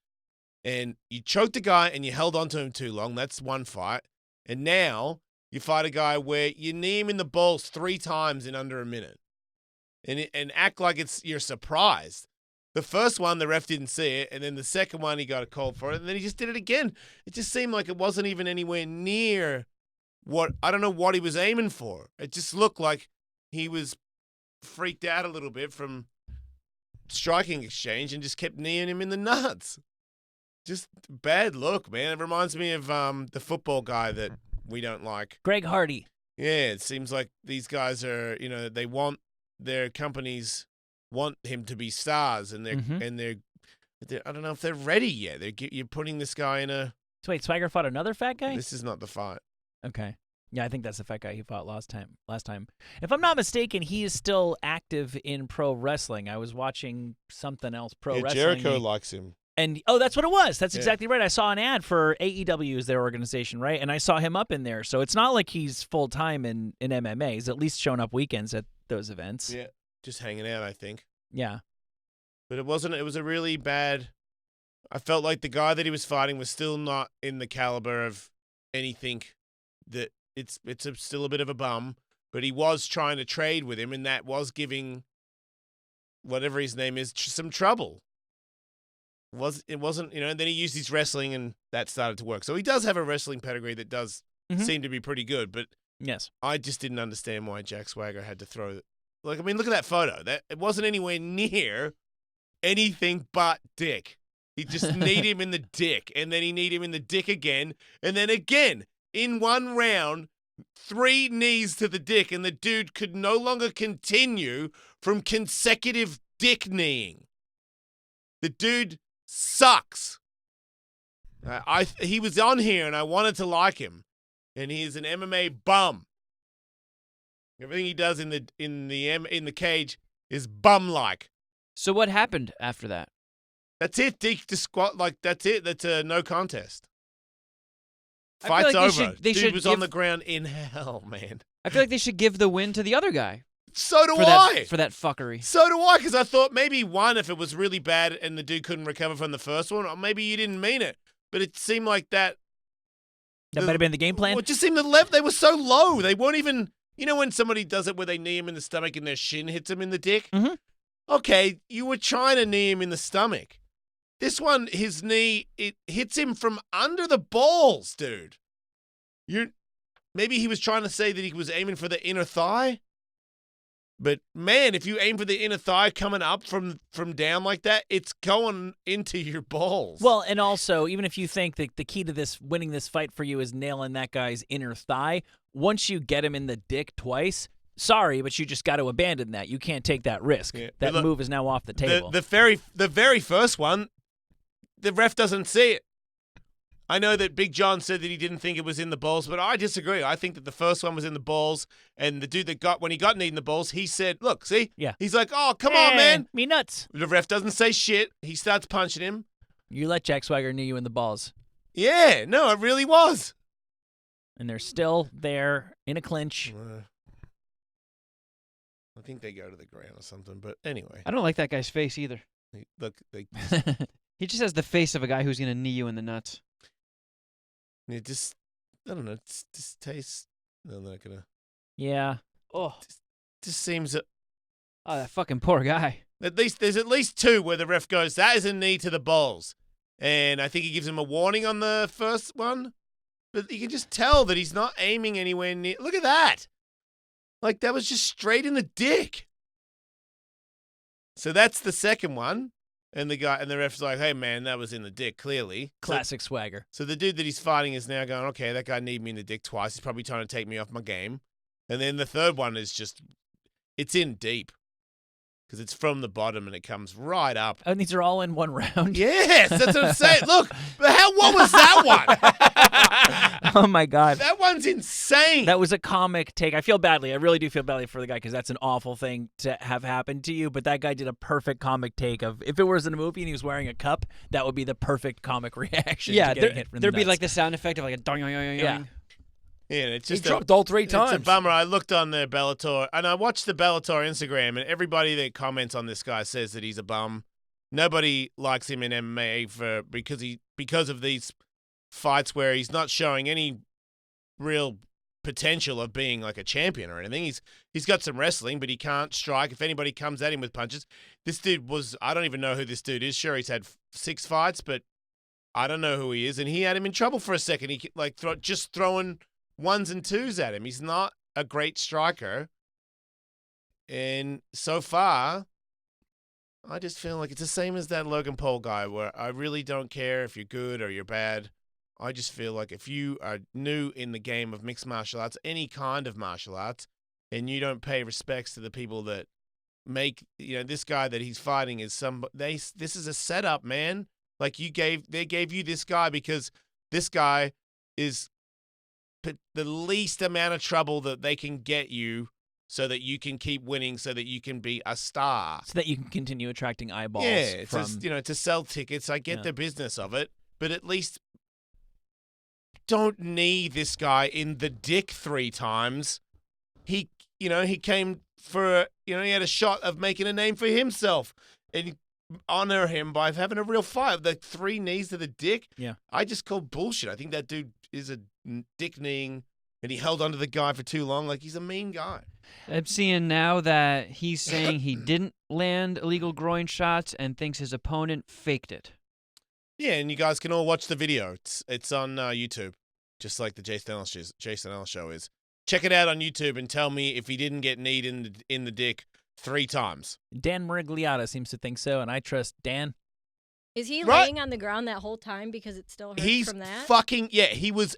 And you choked a guy, and you held on to him too long. That's one fight. And now you fight a guy where you knee him in the balls 3 times in under a minute. And act like you're surprised. The first one, the ref didn't see it, and then the second one, he got a call for it, and then he just did it again. It just seemed like it wasn't even anywhere near I don't know what he was aiming for. It just looked like he was freaked out a little bit from striking exchange and just kept kneeing him in the nuts. Just bad look, man. It reminds me of the football guy that we don't like. Greg Hardy. Yeah, it seems like these guys are, they want their companies want him to be stars, and they're I don't know if they're ready yet. You're putting this guy in a. So wait, Swagger fought another fat guy? This is not the fight. Okay. Yeah, I think that's the fat guy he fought last time. If I'm not mistaken, he is still active in pro wrestling. I was watching something else wrestling. Jericho likes him. And that's what it was. That's exactly right. I saw an ad for AEW as their organization, right? And I saw him up in there. So it's not like he's full time in MMA. He's at least showing up weekends at those events. Yeah, just hanging out, I think. Yeah. But it wasn't. It was a really bad. I felt like the guy that he was fighting was still not in the caliber of anything. That it's still a bit of a bum. But he was trying to trade with him, and that was giving whatever his name is some trouble. It wasn't, and then he used his wrestling, and that started to work. So he does have a wrestling pedigree that does seem to be pretty good, but yes, I just didn't understand why Jack Swagger had to throw. Look at that photo. That it wasn't anywhere near anything but dick. He just kneed him in the dick, and then he kneed him in the dick again, and then again in one round, 3 knees to the dick, and the dude could no longer continue from consecutive dick kneeing. The dude sucks. He was on here, and I wanted to like him, and he is an MMA bum. Everything he does in the cage is bum-like. So what happened after that? That's it. That's it. That's a no contest. I feel Fight's like over. Dude was on the ground in hell, man. I feel like they should give the win to the other guy. So do I. For that fuckery. So do I, because I thought maybe he won if it was really bad and the dude couldn't recover from the first one, or maybe you didn't mean it. But it seemed like that. That might have been the game plan. Well, it just seemed they were so low. They weren't even. You know when somebody does it where they knee him in the stomach and their shin hits him in the dick? Mm-hmm. Okay, you were trying to knee him in the stomach. This one, his knee, it hits him from under the balls, dude. Maybe he was trying to say that he was aiming for the inner thigh. But, man, if you aim for the inner thigh coming up from down like that, it's going into your balls. Well, and also, even if you think that the key to winning this fight for you is nailing that guy's inner thigh, once you get him in the dick twice, sorry, but you just got to abandon that. You can't take that risk. Yeah. That move is now off the table. The very first one, the ref doesn't see it. I know that Big John said that he didn't think it was in the balls, but I disagree. I think that the first one was in the balls, and the dude when he got kneed in the balls, he said, look, see? Yeah. He's like, oh, come on, man. Me nuts. The ref doesn't say shit. He starts punching him. You let Jack Swagger knee you in the balls. Yeah, no, it really was. And they're still there in a clinch. I think they go to the ground or something, but anyway. I don't like that guy's face either. He just has the face of a guy who's going to knee you in the nuts. It just, I don't know, it just tastes, no, I'm not going to. Yeah. Oh. Just seems that. Oh, that fucking poor guy. There's at least 2 where the ref goes, that is a knee to the balls. And I think he gives him a warning on the first one. But you can just tell that he's not aiming anywhere near. Look at that. Like, that was just straight in the dick. So that's the second one. And the ref's like, hey, man, that was in the dick, clearly. Classic swagger. So the dude that he's fighting is now going, okay, that guy kneed me in the dick twice. He's probably trying to take me off my game. And then the third one is just, it's in deep. Because it's from the bottom and it comes right up. And these are all in one round? Yes, that's what I'm saying. Look, what was that one? Oh, my God. That one's insane. That was a comic take. I feel badly. I really do feel badly for the guy because that's an awful thing to have happened to you. But that guy did a perfect comic take of, if it was in a movie and he was wearing a cup, that would be the perfect comic reaction to getting hit from the there'd be nuts. like the sound effect of like a dong, dong, dong, dong. Yeah. Yeah, it's just he dropped all 3 times. It's a bummer. I looked on the Bellator, and I watched the Bellator Instagram, and everybody that comments on this guy says that he's a bum. Nobody likes him in MMA because of these fights where he's not showing any real potential of being like a champion or anything. He's got some wrestling, but he can't strike. If anybody comes at him with punches, this dude I don't even know who this dude is. Sure, he's had 6 fights, but I don't know who he is, and he had him in trouble for a second. He just throwing 1s and 2s at him. He's not a great striker. And so far, I just feel like it's the same as that Logan Paul guy where I really don't care if you're good or you're bad. I just feel like if you are new in the game of mixed martial arts, any kind of martial arts, and you don't pay respects to the people that make, this guy that he's fighting is this is a setup, man. Like they gave you this guy because this guy is the least amount of trouble that they can get you so that you can keep winning, so that you can be a star. So that you can continue attracting eyeballs. Yeah, to sell tickets. I get the business of it, but at least don't knee this guy in the dick 3 times. He came for, he had a shot of making a name for himself and honor him by having a real fight. The 3 knees to the dick. Yeah. I just call bullshit. I think that dude is a dick kneeing, and he held onto the guy for too long. Like, he's a mean guy. I'm seeing now that he's saying he didn't land illegal groin shots and thinks his opponent faked it. Yeah, and you guys can all watch the video. It's on YouTube, just like the Jason Ellis show is. Check it out on YouTube and tell me if he didn't get kneed in the dick 3 times. Dan Merigliata seems to think so, and I trust Dan. Is he laying on the ground that whole time because it still hurts from that? He was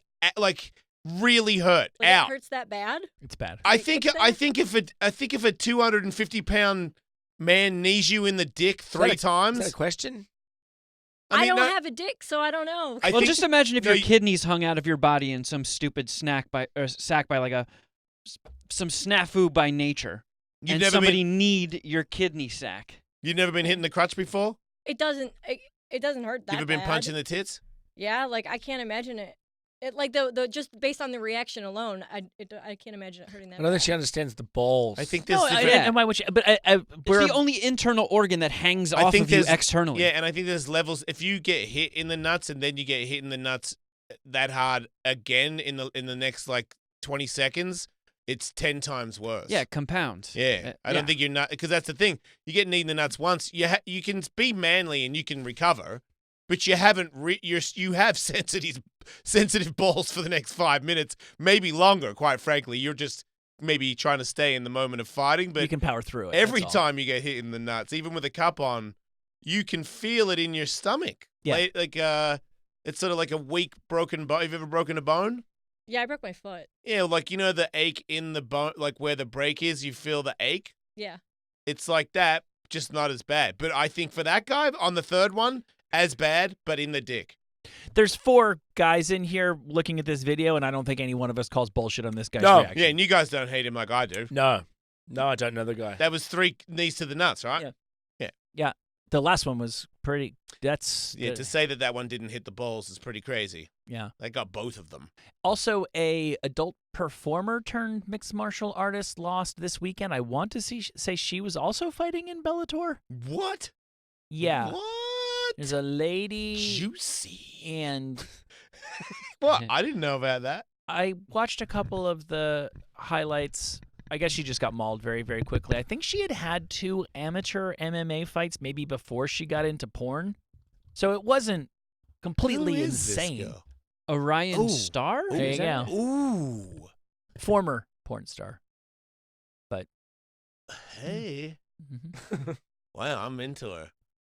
really hurt out. It hurts that bad? It's bad. I think if a 250-pound man knees you in the dick 3 times. Is that a question? I don't have a dick, so I don't know. Just imagine if your kidneys hung out of your body in some stupid sack by like some snafu by nature, and somebody kneed your kidney sack. You've never been hit in the crotch before? It doesn't hurt that You ever been bad. punched in the tits? Yeah, like I can't imagine it. It like the just based on the reaction alone, I can't imagine it hurting that. I don't think she understands the balls. I think there's it's the only internal organ that hangs off of you externally. Yeah, and I think there's levels. If you get hit in the nuts and then you get hit in the nuts that hard again in the next like 20 seconds, it's 10 times worse. Yeah, compounds. Yeah, I don't think you're not, because that's the thing. You get kneed in the nuts once, you can be manly and you can recover, but you haven't. You have sensitive balls for the next 5 minutes, maybe longer. Quite frankly, you're just maybe trying to stay in the moment of fighting, but you can power through it. Every time you get hit in the nuts, even with a cup on, you can feel it in your stomach. Yeah, like it's sort of like a weak broken bone. Have you ever broken a bone? Yeah, I broke my foot. Yeah, like, the ache in the bone, like where the break is, you feel the ache. Yeah. It's like that, just not as bad. But I think for that guy, on the third one, as bad, but in the dick. There's 4 guys in here looking at this video, and I don't think any one of us calls bullshit on this guy's reaction. Yeah, and you guys don't hate him like I do. No, I don't know the guy. That was 3 knees to the nuts, right? Yeah. The last one was pretty. To say that one didn't hit the balls is pretty crazy. Yeah. They got both of them. Also, a adult performer turned mixed martial artist lost this weekend. I want to say she was also fighting in Bellator. What? Yeah. What? There's a lady. Juicy. And what? I didn't know about that. I watched a couple of the highlights. I guess she just got mauled very, very quickly. I think she had 2 amateur MMA fights maybe before she got into porn. So it wasn't completely insane. Orion Star? There you go. Ooh. Former porn star. Hey. Mm-hmm. Wow, I'm into her.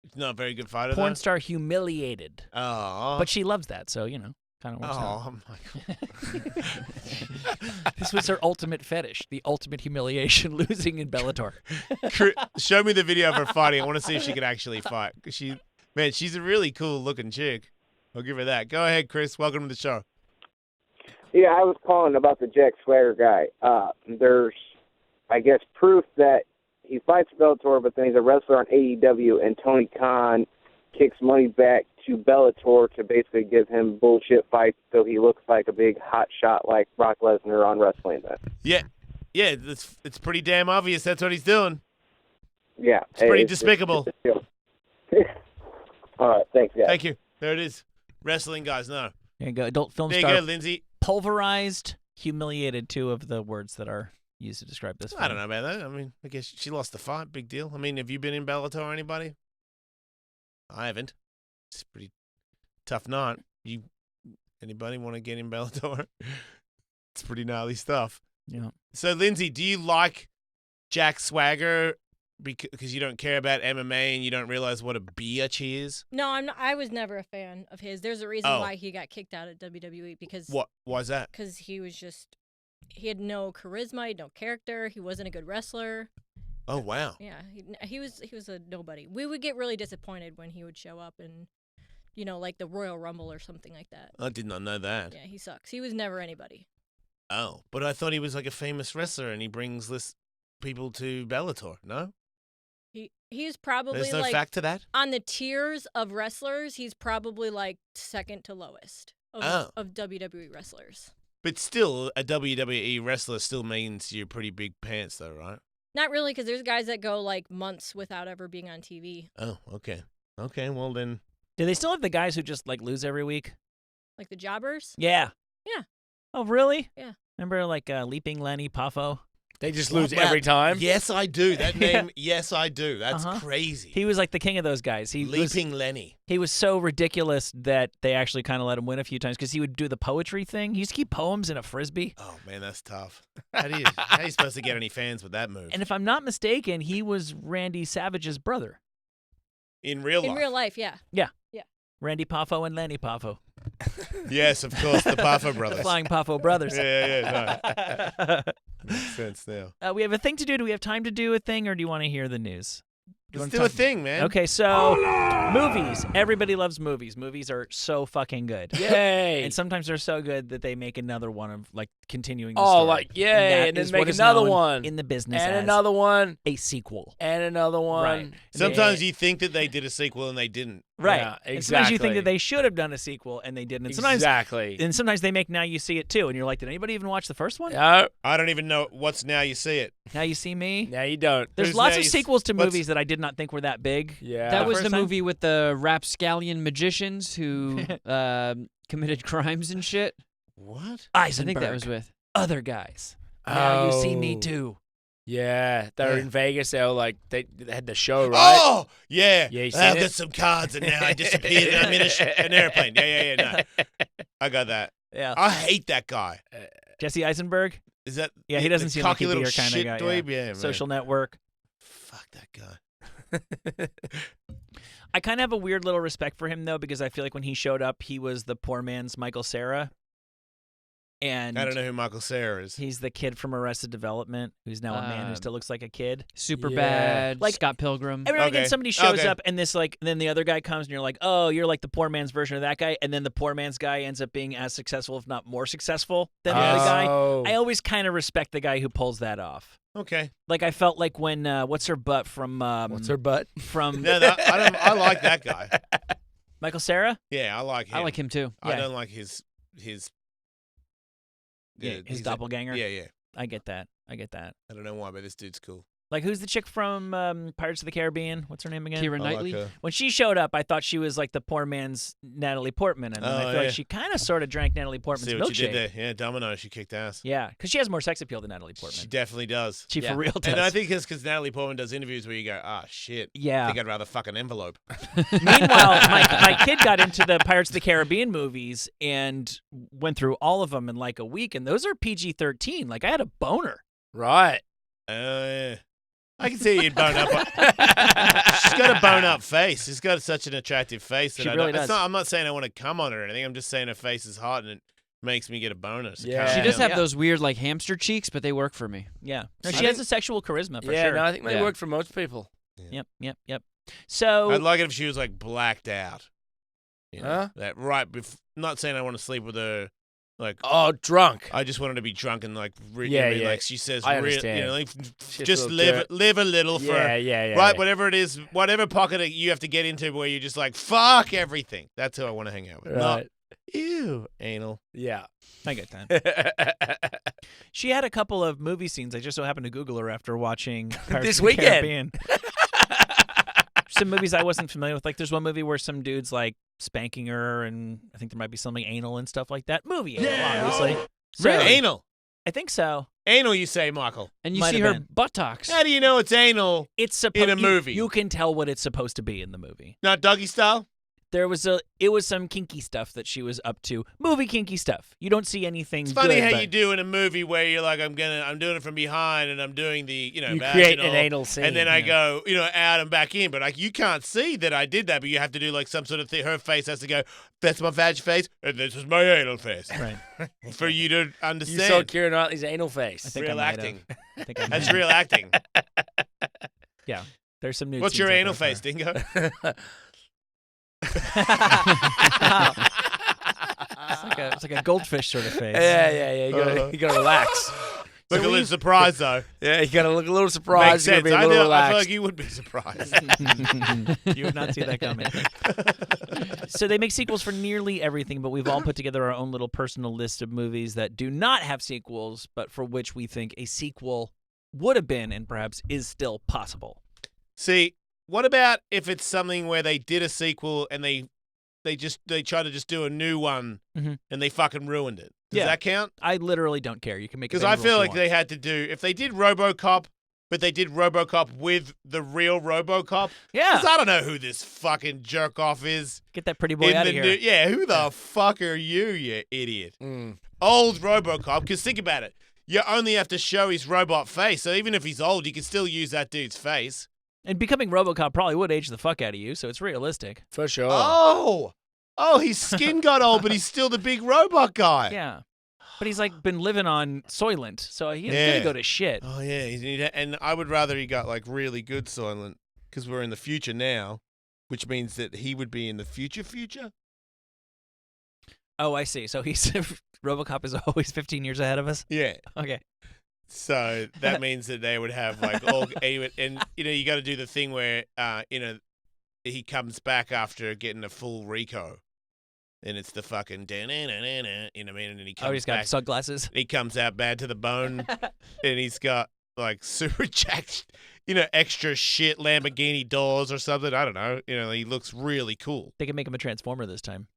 She's not a very good fighter, Porn though. star humiliated. Oh. But she loves that, so, kind of works out. Oh, Michael. This was her ultimate fetish, the ultimate humiliation, losing in Bellator. Show me the video of her fighting. I want to see if she could actually fight. 'Cause she's a really cool looking chick. I'll give her that. Go ahead, Chris. Welcome to the show. Yeah, I was calling about the Jack Swagger guy. There's, I guess, proof that he fights Bellator, but then he's a wrestler on AEW, and Tony Khan kicks money back to Bellator to basically give him bullshit fights so he looks like a big hot shot like Brock Lesnar on Wrestling Event. Yeah, it's pretty damn obvious that's what he's doing. Yeah. It's pretty despicable. All right, thanks, guys. Thank you. There it is. Wrestling guys, no. There you go. Adult film There you star. go, Lindsay. Pulverized, humiliated, two of the words that are used to describe this film. I don't know about that. I mean, I guess she lost the fight. Big deal. I mean, have you been in Bellator or anybody? I haven't. It's a pretty tough night. Anybody want to get in Bellator? It's pretty gnarly stuff. Yeah. So, Lindsay, do you like Jack Swagger because you don't care about MMA and you don't realize what a biatch is? No, I'm not. I was never a fan of his. There's a reason why he got kicked out of WWE because What? Why is that? Because he had no charisma, he had no character. He wasn't a good wrestler. Oh wow. Yeah, he was a nobody. We would get really disappointed when he would show up and, like the Royal Rumble or something like that. I did not know that. Yeah, he sucks. He was never anybody. Oh, but I thought he was like a famous wrestler and he brings people to Bellator. No. He's probably There's no like fact to that? on the tiers of wrestlers. He's probably like second to lowest of WWE wrestlers. But still, a WWE wrestler still means you're pretty big pants, though, right? Not really, because there's guys that go like months without ever being on TV. Oh, okay. Okay, well then. Do they still have the guys who just lose every week? Like the jobbers? Yeah. Yeah. Oh, really? Yeah. Remember Leaping Lenny Poffo? They just lose every time? Yes, I do. That name, yes, I do. That's crazy. He was like the king of those guys. Leaping Lenny. He was so ridiculous that they actually kind of let him win a few times because he would do the poetry thing. He used to keep poems in a Frisbee. Oh, man, that's tough. How are you supposed to get any fans with that move? And if I'm not mistaken, he was Randy Savage's brother. In real life? In real life, yeah. Yeah. Yeah. Randy Poffo and Lenny Poffo. Yes, of course, the Poffo brothers. Flying Poffo brothers. Yeah, no. Makes sense now. We have a thing to do. Do we have time to do a thing, or do you want to hear the news? Let's do a thing, man. Okay, so movies. Everybody loves movies. Movies are so fucking good. Yay. And sometimes they're so good that they make another one of continuing the Oh, story. like, yay, and then is make what is another known one. in the business And as another one. a sequel. And another one. Right. Sometimes you think that they did a sequel and they didn't. Right. Yeah, And sometimes you think exactly. that they should have done a sequel and they didn't. And sometimes, Exactly. And sometimes they make Now You See It too, and you're like, did anybody even watch the first one? No. I don't even know what's Now You See It. Now You See Me? Now you don't. There's Who's lots Now of You sequels to what's- movies that I did not think were that big. Yeah. That was first the time? movie with the rapscallion magicians who committed crimes and shit. What? I think that was with other guys. Now You See Me Oh. Too. Yeah, they were Yeah. in Vegas. They were like they had the show, right? Oh, yeah. Yeah, you I've seen got it? some cards and now I disappeared and I'm in an airplane. Yeah. No. I got that. Yeah. I hate that guy. Jesse Eisenberg? Is that Yeah, he the doesn't seem like cocky he'd be little your kind of shit guy. dweeb? Yeah. Yeah, man. Social Network. Fuck that guy. I kind of have a weird little respect for him though, because I feel like when he showed up, he was the poor man's Michael Cera. And I don't know who Michael Cera is. he's the kid from Arrested Development who's now a man who Um, still looks like a kid. Super Yeah. Bad, Like, Scott Pilgrim. Every now and again, Okay. somebody shows Okay. up and then the other guy comes and you're like, oh, you're like the poor man's version of that guy. And then the poor man's guy ends up being as successful, if not more successful than the other guy. Oh. I always kind of respect the guy who pulls that off. Okay. Like I felt like when what's her butt from What's her butt? from Yeah, I like that guy. Michael Cera? Yeah, I like him. I like him too. I Yeah. don't like his Yeah, his he's doppelganger. Yeah. I get that. I don't know why, but this dude's cool. Like, who's the chick from Pirates of the Caribbean? What's her name again? Keira I like Knightley. her. When she showed up, I thought she was like the poor man's Natalie Portman, and then I Oh, feel yeah. like she kind of sort of drank Natalie Portman's See what you milkshake. did there. Yeah, Domino, she kicked ass. Yeah, because she has more sex appeal than Natalie She Portman. definitely does. She Yeah. for real does. And I think it's because Natalie Portman does interviews where you go, shit. Yeah. I think I'd rather fuck an envelope. Meanwhile, my kid got into the Pirates of the Caribbean movies and went through all of them in like a week, and those are PG-13. Like, I had a boner. Right. Yeah. I can see you'd bone up. She's got a bone-up face. She's got such an attractive face. That She I really don't, does. I'm not saying I want to come on her or anything. I'm just saying her face is hot and it makes me get a boner. So Yeah. She does calm have down. those weird like hamster cheeks, but they work for me. Yeah. No, I she has think- a sexual charisma for yeah, sure. no, I think they Yeah. work for most people. Yep. So I'd like it if she was like blacked out. You know, Huh? That right. Not saying I want to sleep with her. Like, Oh, drunk. I just want her to be drunk and like, Yeah, you know what I mean? yeah. Like she says, I you understand. know, like, Shit's just a little live a little for, Yeah. right? yeah. Whatever it is, whatever pocket you have to get into where you're just like, fuck everything. That's who I want to hang out with. Not, Right. ew, anal. Yeah. I get that. She had a couple of movie scenes. I just so happened to Google her after watching Pirates This of the weekend. Caribbean. Some movies I wasn't familiar with. Like there's one movie where some dude's like spanking her, and I think there might be something anal and stuff like that. Movie anal, obviously. So, Really? Anal. I think so. Anal, you say, Michael. And you Might see have her been. buttocks. How do you know it's anal? It's supposed In a movie. You can tell what it's supposed to be in the movie. Not doggy style? It was some kinky stuff that she was up to. Movie kinky stuff. You don't see anything. It's funny good, how but you do in a movie where you're like, I'm doing it from behind and I'm doing the, You vaginal, create an anal scene. and then I go, out and back in. But like, you can't see that I did that, but you have to do like some sort of thing. Her face has to go, that's my vag face, and this is my anal face. Right. For you to You understand. saw Keira Knightley's anal face. I think I real might have. acting. I think I might That's have. real acting. Yeah. There's some nude What's scenes your out anal there face, for her. Dingo? It's like a goldfish sort of face. Yeah. You gotta relax. Look a little surprised, though. Yeah, you gotta look a little Makes surprised. You sense. gotta be a little I feel relaxed. like you would be surprised. You would not see that coming. So they make sequels for nearly everything, but we've all put together our own little personal list of movies that do not have sequels, but for which we think a sequel would have been and perhaps is still possible. See, what about if it's something where they did a sequel and they try to just do a new one Mhm. and they fucking ruined it? Does Yeah. that count? I literally don't care. You can make it Because I feel like they had to do, if they did RoboCop, but they did RoboCop with the real RoboCop. Yeah. Because I don't know who this fucking jerk off is. Get that pretty boy out of here. Who the fuck are you idiot? Mm. Old RoboCop. Because think about it. You only have to show his robot face. So even if he's old, you can still use that dude's face. And becoming RoboCop probably would age the fuck out of you, so it's realistic. For sure. Oh, his skin got old, but he's still the big robot guy. Yeah. But he's like been living on Soylent, so he's Yeah. gonna go to shit. Oh, yeah. And I would rather he got like really good Soylent because we're in the future now, which means that he would be in the future. Oh, I see. So he's RoboCop is always 15 years ahead of us. Yeah. Okay. So that means that they would have like all, and you got to do the thing where, he comes back after getting a full Rico. And it's the fucking, you know what I mean? And he comes He's got back. sunglasses. He comes out bad to the bone, and he's got like super jacked, extra shit Lamborghini doors or something. I don't know. He looks really cool. They can make him a transformer this time.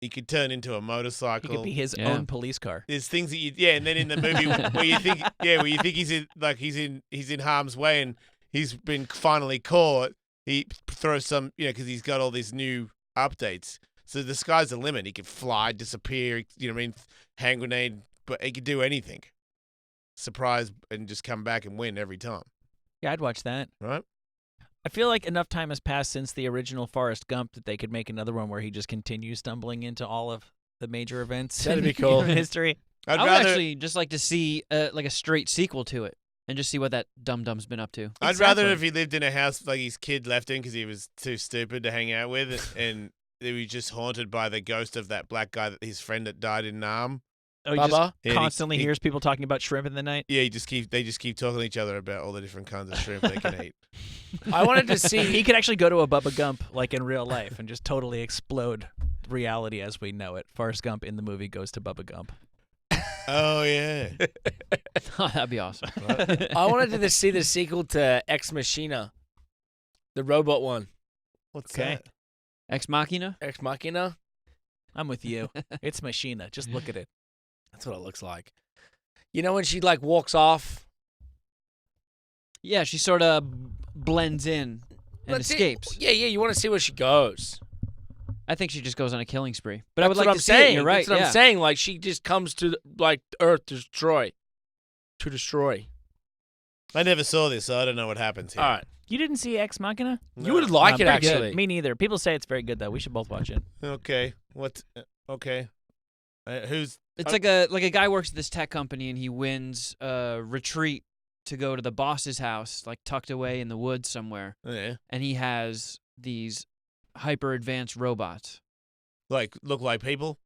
He could turn into a He motorcycle. could be his own police car. There's things that and then in the movie where you think he's in harm's way and he's been finally caught, he throws some, because he's got all these new updates. So the sky's the limit. He could fly, disappear, hand grenade, but he could do anything. Surprise and just come back and win every time. Yeah, I'd watch that. Right? I feel like enough time has passed since the original Forrest Gump that they could make another one where he just continues stumbling into all of the major events. That'd be in cool. human history. I'd I would rather actually just like to see like a straight sequel to it and just see what that dum-dum's been up to. I'd rather if he lived in a house like his kid left in because he was too stupid to hang out with and he was just haunted by the ghost of that black guy, his friend that died in Nam. Oh, he just Bubba? Yeah, constantly he- hears people talking about shrimp in the night. Yeah, they just keep talking to each other about all the different kinds of shrimp they can eat. I wanted to see. He could actually go to a Bubba Gump like in real life and just totally explode reality as we know it. Forrest Gump in the movie goes to Bubba Gump. Oh yeah. That'd be awesome. I wanted to see the sequel to Ex Machina, the robot one. What's Okay. that? Ex Machina? Ex Machina. I'm with you. It's Machina. Just look at it. That's what it looks like. You know when she like walks off. Yeah, she sort of blends in and Let's see- escapes. Yeah. You want to see where she goes. I think she just goes on a killing spree. But I would That's like what to I'm see saying. it. You're right. That's what yeah. I'm saying. Like she just comes to like Earth to destroy. I never saw this, so I don't know what happens here. All right. You didn't see Ex Machina? You would like it, pretty actually. good. Me neither. People say it's very good, though. We should both watch it. Okay. What? Okay. Who's? It's like a guy works at this tech company and he wins a retreat to go to the boss's house, like tucked away in the woods somewhere. Yeah. And he has these hyper advanced robots. Like look like people.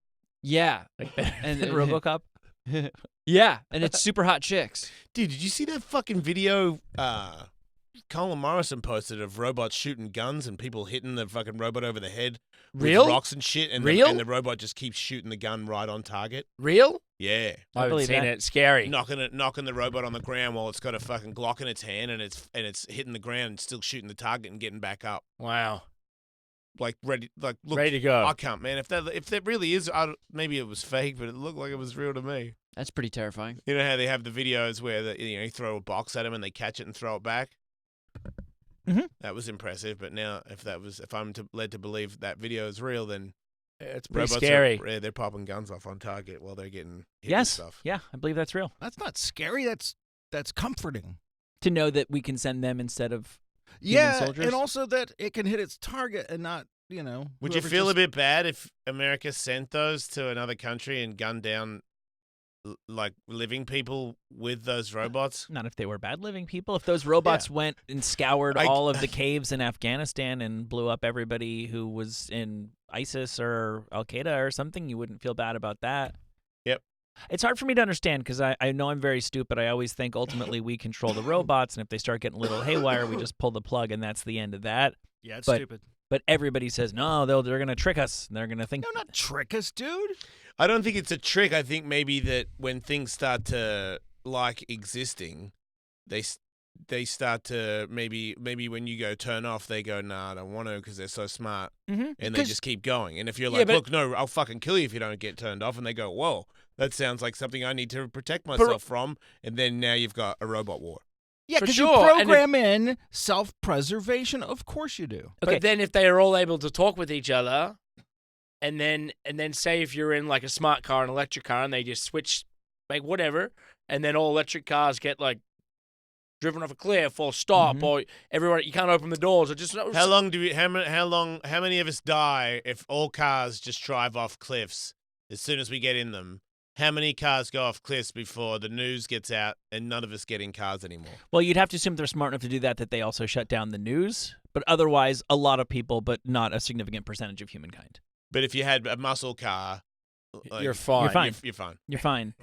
Yeah, like and RoboCop. Yeah, and it's super hot chicks. Dude, did you see that fucking video Colin Morrison posted of robots shooting guns and people hitting the fucking robot over the head Real? with rocks and shit, and Real? and the robot just keeps shooting the gun right on target? Real? Yeah. I haven't seen it. Scary. Knocking the robot on the ground while it's got a fucking Glock in its hand and it's hitting the ground and still shooting the target and getting back up. Wow. Like ready to go. I can't, man. If that really is, maybe it was fake, but it looked like it was real to me. That's pretty terrifying. You know how they have the videos where you throw a box at them and they catch it and throw it back. Mm-hmm. That was impressive. But now, if I'm led to believe that video is real, then it's pretty robots scary. They're popping guns off on target while they're getting hit with Yes. stuff. Yeah, I believe that's real. That's not scary. That's comforting. To know that we can send them instead of Yeah, human soldiers. and also that it can hit its target and not, Would you whoever feel just- a bit bad if America sent those to another country and gunned down like living people with those robots? Not if they were bad living people. If those robots went and scoured all of the caves in Afghanistan and blew up everybody who was in ISIS or Al Qaeda or something, you wouldn't feel bad about that. Yep. It's hard for me to understand because I know I'm very stupid. I always think ultimately we control the robots, and if they start getting a little haywire, we just pull the plug, and that's the end of that. Yeah, it's But- stupid. But everybody says, no, they're going to trick us. They're going to think. No, not trick us, dude. I don't think it's a trick. I think maybe that when things start to like existing, they start to maybe when you go turn off, they go, nah, I don't want to because they're so smart, and they just keep going. And if you're like, look, no, I'll fucking kill you if you don't get turned off, and they go, whoa, that sounds like something I need to protect myself from, and then now you've got a robot war. Yeah, For because sure. you And program in self-preservation. Of course you do. Okay. But then if they are all able to talk with each other, and then say if you're in like a smart car, an electric car, and they just switch, like whatever, and then all electric cars get like driven off a cliff or stop, or everyone you can't open the doors or just How many of us die if all cars just drive off cliffs as soon as we get in them? How many cars go off cliffs before the news gets out and none of us get in cars anymore? Well, you'd have to assume they're smart enough to do that they also shut down the news. But otherwise, a lot of people, but not a significant percentage of humankind. But if you had a muscle car, like, you're fine. You're fine. You're fine. You're fine.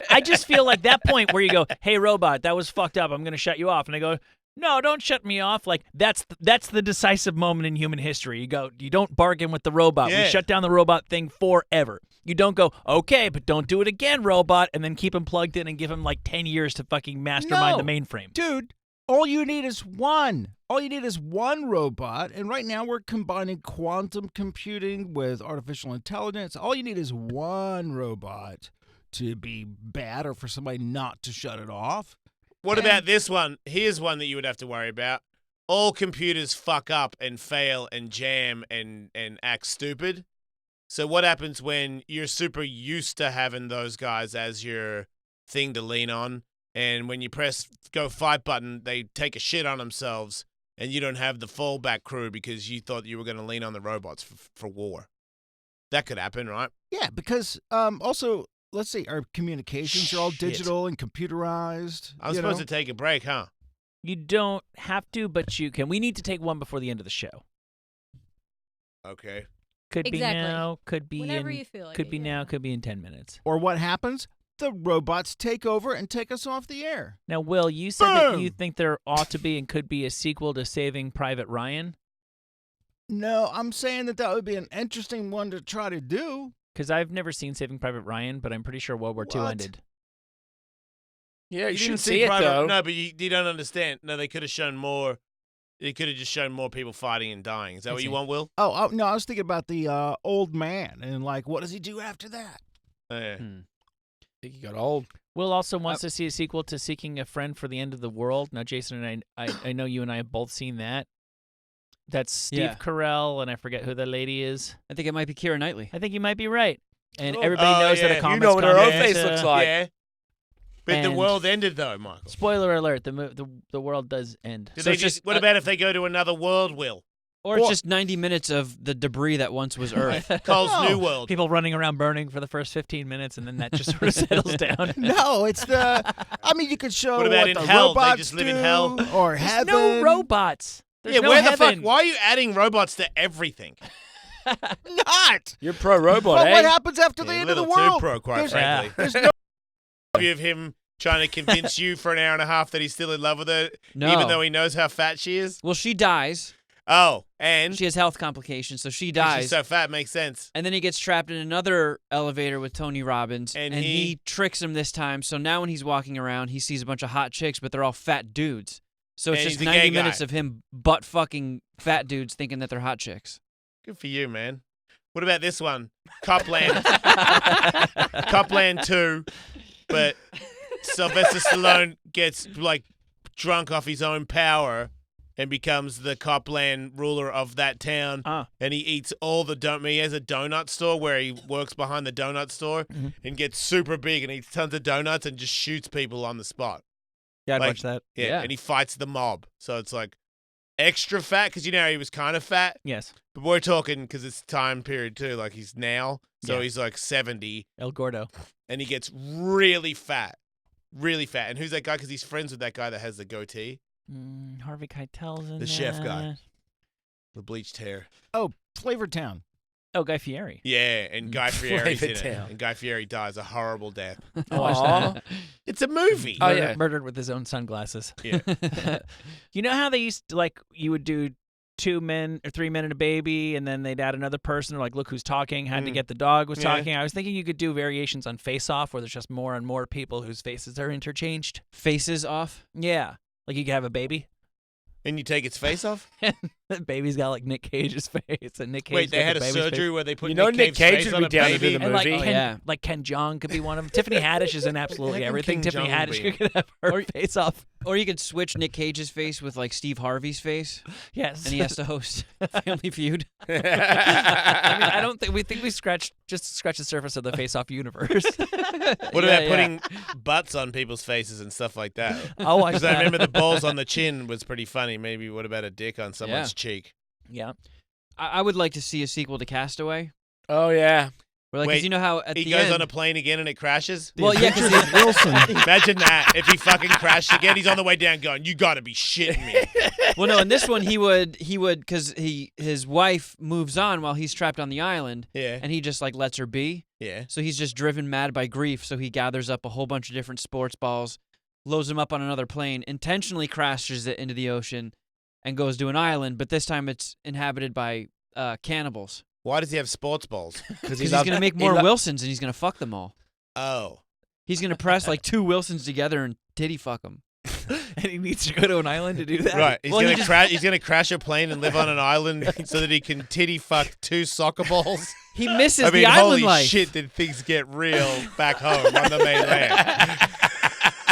I just feel like that point where you go, hey, robot, that was fucked up. I'm going to shut you off. And I go, no, don't shut me off. Like, that's the decisive moment in human history. You don't bargain with the robot. Yeah. We shut down the robot thing forever. You don't go, okay, but don't do it again, robot, and then keep him plugged in and give him like 10 years to fucking mastermind the mainframe. Dude, all you need is one. All you need is one robot, and right now we're combining quantum computing with artificial intelligence. All you need is one robot to be bad or for somebody not to shut it off. What about this one? Here's one that you would have to worry about. All computers fuck up and fail and jam and act stupid. So what happens when you're super used to having those guys as your thing to lean on, and when you press go fight button, they take a shit on themselves, and you don't have the fallback crew because you thought you were going to lean on the robots for war? That could happen, right? Yeah, because also, let's say our communications are all digital and computerized. I'm supposed to take a break, huh? You don't have to, but you can. We need to take one before the end of the show. Okay. Could Exactly. be now, could be Whenever in, you feel like could it, be yeah. now, could be in 10 minutes. Or what happens? The robots take over and take us off the air. Now, Will, you said that you Boom! think there ought to be and could be a sequel to Saving Private Ryan. No, I'm saying that would be an interesting one to try to do. Because I've never seen Saving Private Ryan, but I'm pretty sure World War II What? ended. Yeah, you didn't should see it Private- though. No, but you don't understand. No, they could have shown more. They could have just shown more people fighting and dying. Is that I what you see. want, Will? Oh, no, I was thinking about the old man and like, what does he do after that? Yeah. I think he got old. Will also wants to see a sequel to Seeking a Friend for the End of the World. Now, Jason and I know you and I have both seen that. That's Steve Yeah. Carell, and I forget who the lady is. I think it might be Keira Knightley. I think you might be right. And Oh, everybody knows that yeah. a comic's know what her coming own face to- looks like. Yeah. But the And- world ended though, Michael. Spoiler alert: the world does end. Did So they it's just, just, what about if they go to another world, Will? Or it's just 90 minutes of the debris that once was Earth. Cole's New World. People running around burning for the first 15 minutes, and then that just sort of settles down. No, it's the. I mean, you could show What about in the hell? They robots just live in do, hell? or There's heaven. no robots. There's Yeah, no where heaven. the fuck? Why are you adding robots to everything? Not. You're pro robot, But eh? what happens after the Yeah, a end of the little too world? pro, quite There's- frankly. There's no. View of him trying to convince you for an hour and a half that he's still in love with her, No. even though he knows how fat she is. Well, she dies. Oh, and She has health complications, so she she's dies. so fat, makes sense. And then he gets trapped in another elevator with Tony Robbins, And and he- he tricks him this time. So now when he's walking around, he sees a bunch of hot chicks, but they're all fat dudes. So it's And just he's a gay 90 minutes guy. of him butt fucking fat dudes thinking that they're hot chicks. Good for you, man. What about this one? Copland. Copland 2, but Sylvester Stallone gets like drunk off his own power and becomes the Copland ruler of that town. And he eats all the he has a donut store where he works behind the donut store and gets super big and eats tons of donuts and just shoots people on the spot. Yeah, I'd Like, watch that. Yeah, and he fights the mob. So it's like extra fat because you know he was kind of fat. Yes. But we're talking because it's time period too. Like he's now, so Yeah. he's like 70, El Gordo. and he gets really fat, really fat. And who's that guy? Because he's friends with that guy that has the goatee, Harvey Keitel's in the chef guy, that. the bleached hair. Oh, Flavor Town. Oh, Guy Fieri. Yeah, and Guy Fieri's in it, Town. and Guy Fieri dies a horrible death. I watched Aw. that. It's a movie. Oh, Murdered- yeah. Murdered with his own sunglasses. Yeah. You know how they used to, like, you would do 2 men or 3 men and a baby, and then they'd add another person, or like, look who's talking, had to get the dog was Yeah. talking. I was thinking you could do variations on Face Off, where there's just more and more people whose faces are interchanged. Faces off. Yeah. Like, you could have a baby. And you take its face off. The baby's got, like, Nick Cage's face, and Nick Cage Wait, they got had the a baby's face. surgery where they put You know Nick Nick Cage's Cage face would on be a down to do baby. the And like movie. Ken, like Ken Jeong could be one of them. Tiffany Haddish is in absolutely How come everything. King Tiffany Jeong would Haddish be? could have her face off. Or you could switch Nick Cage's face with like Steve Harvey's face, Yes. and he has to host Family Feud. I mean, I don't think we scratched the surface of the Face Off universe. What about putting butts on people's faces and stuff like that? I'll watch Because I that. remember the balls on the chin was pretty funny. Maybe what about a dick on someone's Yeah. cheek? Yeah. I would like to see a sequel to Castaway. Oh, yeah. Where, like, 'cause Wait, you know how at He the goes end, on a plane again and it crashes? well, yeah, 'cause Adventures of Wilson. Imagine that. If he fucking crashed again, he's on the way down going, you gotta be shitting me. well, no, in this one he would because his wife moves on while he's trapped on the island, Yeah. and he just like lets her be. Yeah. So he's just driven mad by grief. So he gathers up a whole bunch of different sports balls, loads them up on another plane, intentionally crashes it into the ocean, and goes to an island. But this time it's inhabited by cannibals. Why does he have sports balls? Because he's gonna make more Wilsons and he's gonna fuck them all. Oh. He's gonna press like 2 Wilsons together and titty fuck them. And he needs to go to an island to do that. Right. He's Well, he gonna just- he's gonna crash a plane and live on an island so that he can titty fuck 2 soccer balls. He misses I mean, the island holy life. shit, did things get real back home on the mainland?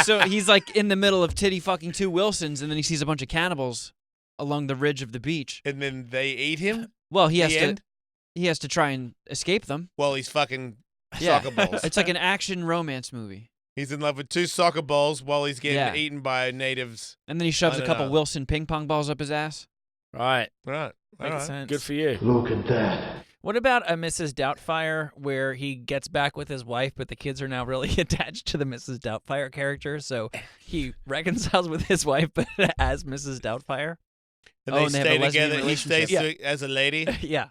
So he's like in the middle of titty fucking 2 Wilsons, and then he sees a bunch of cannibals along the ridge of the beach. And then they eat him Well, he has The to end? he has to try and escape them. while he's fucking Yeah. soccer balls. It's like an action romance movie. He's in love with 2 soccer balls while he's getting Yeah. eaten by natives. And then he shoves I a don't couple know. Wilson ping pong balls up his ass. Right. Right. Makes Alright. sense. Good for you. Look at that. What about a Mrs. Doubtfire where he gets back with his wife, but the kids are now really attached to the Mrs. Doubtfire character, so he reconciles with his wife, but as Mrs. Doubtfire? And Oh, they and they have a stay lesbian together. He stays relationship. as a lady. Yeah.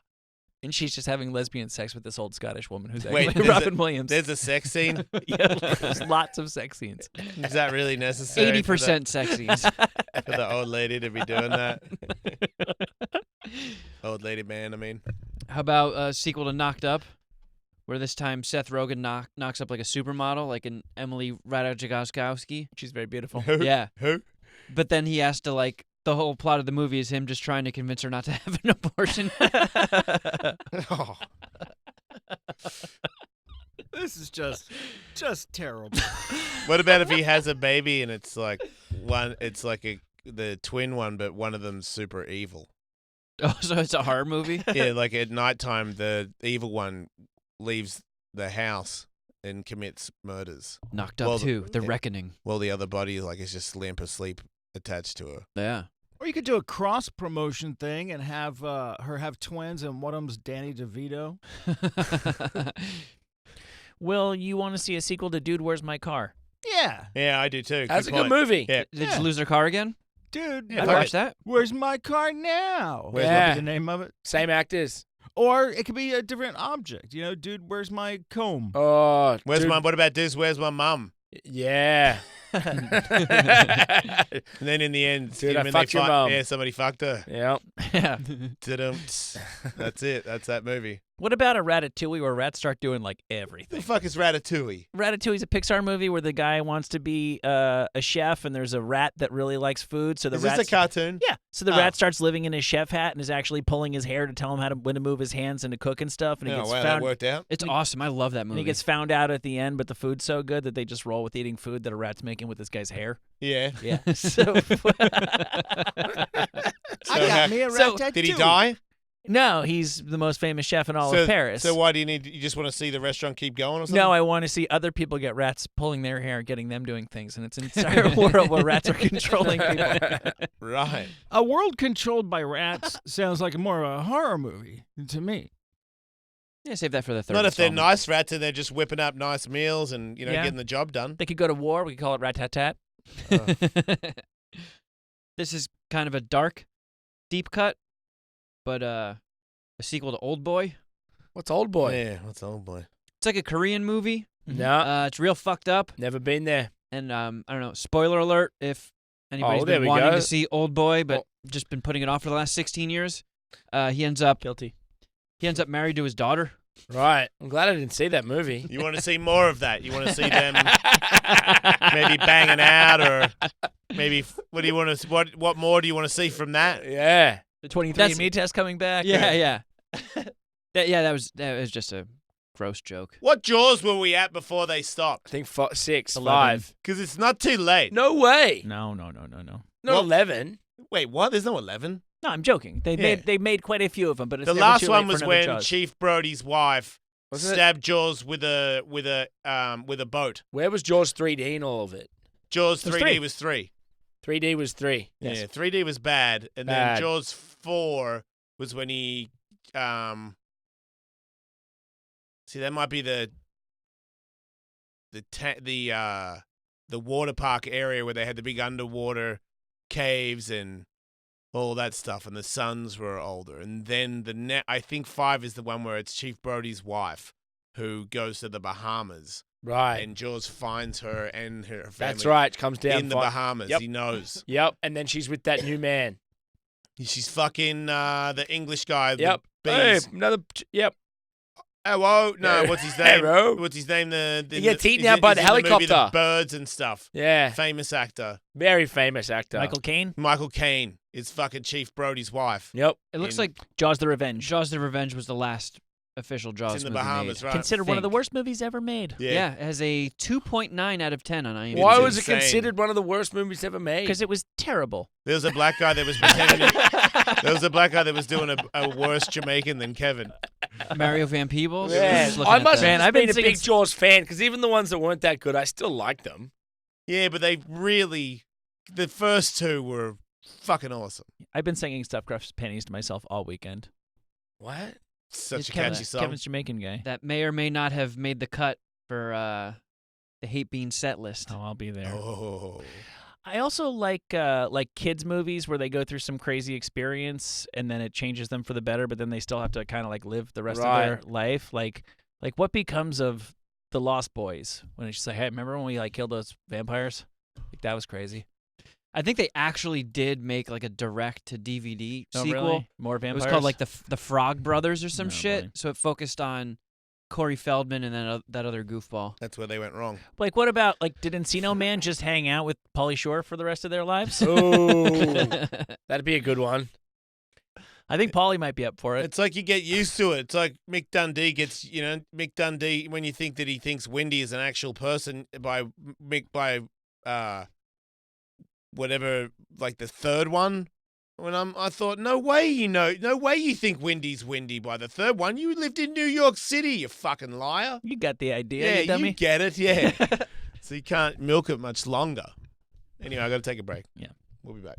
And she's just having lesbian sex with this old Scottish woman who's Wait, actually there's Robin a- Williams. There's a sex scene. Yeah, there's lots of sex scenes. Is that really necessary? 80% sex scenes. for the old lady to be doing that. Old lady man, I mean. How about a sequel to Knocked Up, where this time Seth Rogen knocks up like a supermodel, like an Emily Ratajkowski. She's very beautiful. Who? Yeah. Who? But then he has to like the whole plot of the movie is him just trying to convince her not to have an abortion. Oh. This is just terrible. What about if he has a baby and it's like the twin one, but one of them's super evil? Oh, so it's a horror movie? Yeah, like at nighttime, the evil one leaves the house and commits murders. Knocked Up 2, The Reckoning. Well, the other body is just limp asleep attached to her. Yeah. Or you could do a cross promotion thing and have her have twins, and one of them's Danny DeVito. Will you want to see a sequel to Dude, Where's My Car? Yeah. Yeah, I do too. That's a good movie. Yeah. Did you lose their car again? Dude, I'd watch that. Where's my car now? Where's That'd my- be the name of it. Same actors. Or it could be a different object. You know, dude, where's my comb? Oh, Where's dude. my? What about this? Where's my mum? Yeah. And then in the end, Dude, you I mean fucked they your mum. Yeah, somebody fucked her. Yeah. Yeah. That's it. That's that movie. What about a Ratatouille where rats start doing like The everything? fuck is Ratatouille? Ratatouille's a Pixar movie where the guy wants to be a chef, and there's a rat that really likes food. So the Is rat this a cartoon? Yeah. So the Oh. rat starts living in his chef hat and is actually pulling his hair to tell him when to move his hands and to cook and stuff. And he Oh, gets wow, that found. worked out. It's awesome. I love that And movie. he gets found out at the end, but the food's so good that they just roll with eating food that a rat's making with this guy's hair. Yeah. Yeah. So I got me a so- Ratatouille. Did he die? no, he's the most famous chef in all so, of Paris. So why do you need? You just want to see the restaurant keep going or something? No, I want to see other people get rats pulling their hair, getting them doing things, and it's an entire world where rats are controlling people. Right. A world controlled by rats sounds like more of a horror movie to me. Yeah, save that for the third. Not if they're installment. nice rats and they're just whipping up nice meals and Yeah. getting the job done. They could go to war. We could call it rat-tat-tat. This is kind of a dark, deep cut, but a sequel to Old Boy. What's Old Boy? Yeah, what's old boy? It's like a Korean movie. No, It's real fucked up. never been there. And I don't know. Spoiler alert: if anybody's there been we wanting go. to see Old Boy, but Oh. just been putting it off for the last 16 years, he ends up Guilty. married to his daughter. Right. I'm glad I didn't see that movie. You want to see more of that? You want to see them maybe banging out, or maybe what do you want to? What more do you want to see from that? Yeah. The 23andMe test coming back. Yeah. That was just a gross joke. What Jaws were we at before they I stopped? think 6, 11. 5. Because it's not too late. No way. No. Not Well, 11. Wait, what? There's no 11. No, I'm joking. They made quite a few of them, but it's The never last too one late for was another when Jaws. Chief Brody's wife Wasn't it? stabbed Jaws with a boat. Where was Jaws 3D in all of it? Jaws It was 3D three. was 3. 3D was 3. Yes. Yeah, 3D was bad, and Bad. then Jaws 4 was when he see, that might be the water park area where they had the big underwater caves and all that stuff, and the sons were older. And then I think 5 is the one where it's Chief Brody's wife who goes to the Bahamas, Right. and Jaws finds her and her family. That's right. Comes down in the Bahamas. Yep. He knows. Yep. And then she's with that new man. She's fucking the English guy. Yep. The Hey, bees. Yep. Oh, no, what's his name? Hello. What's his name? He gets eaten out by the he's in movie, helicopter. The Birds and stuff. Yeah. Famous actor. Very famous actor. Michael Caine. Michael Caine is fucking Chief Brody's wife. Yep. It looks In- like Jaws the Revenge. Jaws the Revenge was the last official Jaws It's in the movie Bahamas, made. right? Considered one of the Think. worst movies ever made. Yeah, it has a 2.9 out of 10 on IMDb. Why It's was it insane. considered one of the worst movies ever made? Because it was terrible. There was a black guy that was pretending. There was a black guy that was doing a worse Jamaican than Kevin. Mario Van Peebles? Yeah. Just looking I at must that. Man, have I've been been a singing big Jaws fan because even the ones that weren't that good, I still liked them. Yeah, but the first 2 were fucking awesome. I've been singing Stuff Crush Pennies to myself all weekend. What? Such It's a catchy song. Kevin's Jamaican guy. That may or may not have made the cut for the Hate Bean set list. Oh, I'll be there. Oh. I also like kids movies where they go through some crazy experience and then it changes them for the better, but then they still have to kind of like live the rest of their life. Like what becomes of the Lost Boys when it's just like, hey, remember when we like killed those vampires? Like that was crazy. I think they actually did make like a direct to DVD Oh, sequel. really? More It vampires? was called like the Frog Brothers or some No, shit. buddy. So it focused on Corey Feldman and then that other goofball. That's where they went wrong. Like what about like did Encino Man just hang out with Pauly Shore for the rest of their lives? Oh, that'd be a good one. I think Pauly might be up for it. It's like you get used to it. It's like Mick Dundee gets, Mick Dundee, when you think that he thinks Wendy is an actual person by whatever, like the third one I thought, no way no way you think windy's windy by the third one. You lived in New York City, you fucking liar. You got the idea, Yeah, you dummy. you get it, yeah. So you can't milk it much longer. Anyway, I got to take a break. Yeah. We'll be back.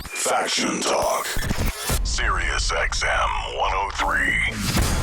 Faction Talk. Sirius XM 103.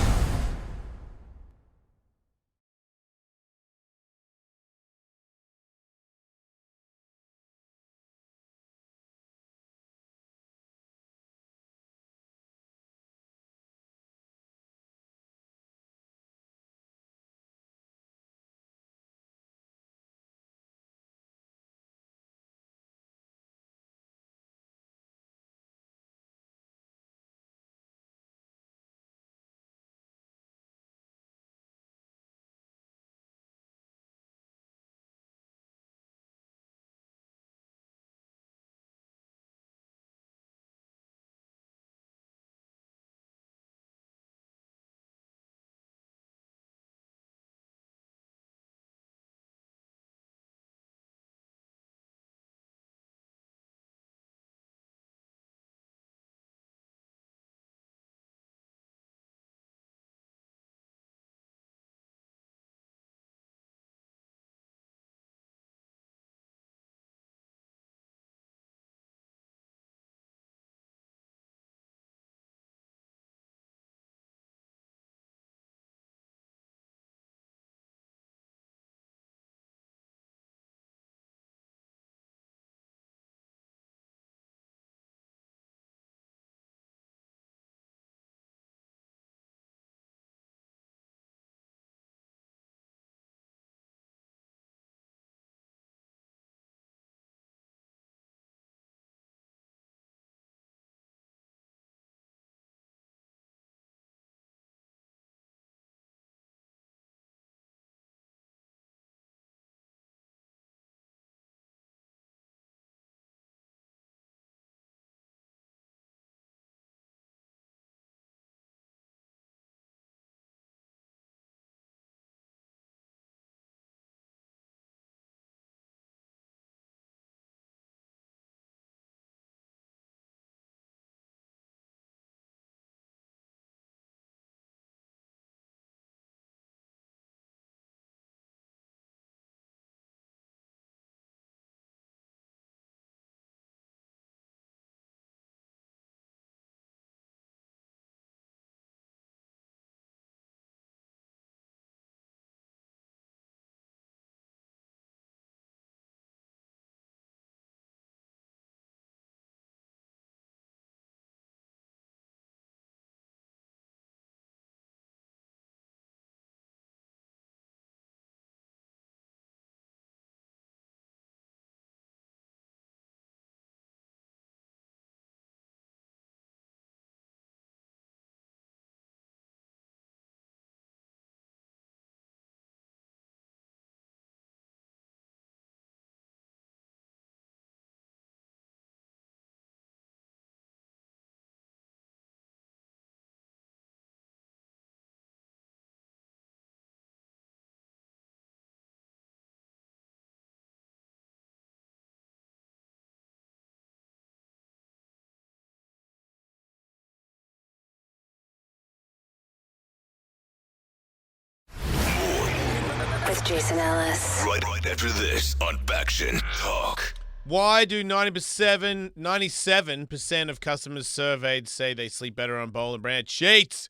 Jason Ellis. Right after this on Faction Talk. Why do 97% of customers surveyed say they sleep better on Boll and Branch sheets?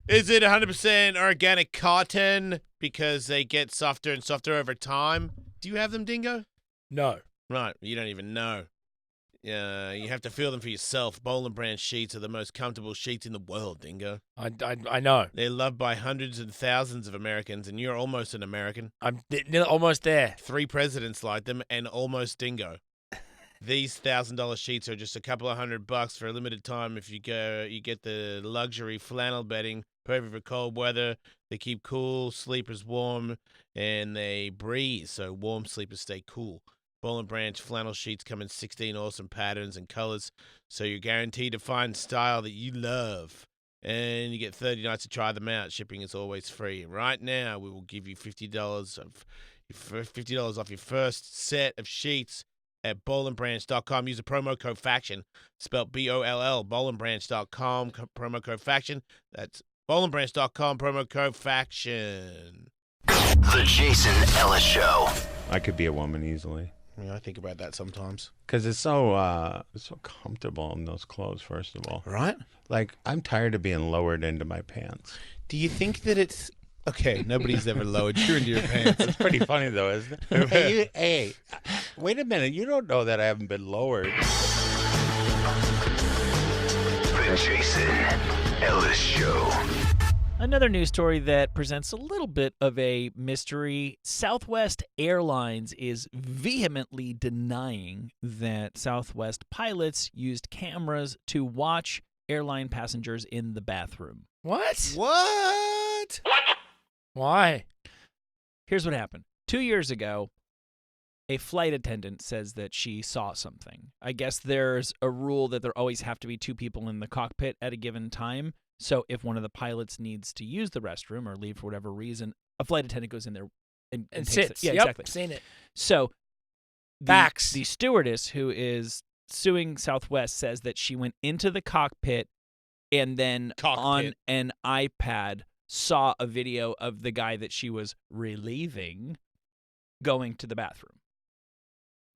Is it 100% organic cotton because they get softer and softer over time? Do you have them, Dingo? No. Right, you don't even know. You have to feel them for yourself. Boll and Branch sheets are the most comfortable sheets in the world, Dingo. I know. They're loved by hundreds and thousands of Americans, and you're almost an American. I'm almost there. 3 presidents like them, and almost Dingo. These $1,000 sheets are just a couple of $100 for a limited time. If you go, you get the luxury flannel bedding, perfect for cold weather. They keep cool, sleepers warm, and they breathe, so warm sleepers stay cool. Boll and Branch flannel sheets come in 16 awesome patterns and colors, so you're guaranteed to find style that you love. And you get 30 nights to try them out. Shipping is always free. Right now, we will give you $50 off your first set of sheets at bollandbranch.com. Use the promo code FACTION, spelled B-O-L-L, bollandbranch.com, promo code FACTION. That's bollandbranch.com, promo code FACTION. The Jason Ellis Show. I could be a woman easily. Yeah, I think about that sometimes. Because it's so comfortable in those clothes, first of all. Right? Like, I'm tired of being lowered into my pants. Do you think that it's... Okay, nobody's ever lowered you into your pants. It's pretty funny, though, isn't it? Hey, wait a minute. You don't know that I haven't been lowered. The Jason Ellis Show. Another news story that presents a little bit of a mystery. Southwest Airlines is vehemently denying that Southwest pilots used cameras to watch airline passengers in the bathroom. What? What? Why? Here's what happened. 2 years ago, a flight attendant says that she saw something. I guess there's a rule that there always have to be 2 people in the cockpit at a given time. So if one of the pilots needs to use the restroom or leave for whatever reason, a flight attendant goes in there and takes sits. it. Yeah, Yep, exactly. seen it. So Facts. the stewardess who is suing Southwest says that she went into the cockpit and then on an iPad saw a video of the guy that she was relieving going to the bathroom.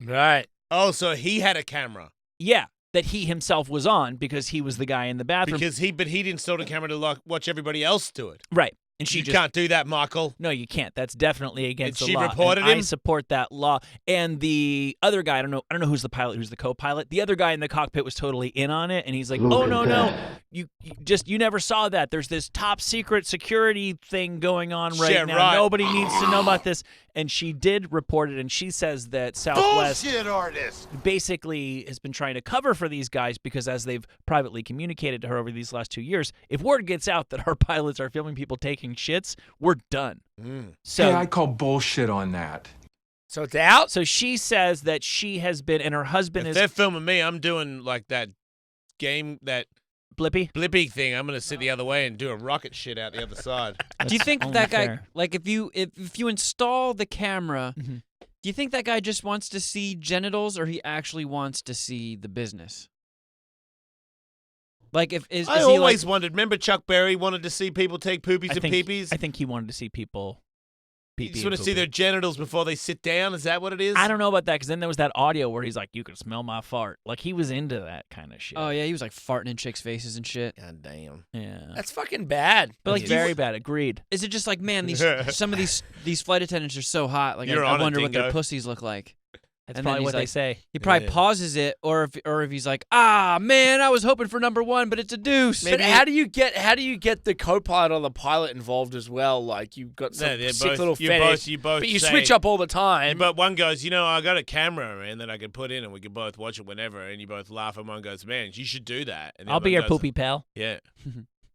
Right. Oh, so he had a camera. Yeah, that he himself was on because he was the guy in the bathroom. But he installed a camera to watch everybody else do it. Right. And she you just can't do that, Michael. No, you can't. That's definitely against And the she law. reported and him? I support that law. And the other guy, I don't know who's the pilot, who's the co-pilot. The other guy in the cockpit was totally in on it, and he's like, "Oh no, you never saw that. There's this top secret security thing going on right now. Right. Nobody needs to know about this." And she did report it, and she says that Southwest Bullshit artist. basically has been trying to cover for these guys because as they've privately communicated to her over these last 2 years, if word gets out that our pilots are filming people taking shits, we're done. So Hey, I call bullshit on that. So it's out? So she says that she has been, and her husband If is they're filming me, I'm doing like that game, that Blippy thing. I'm gonna sit the other way and do a rocket shit out the other side. Do you think only that guy, fair. like, if you install the camera, Mm-hmm. do you think that guy just wants to see genitals, or he actually wants to see the business? Like, is I he always like, wondered. Remember, Chuck Berry wanted to see people take poopies and peepees. I think he wanted to see people. You just want to see their genitals before they sit down. Is that what it is? I don't know about that because then there was that audio where he's like, "You can smell my fart." Like he was into that kind of shit. Oh yeah, he was like farting in chicks' faces and shit. God damn. Yeah. That's fucking bad. But like, It's very bad. Agreed. Is it just like, man, some of these flight attendants are so hot? Like, You're I on it, wonder what their Dingo. pussies look like. That's And probably then what he's they like- say. He probably Yeah. pauses it, or if he's like, ah man, I was hoping for number 1, but it's a deuce. But how do you get the co-pilot or the pilot involved as well? Like you've got some No, they're sick both- little you fetish, both but you say- switch up all the time. But one goes, I got a camera, man, that I could put in, and we could both watch it whenever. And you both laugh, and one goes, man, you should do that. And the I'll other be your goes, poopy pal. Yeah.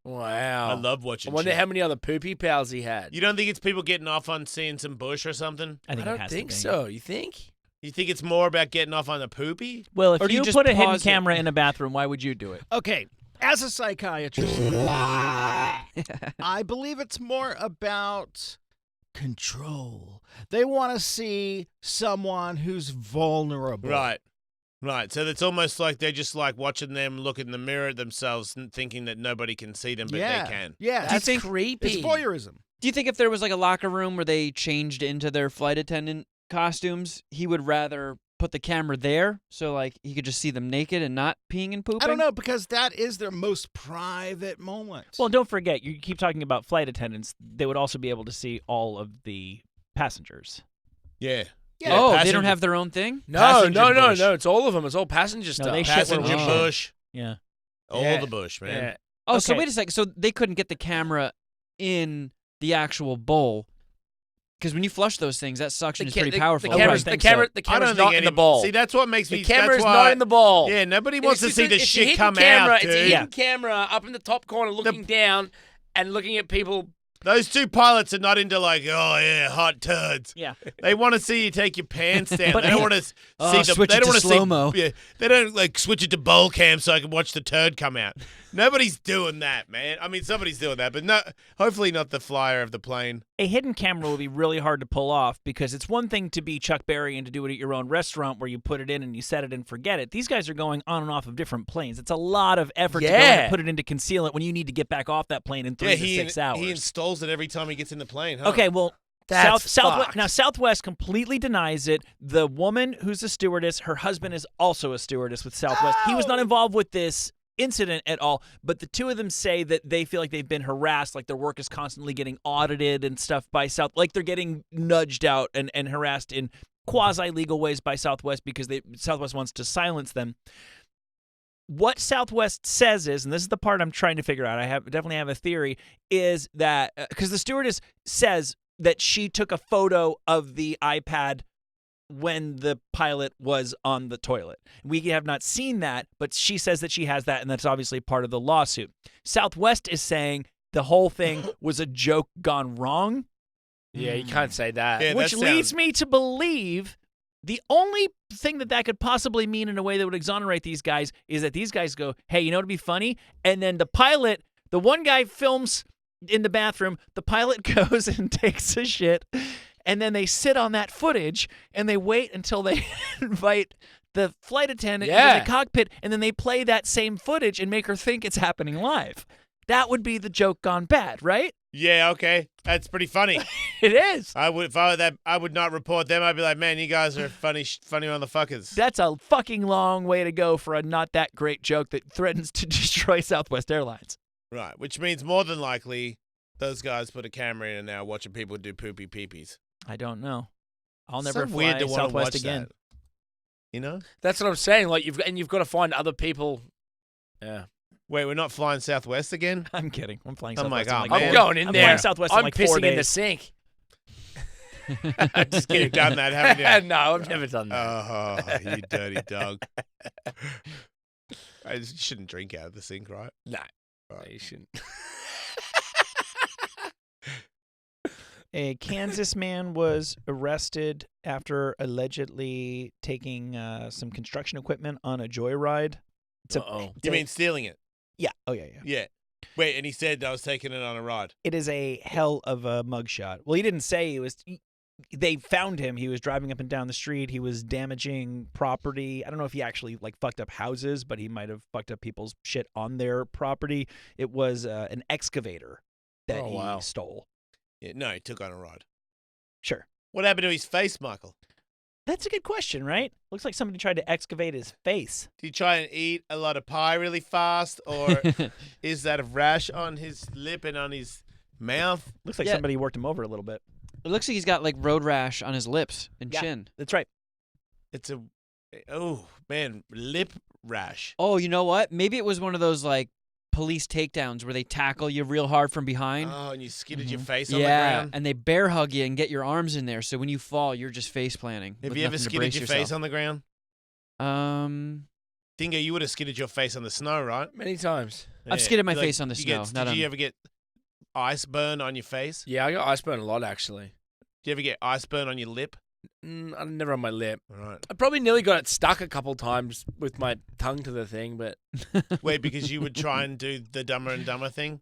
Wow. I love watching I wonder shit. how many other poopy pals he had. You don't think it's people getting off on seeing some bush or something? I think I it don't has think to be. so. You think? You think it's more about getting off on the poopy? Well, if Or do you you just put a hidden pause it? camera in a bathroom, why would you do it? Okay, as a psychiatrist, I believe it's more about control. They want to see someone who's vulnerable. Right. So it's almost like they're just like watching them look in the mirror at themselves and thinking that nobody can see them, but Yeah. they can. Yeah. That's creepy. It's voyeurism. Do you think if there was like a locker room where they changed into their flight attendant costumes, he would rather put the camera there so like he could just see them naked and not peeing and pooping? I don't know, because that is their most private moment. Well, don't forget, you keep talking about flight attendants. They would also be able to see all of the passengers. Yeah. Oh, they don't have their own thing? No. It's all of them. It's all passenger stuff. they shit where Passenger we bush. Yeah. All the bush, man. Yeah. Oh, so Okay. wait a second. So they couldn't get the camera in the actual bowl. Because when you flush those things, that suction is pretty powerful. The camera's I don't not think in the bowl. See, that's what makes me. The camera's that's why, not in the bowl. Yeah, nobody If wants to it's see just the a- it's a shit hidden come camera, out, dude. It's a hidden camera up in the top corner, looking down and looking at people. Those two pilots are not into like, oh yeah, hot turds. Yeah. They want to see you take your pants down. But They don't hey- want to see Oh, the. switch They it don't to want to slow-mo. see. Yeah, they don't like switch it to bowl cam so I can watch the turd come out. Nobody's doing that, man. I mean, somebody's doing that, but no. Hopefully, not the flyer of the plane. A hidden camera will be really hard to pull off because it's one thing to be Chuck Berry and to do it at your own restaurant where you put it in and you set it and forget it. These guys are going on and off of different planes. It's a lot of effort to go and put it in to conceal it when you need to get back off that plane in 3 to 6 hours. He installs it every time he gets in the plane. Huh? Okay, well, That's Southwest. fucked. Now Southwest completely denies it. The woman who's a stewardess, her husband is also a stewardess with Southwest. He was not involved with this incident at all, but the two of them say that they feel like they've been harassed, like their work is constantly getting audited and stuff by like they're getting nudged out and harassed in quasi-legal ways by Southwest because Southwest wants to silence them. What Southwest says is, and this is the part I'm trying to figure out, definitely have a theory, is that because the stewardess says that she took a photo of the iPad when the pilot was on the toilet. We have not seen that, but she says that she has that, and that's obviously part of the lawsuit. Southwest is saying the whole thing was a joke gone wrong. Yeah, you can't say that. Yeah, Which that leads sounds- me to believe the only thing that could possibly mean in a way that would exonerate these guys is that these guys go, hey, you know what would be funny? And then the pilot, the one guy films in the bathroom, the pilot goes and takes a shit, and then they sit on that footage and they wait until they invite the flight attendant into the cockpit, and then they play that same footage and make her think it's happening live. That would be the joke gone bad, right? Yeah, okay. That's pretty funny. It is. I would if I were that. I would not report them. I'd be like, man, you guys are funny motherfuckers. That's a fucking long way to go for a not that great joke that threatens to destroy Southwest Airlines. Right, which means more than likely those guys put a camera in and now watching people do poopy peepees. I don't know. I'll So never fly weird to wanna Southwest watch again. that. You know? That's what I'm saying. Like you've got to find other people. Yeah. Wait, we're not flying Southwest again? I'm kidding. I'm flying I'm Southwest. like, in oh, like man. I'm going in I'm there. flying Southwest in I'm like 4 pissing in the days. sink. Just kidding. You've done that, haven't you? No, I've never done that. Oh, you dirty dog. I just shouldn't drink out of the sink, right? No, Right. you shouldn't. A Kansas man was arrested after allegedly taking some construction equipment on a joyride. You mean stealing it? Yeah. Oh, yeah, yeah. Yeah. Wait, and he said I was taking it on a ride. It is a hell of a mugshot. Well, he didn't say it was. They found him. He was driving up and down the street. He was damaging property. I don't know if he actually like fucked up houses, but he might have fucked up people's shit on their property. It was an excavator that he stole. Yeah, no, he took on a ride. Sure. What happened to his face, Michael? That's a good question, right? Looks like somebody tried to excavate his face. Did he try and eat a lot of pie really fast, or is that a rash on his lip and on his mouth? Looks like Yeah. somebody worked him over a little bit. It looks like he's got like road rash on his lips and chin. That's right. It's a, oh man, lip rash. Oh, you know what? Maybe it was one of those like police takedowns where they tackle you real hard from behind. Oh, and you skidded your face on the Yeah, ground. and they bear hug you and get your arms in there, so when you fall, you're just face planting. Have with you ever nothing to skidded brace your yourself. face on the ground? Dingo, you would have skidded your face on the snow, right? Many times. I've skidded my face on the you snow, Get, not did you on- ever get ice burn on your face? Yeah, I got ice burn a lot actually. Do you ever get ice burn on your lip? Never on my lip. Right. I probably nearly got it stuck a couple times with my tongue to the thing, but Wait, because you would try and do the Dumber and Dumber thing?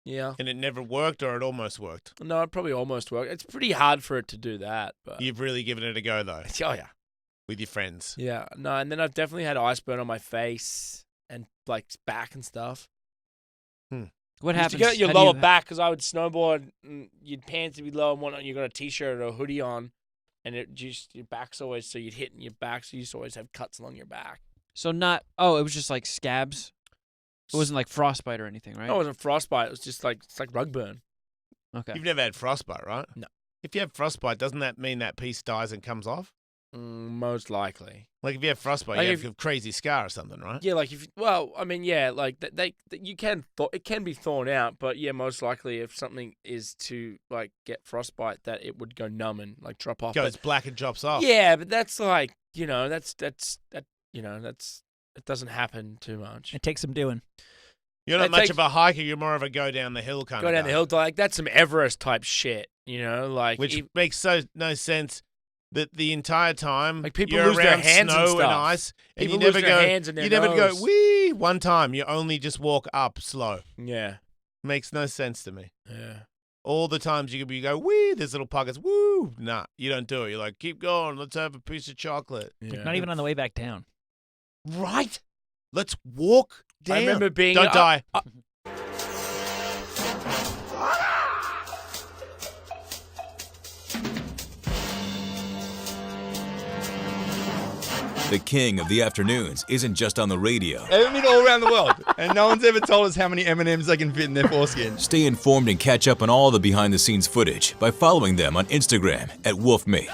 yeah. And it never worked, or it almost worked? No, it probably almost worked. It's pretty hard for it to do that, but You've really given it a go, though, oh yeah. with your friends. Yeah, no, and then I've definitely had ice burn on my face and like back and stuff. What You used happens? to get your How do lower you- back because I would snowboard. And your pants would be low and whatnot. You got a t-shirt or a hoodie on, and it just your back's always so you'd hit in your back, so you used to always have cuts along your back. So not. Oh, it was just like scabs. It wasn't like frostbite or anything, right? No, it wasn't frostbite. It was just like it's like rug burn. Okay. You've never had frostbite, right? No. If you have frostbite, doesn't that mean that piece dies and comes off? Most likely. Like if you have frostbite, Like you if- have a crazy scar or something, right? Yeah, like if I mean, yeah, like you can it can be thawed out, but yeah, most likely if something is to like get frostbite, that it would go numb and like drop off. Goes But- black and drops off. Yeah, but that's like that's it doesn't happen too much. It takes some doing. You're not It much takes- of a hiker. You're more of a go down the hill kind Go of down guy. the hill, like that's some Everest type shit, like Which if- makes no sense. That the entire time Like, people you're lose their around hands and snow and, stuff. ice, and People you never lose their go. hands and their you never go nose. wee one time. You only just walk up slow. Yeah. Makes no sense to me. Yeah. All the times you go wee, there's little pockets. Woo, nah, you don't do it. You're like, keep going. Let's have a piece of chocolate. Not even on the way back down. Right. Let's walk down. I remember being Don't die. The king of the afternoons isn't just on the radio. I mean, all around the world. And no one's ever told us how many M&Ms they can fit in their foreskin. Stay informed and catch up on all the behind-the-scenes footage by following them on Instagram @WolfMate.